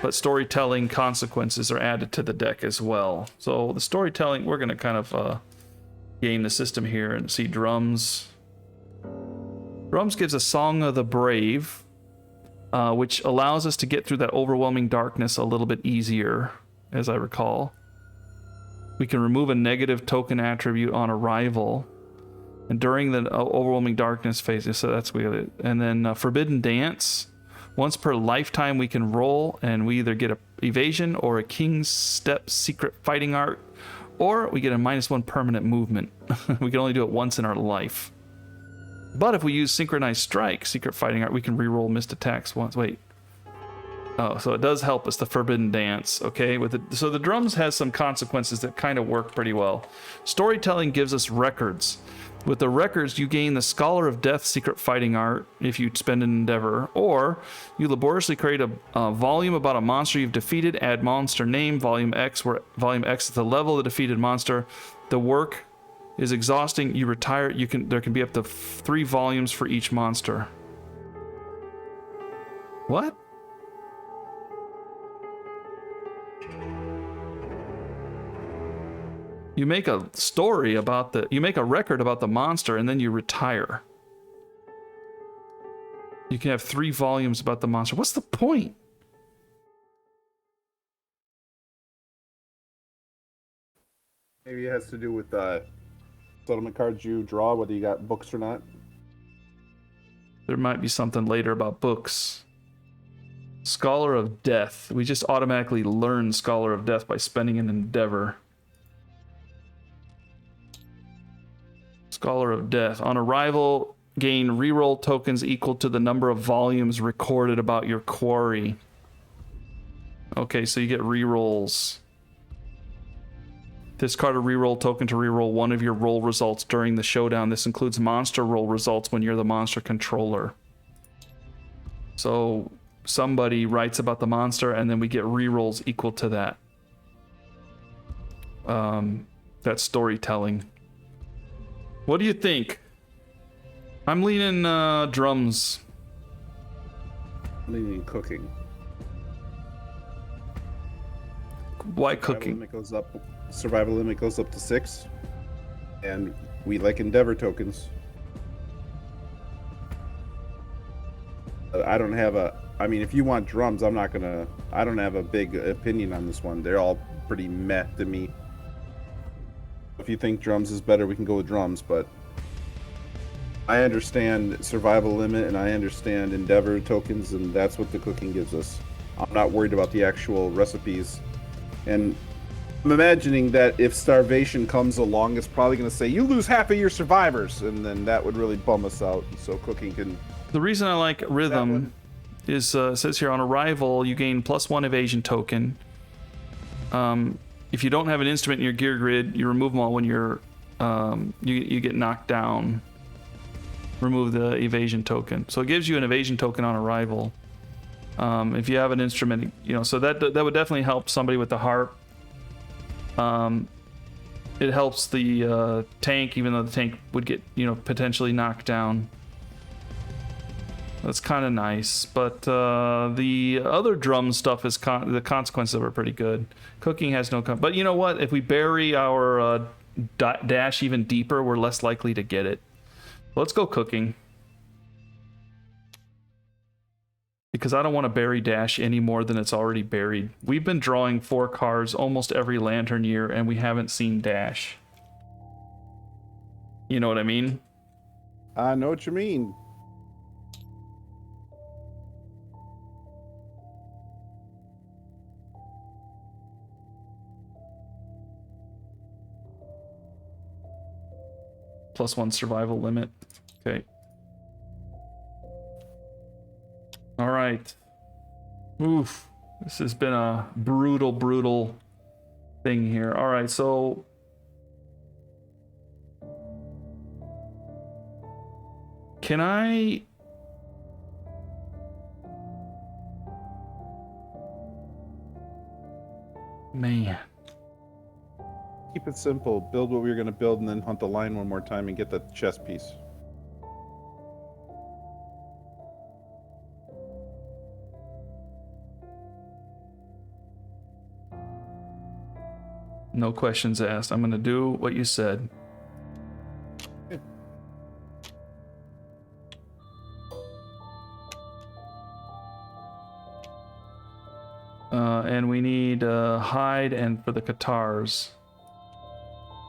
But storytelling consequences are added to the deck as well. So the storytelling, we're going to kind of game the system here and see drums. Drums gives a Song of the Brave, which allows us to get through that overwhelming darkness a little bit easier, as I recall. We can remove a negative token attribute on arrival, and during the overwhelming darkness phase, so that's weird. And then Forbidden Dance. Once per lifetime, we can roll, and we either get a evasion or a King's Step secret fighting art, or we get a -1 permanent movement. We can only do it once in our life. But if we use synchronized strike, secret fighting art, we can reroll missed attacks once. Wait. Oh, so it does help us, the Forbidden Dance, okay? So the drums has some consequences that kind of work pretty well. Storytelling gives us records. With the records, you gain the Scholar of Death secret fighting art if you spend an endeavor, or you laboriously create a volume about a monster you've defeated, add monster name, volume X, where volume X is the level of the defeated monster. The work is exhausting. You retire. There can be up to 3 volumes for each monster. What? You make a story about you make a record about the monster, and then you retire. You can have 3 volumes about the monster. What's the point? Maybe it has to do with settlement cards you draw, whether you got books or not. There might be something later about books. Scholar of Death. We just automatically learn Scholar of Death by spending an endeavor. Scholar of Death. On arrival, gain reroll tokens equal to the number of volumes recorded about your quarry. Okay, so you get rerolls. Discard a reroll token to reroll one of your roll results during the showdown. This includes monster roll results when you're the monster controller. So somebody writes about the monster, and then we get rerolls equal to that. That's storytelling. What do you think? I'm leaning drums. I'm leaning cooking. Why cooking? Survival limit goes up to 6, and we like endeavor tokens. I don't have if you want drums, I don't have a big opinion on this one. They're all pretty meh to me. If you think drums is better, we can go with drums, but I understand survival limit and I understand endeavor tokens, and that's what the cooking gives us. I'm not worried about the actual recipes. And I'm imagining that if starvation comes along, it's probably going to say, you lose half of your survivors, and then that would really bum us out. So cooking can... The reason I like rhythm is, it says here, on arrival, you gain +1 evasion token. If you don't have an instrument in your gear grid, you remove them all when you're you get knocked down. Remove the evasion token. So it gives you an evasion token on arrival. If you have an instrument, so that would definitely help somebody with the harp. It helps the tank, even though the tank would get potentially knocked down. That's kind of nice, but the other drum stuff is the consequences of it are pretty good. Cooking has no but you know what? If we bury our dash even deeper, we're less likely to get it. Let's go cooking, because I don't want to bury dash any more than it's already buried. We've been drawing 4 cards almost every lantern year, and we haven't seen dash. You know what I mean? I know what you mean. +1 survival limit. Okay. All right. Oof. This has been a brutal thing here. All right, so Can I... Man. Keep it simple. Build what we were going to build and then hunt the line one more time and get the chess piece. No questions asked. I'm going to do what you said. And we need hide and for the Qatars.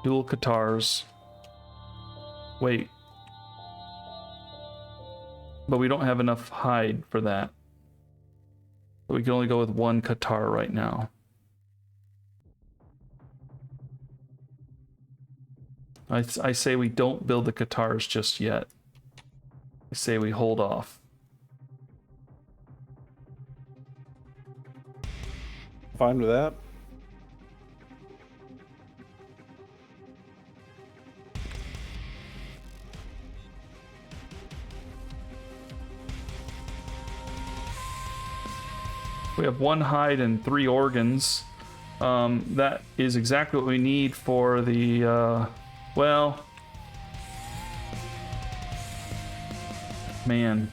Dual Qatars. Wait. But we don't have enough hide for that. We can only go with one Qatar right now. I say we don't build the Qatars just yet. I say we hold off. Fine with that. We have 1 hide and 3 organs. That is exactly what we need for the, well... Man.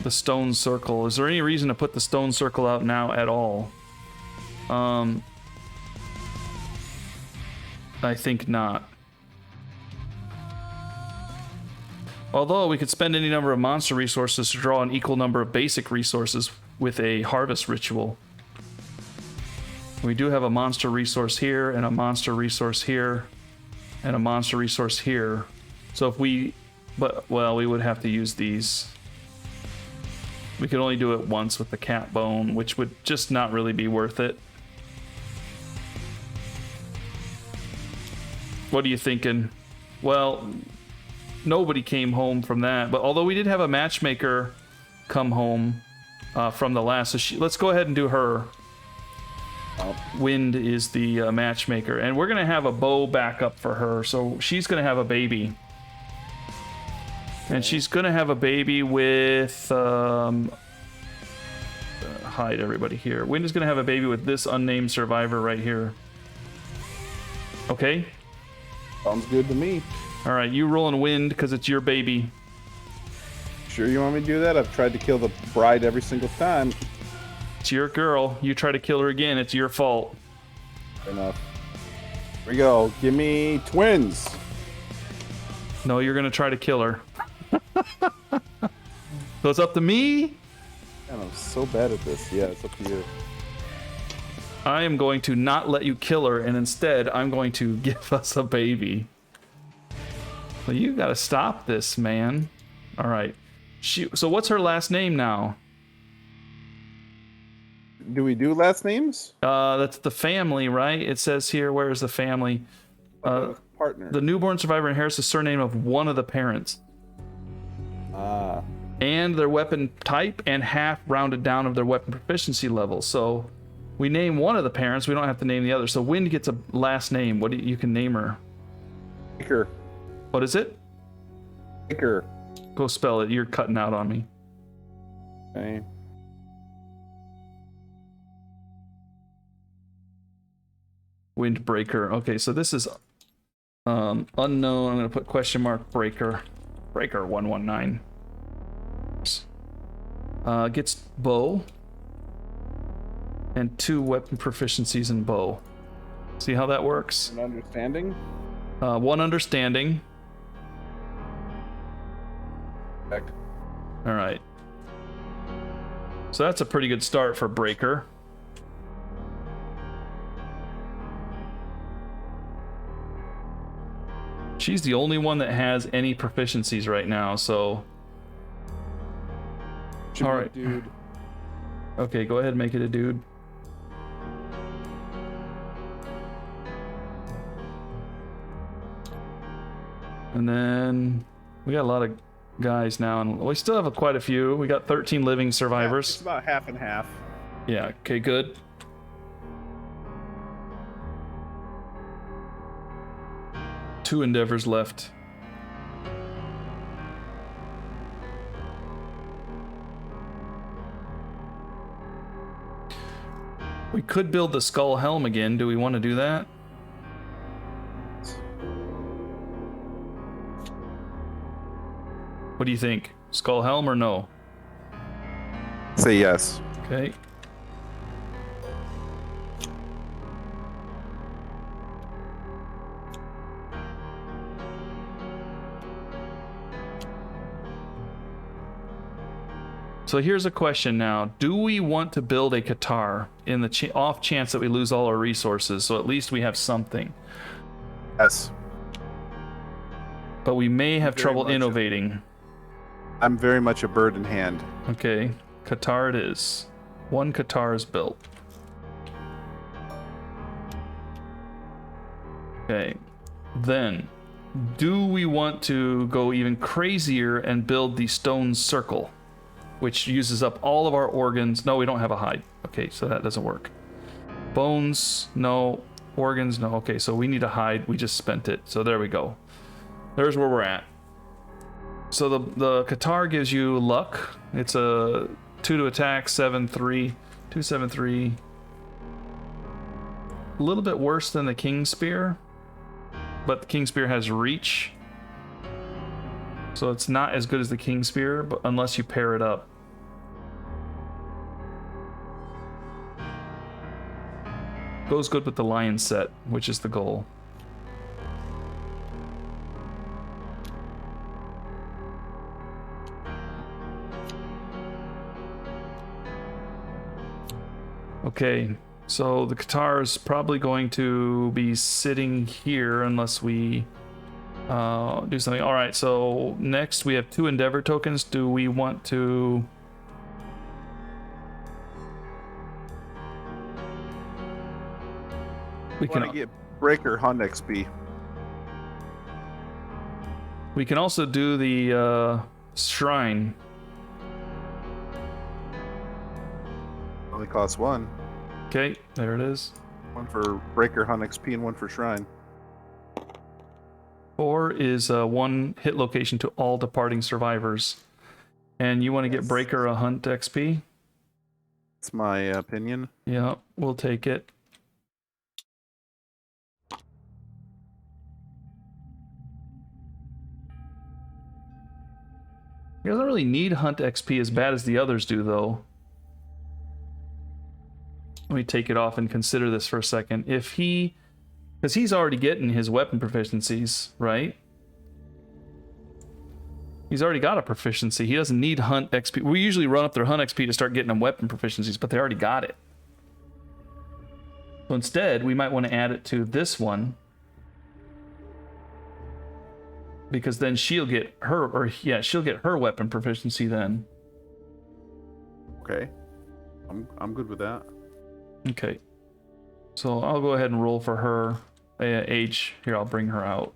The stone circle. Is there any reason to put the stone circle out now at all? I think not. Although we could spend any number of monster resources to draw an equal number of basic resources with a harvest ritual. We do have a monster resource here, and a monster resource here, and a monster resource here. So if we... But, well, we would have to use these. We could only do it once with the cat bone, which would just not really be worth it. What are you thinking? Well, nobody came home from that, but although we did have a matchmaker come home from the last, so let's go ahead and do her. Wind is the matchmaker, and we're gonna have a bow backup for her, so she's gonna have a baby. And she's gonna have a baby with hide everybody here. Wind is gonna have a baby with this unnamed survivor right here. Okay? Sounds good to me. Alright, you rolling Wind because it's your baby. Sure you want me to do that? I've tried to kill the bride every single time. It's your girl. You try to kill her again, it's your fault. Fair enough. Here we go. Give me twins. No, you're gonna try to kill her. So it's up to me? Man, I'm so bad at this. Yeah, it's up to you. I am going to not let you kill her, and instead I'm going to give us a baby. Well, you gotta stop this, man. Alright. So what's her last name now? Do we do last names? That's the family, right? It says here, where is the family? Partner. The newborn survivor inherits the surname of one of the parents. And their weapon type and half rounded down of their weapon proficiency level. So we name one of the parents, we don't have to name the other. So Wind gets a last name. What do you can name her? Baker. What is it? Baker. Go spell it. You're cutting out on me. Okay. Windbreaker. Okay, so this is unknown. I'm gonna put question mark breaker. Breaker 119. Gets bow and 2 weapon proficiencies in bow. See how that works? An understanding? 1 understanding. Heck. All right. So that's a pretty good start for Breaker. She's the only one that has any proficiencies right now, so... All right. Dude. Okay, go ahead and make it a dude. And then we got a lot of guys now, and we still have quite a few. We got 13 living survivors. It's about half and half. Yeah, okay, good. 2 endeavors left. We could build the skull helm again. Do we want to do that? What do you think? Skull helm or no? Say yes. Okay. So here's a question now. Do we want to build a Qatar in the off chance that we lose all our resources, so at least we have something? Yes. But we may have trouble much innovating. I'm very much a bird in hand. Okay, Qatar it is. 1 Qatar is built. Okay, then do we want to go even crazier and build the stone circle, which uses up all of our organs? No, we don't have a hide. Okay, so that doesn't work. Bones, no. Organs, no. Okay, so we need a hide. We just spent it. So there we go. There's where we're at. So the Qatar gives you luck. It's a 2 to attack, 7-3, 2-7-3. A little bit worse than the King Spear, but the King Spear has reach. So it's not as good as the King Spear, but unless you pair it up. Goes good with the lion set, which is the goal. Okay, so the Qatar is probably going to be sitting here unless we do something. All right, so next we have 2 Endeavor tokens. Do we want to... We Want to can get Breaker Hunt XP. we can also do the shrine. Only costs 1. Okay, there it is. 1 for Breaker Hunt XP and 1 for Shrine. 4 is 1 hit location to all departing survivors. And you want to get Breaker a Hunt XP? That's my opinion. Yeah, we'll take it. He doesn't really need Hunt XP as bad as the others do, though. Let me take it off and consider this for a second. If he... Because he's already getting his weapon proficiencies, right? He's already got a proficiency. He doesn't need Hunt XP. We usually run up their Hunt XP to start getting them weapon proficiencies, but they already got it. So instead, we might want to add it to this one. Because then she'll get her, or yeah, she'll get her weapon proficiency then. Okay. I'm good with that. Okay. So I'll go ahead and roll for her. H. Here, I'll bring her out.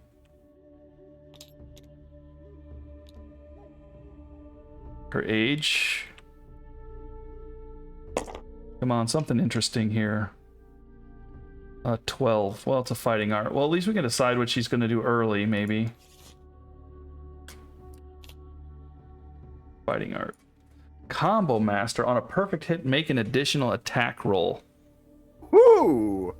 Her age. Come on, something interesting here. 12. Well, it's a fighting art. Well, at least we can decide what she's going to do early, maybe. Fighting art. Combo Master. On a perfect hit, make an additional attack roll. Woo!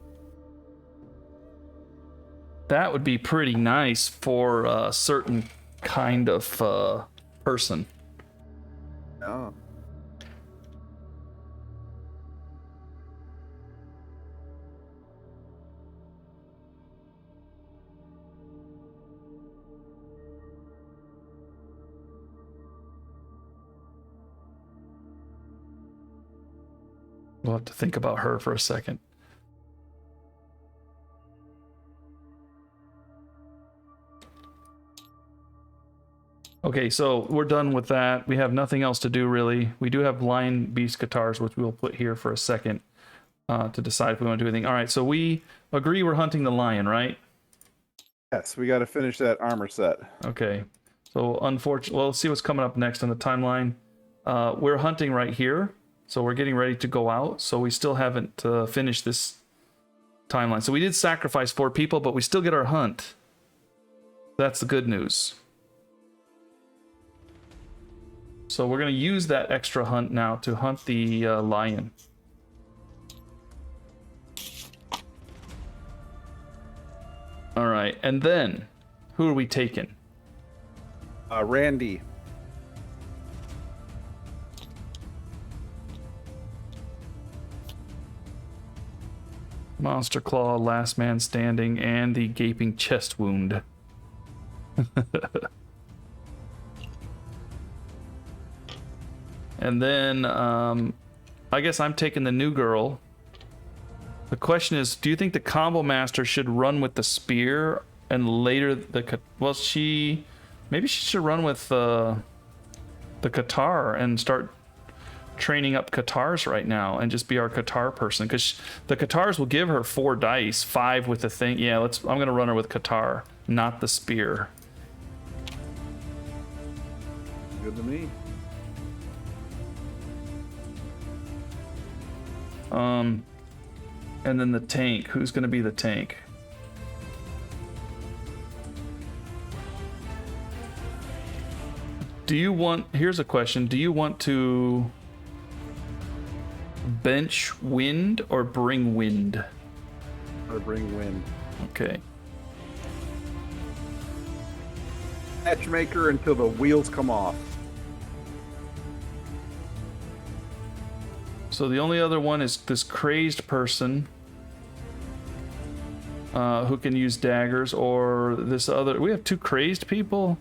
That would be pretty nice for a certain kind of person. Oh. We'll have to think about her for a second. Okay, so we're done with that. We have nothing else to do, really. We do have Lion Beast Guitars, which we'll put here for a second to decide if we want to do anything. All right, so we agree we're hunting the lion, right? Yes, we got to finish that armor set. Okay. So, unfortunately, well, let's see what's coming up next on the timeline. We're hunting right here, so we're getting ready to go out. So we still haven't finished this timeline. So we did sacrifice 4 people, but we still get our hunt. That's the good news. So we're going to use that extra hunt now to hunt the lion. All right, and then who are we taking? Randy. Monster Claw, Last Man Standing, and the Gaping Chest Wound. And then, I guess I'm taking the new girl. The question is, do you think the Combo Master should run with the spear and later the... Well, maybe she should run with the Qatar and start training up Qatars right now and just be our Qatar person, because the Qatars will give her 4 dice, 5 with the thing. Yeah, I'm gonna run her with Qatar, not the spear. Good to me. And then the tank. Who's gonna be the tank? Here's a question. Do you want to bench wind or bring wind? Or bring wind. Okay. Matchmaker until the wheels come off. So the only other one is this crazed person who can use daggers, or this other... We have 2 crazed people?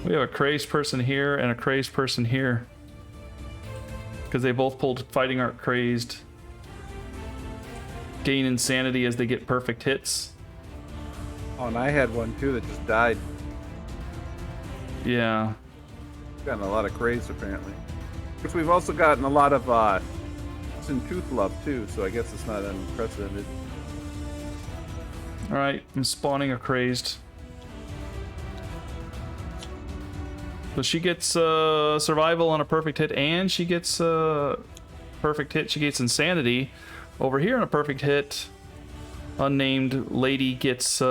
We have a crazed person here and a crazed person here. Because they both pulled Fighting Art Crazed. Gain insanity as they get perfect hits. Oh, and I had one too that just died. Yeah. Gotten a lot of craze apparently. Which we've also gotten a lot of tooth love too, so I guess it's not unprecedented. Alright, I'm spawning a crazed. So she gets survival on a perfect hit, and she gets perfect hit. She gets insanity. Over here on a perfect hit, unnamed lady gets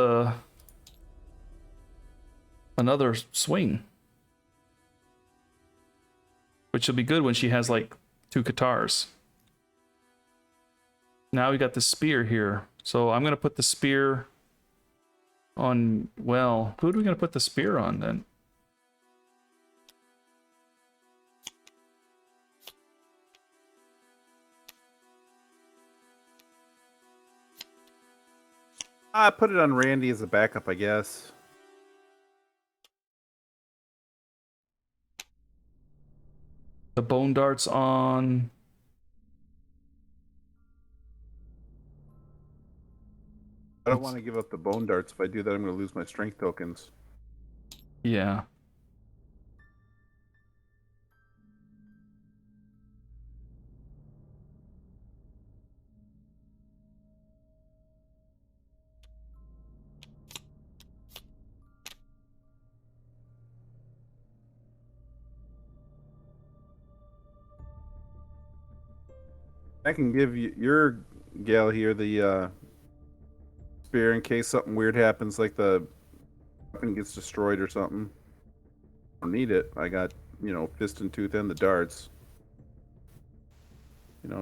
another swing, which will be good when she has like 2 Qatars. Now we got the spear here, so I'm gonna put the spear on. Well, who are we gonna put the spear on then? I put it on Randy as a backup, I guess. The bone darts on. I don't want to give up the bone darts. If I do that, I'm going to lose my strength tokens. Yeah. I can give you your gal here the spear in case something weird happens, like the weapon gets destroyed or something. I don't need it. I got, fist and tooth and the darts.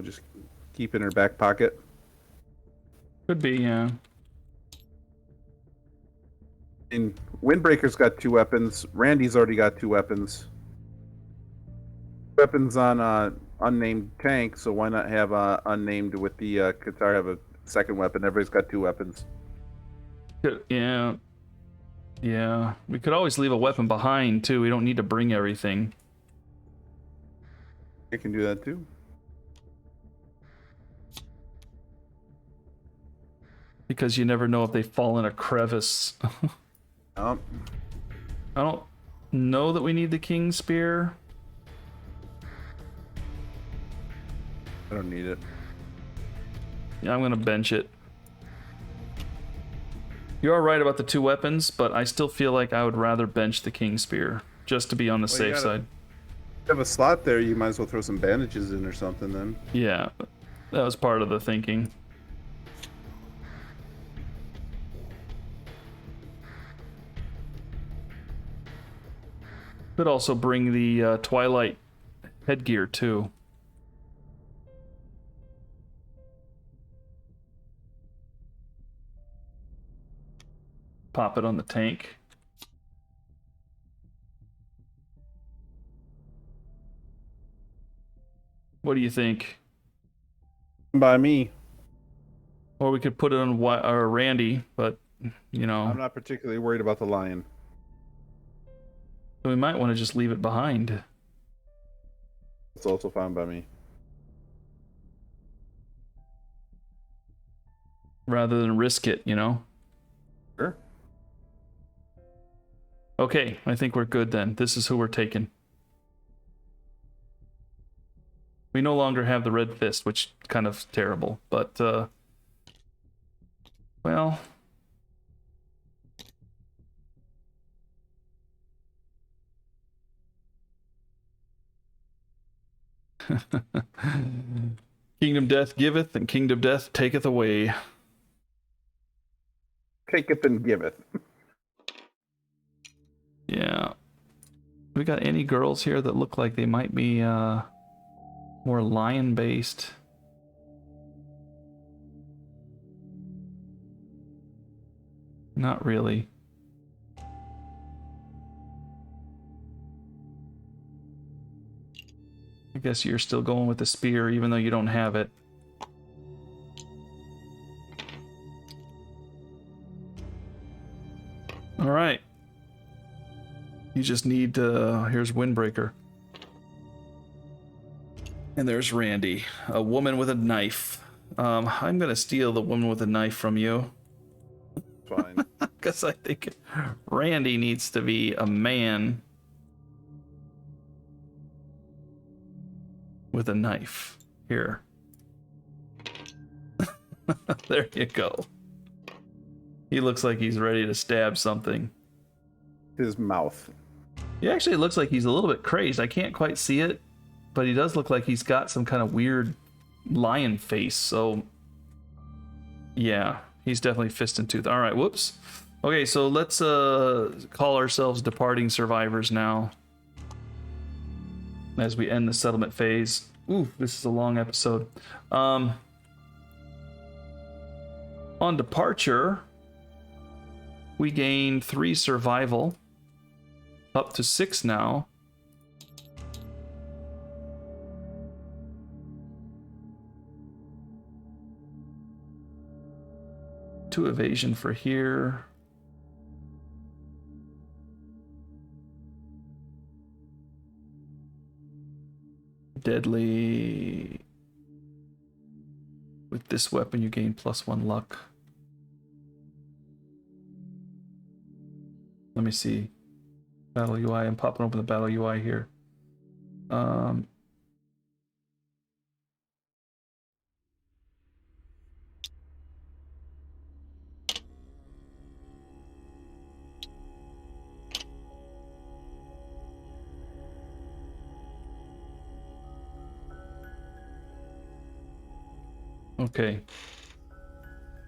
Just keep in her back pocket. Could be, yeah. And Windbreaker's got 2 weapons. Randy's already got 2 weapons. Weapons on unnamed tank, so why not have unnamed with the Qatar have a second weapon? Everybody's got 2 weapons. Yeah. Yeah. We could always leave a weapon behind, too. We don't need to bring everything. I can do that, too. Because you never know if they fall in a crevice. I don't know that we need the King Spear. I don't need it. Yeah, I'm gonna bench it. You are right about the 2 weapons, but I still feel like I would rather bench the King Spear, just to be on the safe side. You have a slot there, you might as well throw some bandages in or something then. Yeah, that was part of the thinking. Could also bring the Twilight headgear too. Pop it on the tank. What do you think? By me. Or we could put it on Randy, but you know, I'm not particularly worried about the lion. we might want to just leave it behind. It's also fine by me. Rather than risk it, you know? Sure. Okay, I think we're good then. This is who we're taking. We no longer have the red fist, which is kind of terrible, but, well... Kingdom death giveth, and kingdom death taketh away. Taketh and giveth. Yeah. We got any girls here that look like they might be, more lion-based? Not really. I guess you're still going with the spear, even though you don't have it. Alright. You just need, here's Windbreaker. And there's Randy, a woman with a knife. I'm gonna steal the woman with a knife from you. Fine. Because I think Randy needs to be a man with a knife. Here. There you go. He looks like he's ready to stab something. His mouth. He actually looks like he's a little bit crazed. I can't quite see it, but he does look like he's got some kind of weird lion face. So, yeah, he's definitely fist and tooth. All right, whoops. Okay, so let's call ourselves departing survivors now. As we end the settlement phase. Ooh, this is a long episode. On departure, we gain 3 survival. Up to 6 now. Two evasion for here. Deadly. With this weapon, you gain +1 luck. Let me see. Battle UI. I'm popping open the battle UI here. Okay.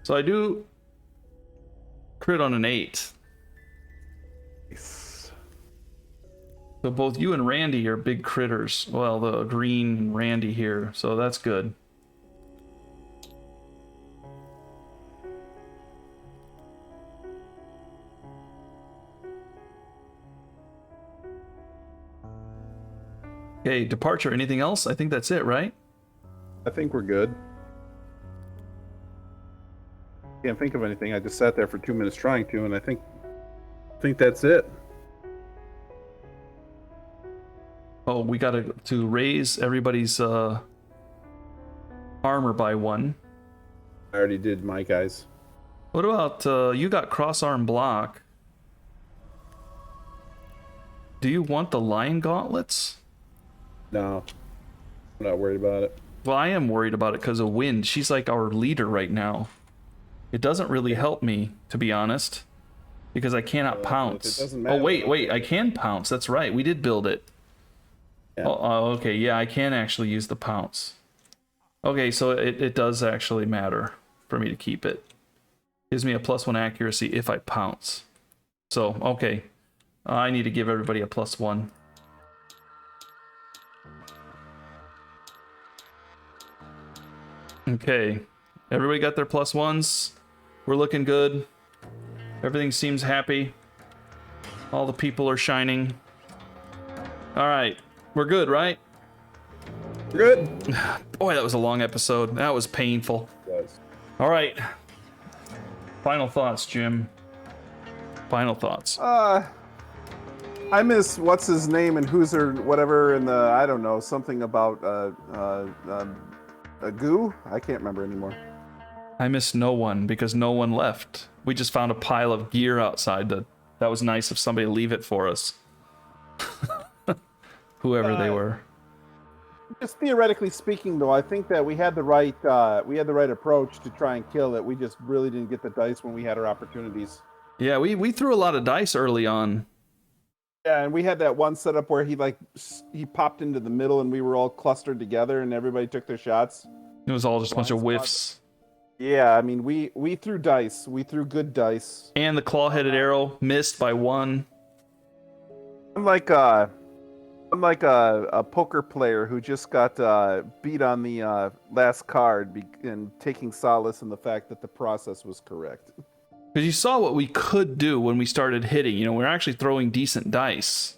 So I do crit on an 8. So both you and Randy are big critters. Well, the green and Randy here, so that's good. Okay, departure. Anything else? I think that's it, right? I think we're good. Can't think of anything. I just sat there for 2 minutes trying to, and I think that's it. Oh, we got to raise everybody's armor by 1. I already did my guys. What about you got cross-arm block? Do you want the lion gauntlets? No, I'm not worried about it. Well, I am worried about it because of Wind. She's like our leader right now. It doesn't really help me, to be honest, because I cannot pounce. It doesn't Oh, matter. wait, I can pounce. That's right. We did build it. Yeah. Oh, okay, yeah, I can actually use the pounce. Okay, so it does actually matter for me to keep it. Gives me a +1 accuracy if I pounce. So, okay. I need to give everybody a +1. Okay. Everybody got their plus ones. We're looking good. Everything seems happy. All the people are shining. All right. We're good, right? Good. Boy, that was a long episode. That was painful. Yes. All right. Final thoughts, Jim. Final thoughts. I miss what's his name and who's or whatever in the I don't know something about a goo. I can't remember anymore. I miss no one because no one left. We just found a pile of gear outside. That was nice of somebody to leave it for us. Whoever they were. Just theoretically speaking, though, I think that we had the right approach to try and kill it. We just really didn't get the dice when we had our opportunities. Yeah, we threw a lot of dice early on. Yeah, and we had that one setup where he popped into the middle and we were all clustered together and everybody took their shots. It was all just a bunch of whiffs. Yeah, I mean, we threw dice. We threw good dice. And the claw-headed arrow missed by one. Unlike a poker player who just got beat on the last card and taking solace in the fact that the process was correct. Because you saw what we could do when we started hitting. You know, we're actually throwing decent dice.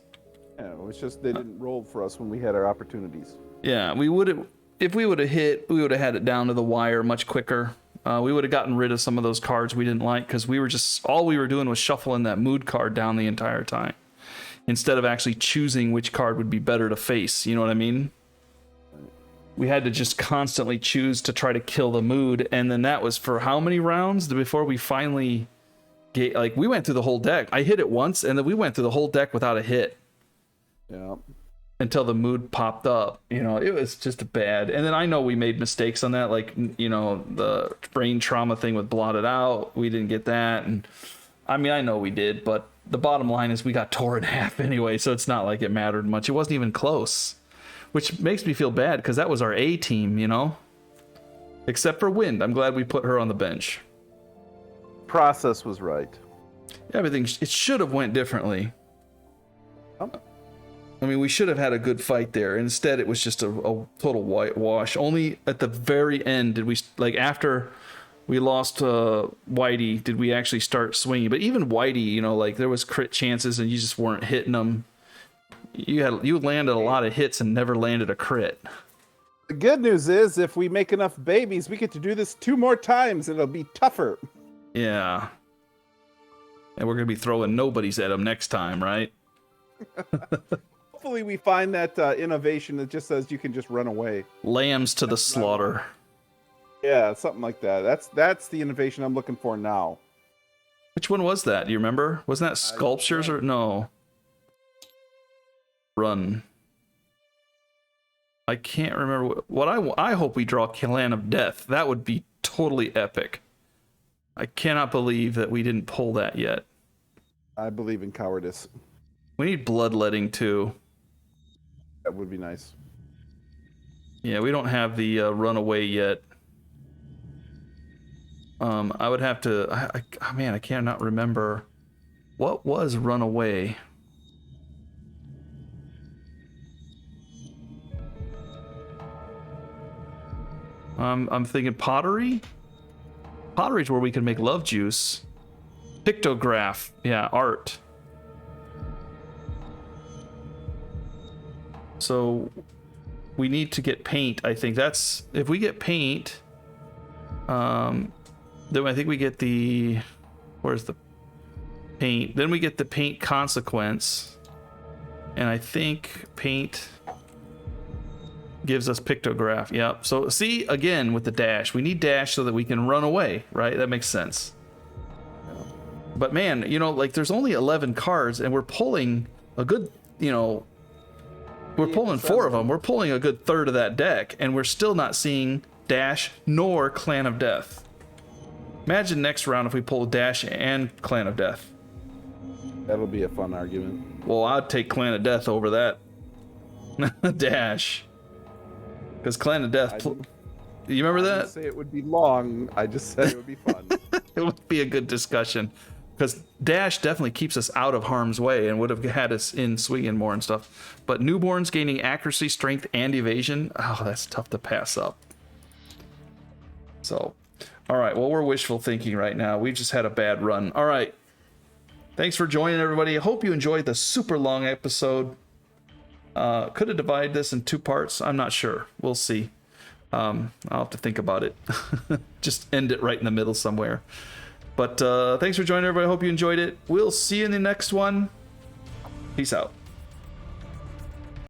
Yeah, it's just they didn't roll for us when we had our opportunities. Yeah, we would have. If we would have hit, we would have had it down to the wire much quicker. We would have gotten rid of some of those cards we didn't like because all we were doing was shuffling that mood card down the entire time instead of actually choosing which card would be better to face. You know what I mean? We had to just constantly choose to try to kill the mood, and then that was for how many rounds before we finally get, we went through the whole deck. I hit it once, and then we went through the whole deck without a hit. Yeah. Until the mood popped up. You know, it was just bad. And then I know we made mistakes on that, the brain trauma thing with blotted out. We didn't get that, and I mean, I know we did, but the bottom line is we got tore in half anyway, so it's not like it mattered much. It wasn't even close. Which makes me feel bad because that was our A team, you know? Except for Wind. I'm glad we put her on the bench. Process was right. It should have went differently. Oh. I mean, we should have had a good fight there. Instead, it was just a total whitewash. Only at the very end did we, after we lost Whitey, did we actually start swinging. But even Whitey, there was crit chances and you just weren't hitting them. You landed a lot of hits and never landed a crit. The good news is, if we make enough babies, we get to do this 2 more times, and it'll be tougher. Yeah. And we're going to be throwing nobodies at them next time, right? Hopefully we find that innovation that just says you can just run away. Lambs to the slaughter. Yeah, something like that. That's the innovation I'm looking for now. Which one was that? Do you remember? Wasn't that sculptures or no? Run. I can't remember what I hope we draw Clan of Death. That would be totally epic. I cannot believe that we didn't pull that yet. I believe in cowardice. We need bloodletting too. That would be nice. Yeah, we don't have the runaway yet. I would have to. I cannot remember what was runaway. I'm thinking pottery. Pottery's where we can make love juice. Pictograph, yeah, art. So we need to get paint. I think that's if we get paint. Then I think we get the. Where's the paint? Then we get the paint consequence, and I think paint gives us pictograph. Yep. So see, again with the dash, we need dash so that we can run away, right? That makes sense. But man, there's only 11 cards and we're pulling a good, we're pulling 4 of them. We're pulling a good third of that deck and we're still not seeing dash nor Clan of Death. Imagine next round if we pull dash and Clan of Death. That'll be a fun argument. Well, I'd take Clan of Death over that. Dash. Because Clan of Death, you remember that? I didn't say it would be long. I just said it would be fun. It would be a good discussion. Because Dash definitely keeps us out of harm's way and would have had us in swinging more and stuff. But newborns gaining accuracy, strength, and evasion, oh, that's tough to pass up. So, all right. Well, we're wishful thinking right now. We've just had a bad run. All right. Thanks for joining, everybody. I hope you enjoyed the super long episode. Could have divided this in 2 parts. I'm not sure. We'll see. I'll have to think about it. Just end it right in the middle somewhere. But thanks for joining, everybody. I hope you enjoyed it. We'll see you in the next one. Peace out.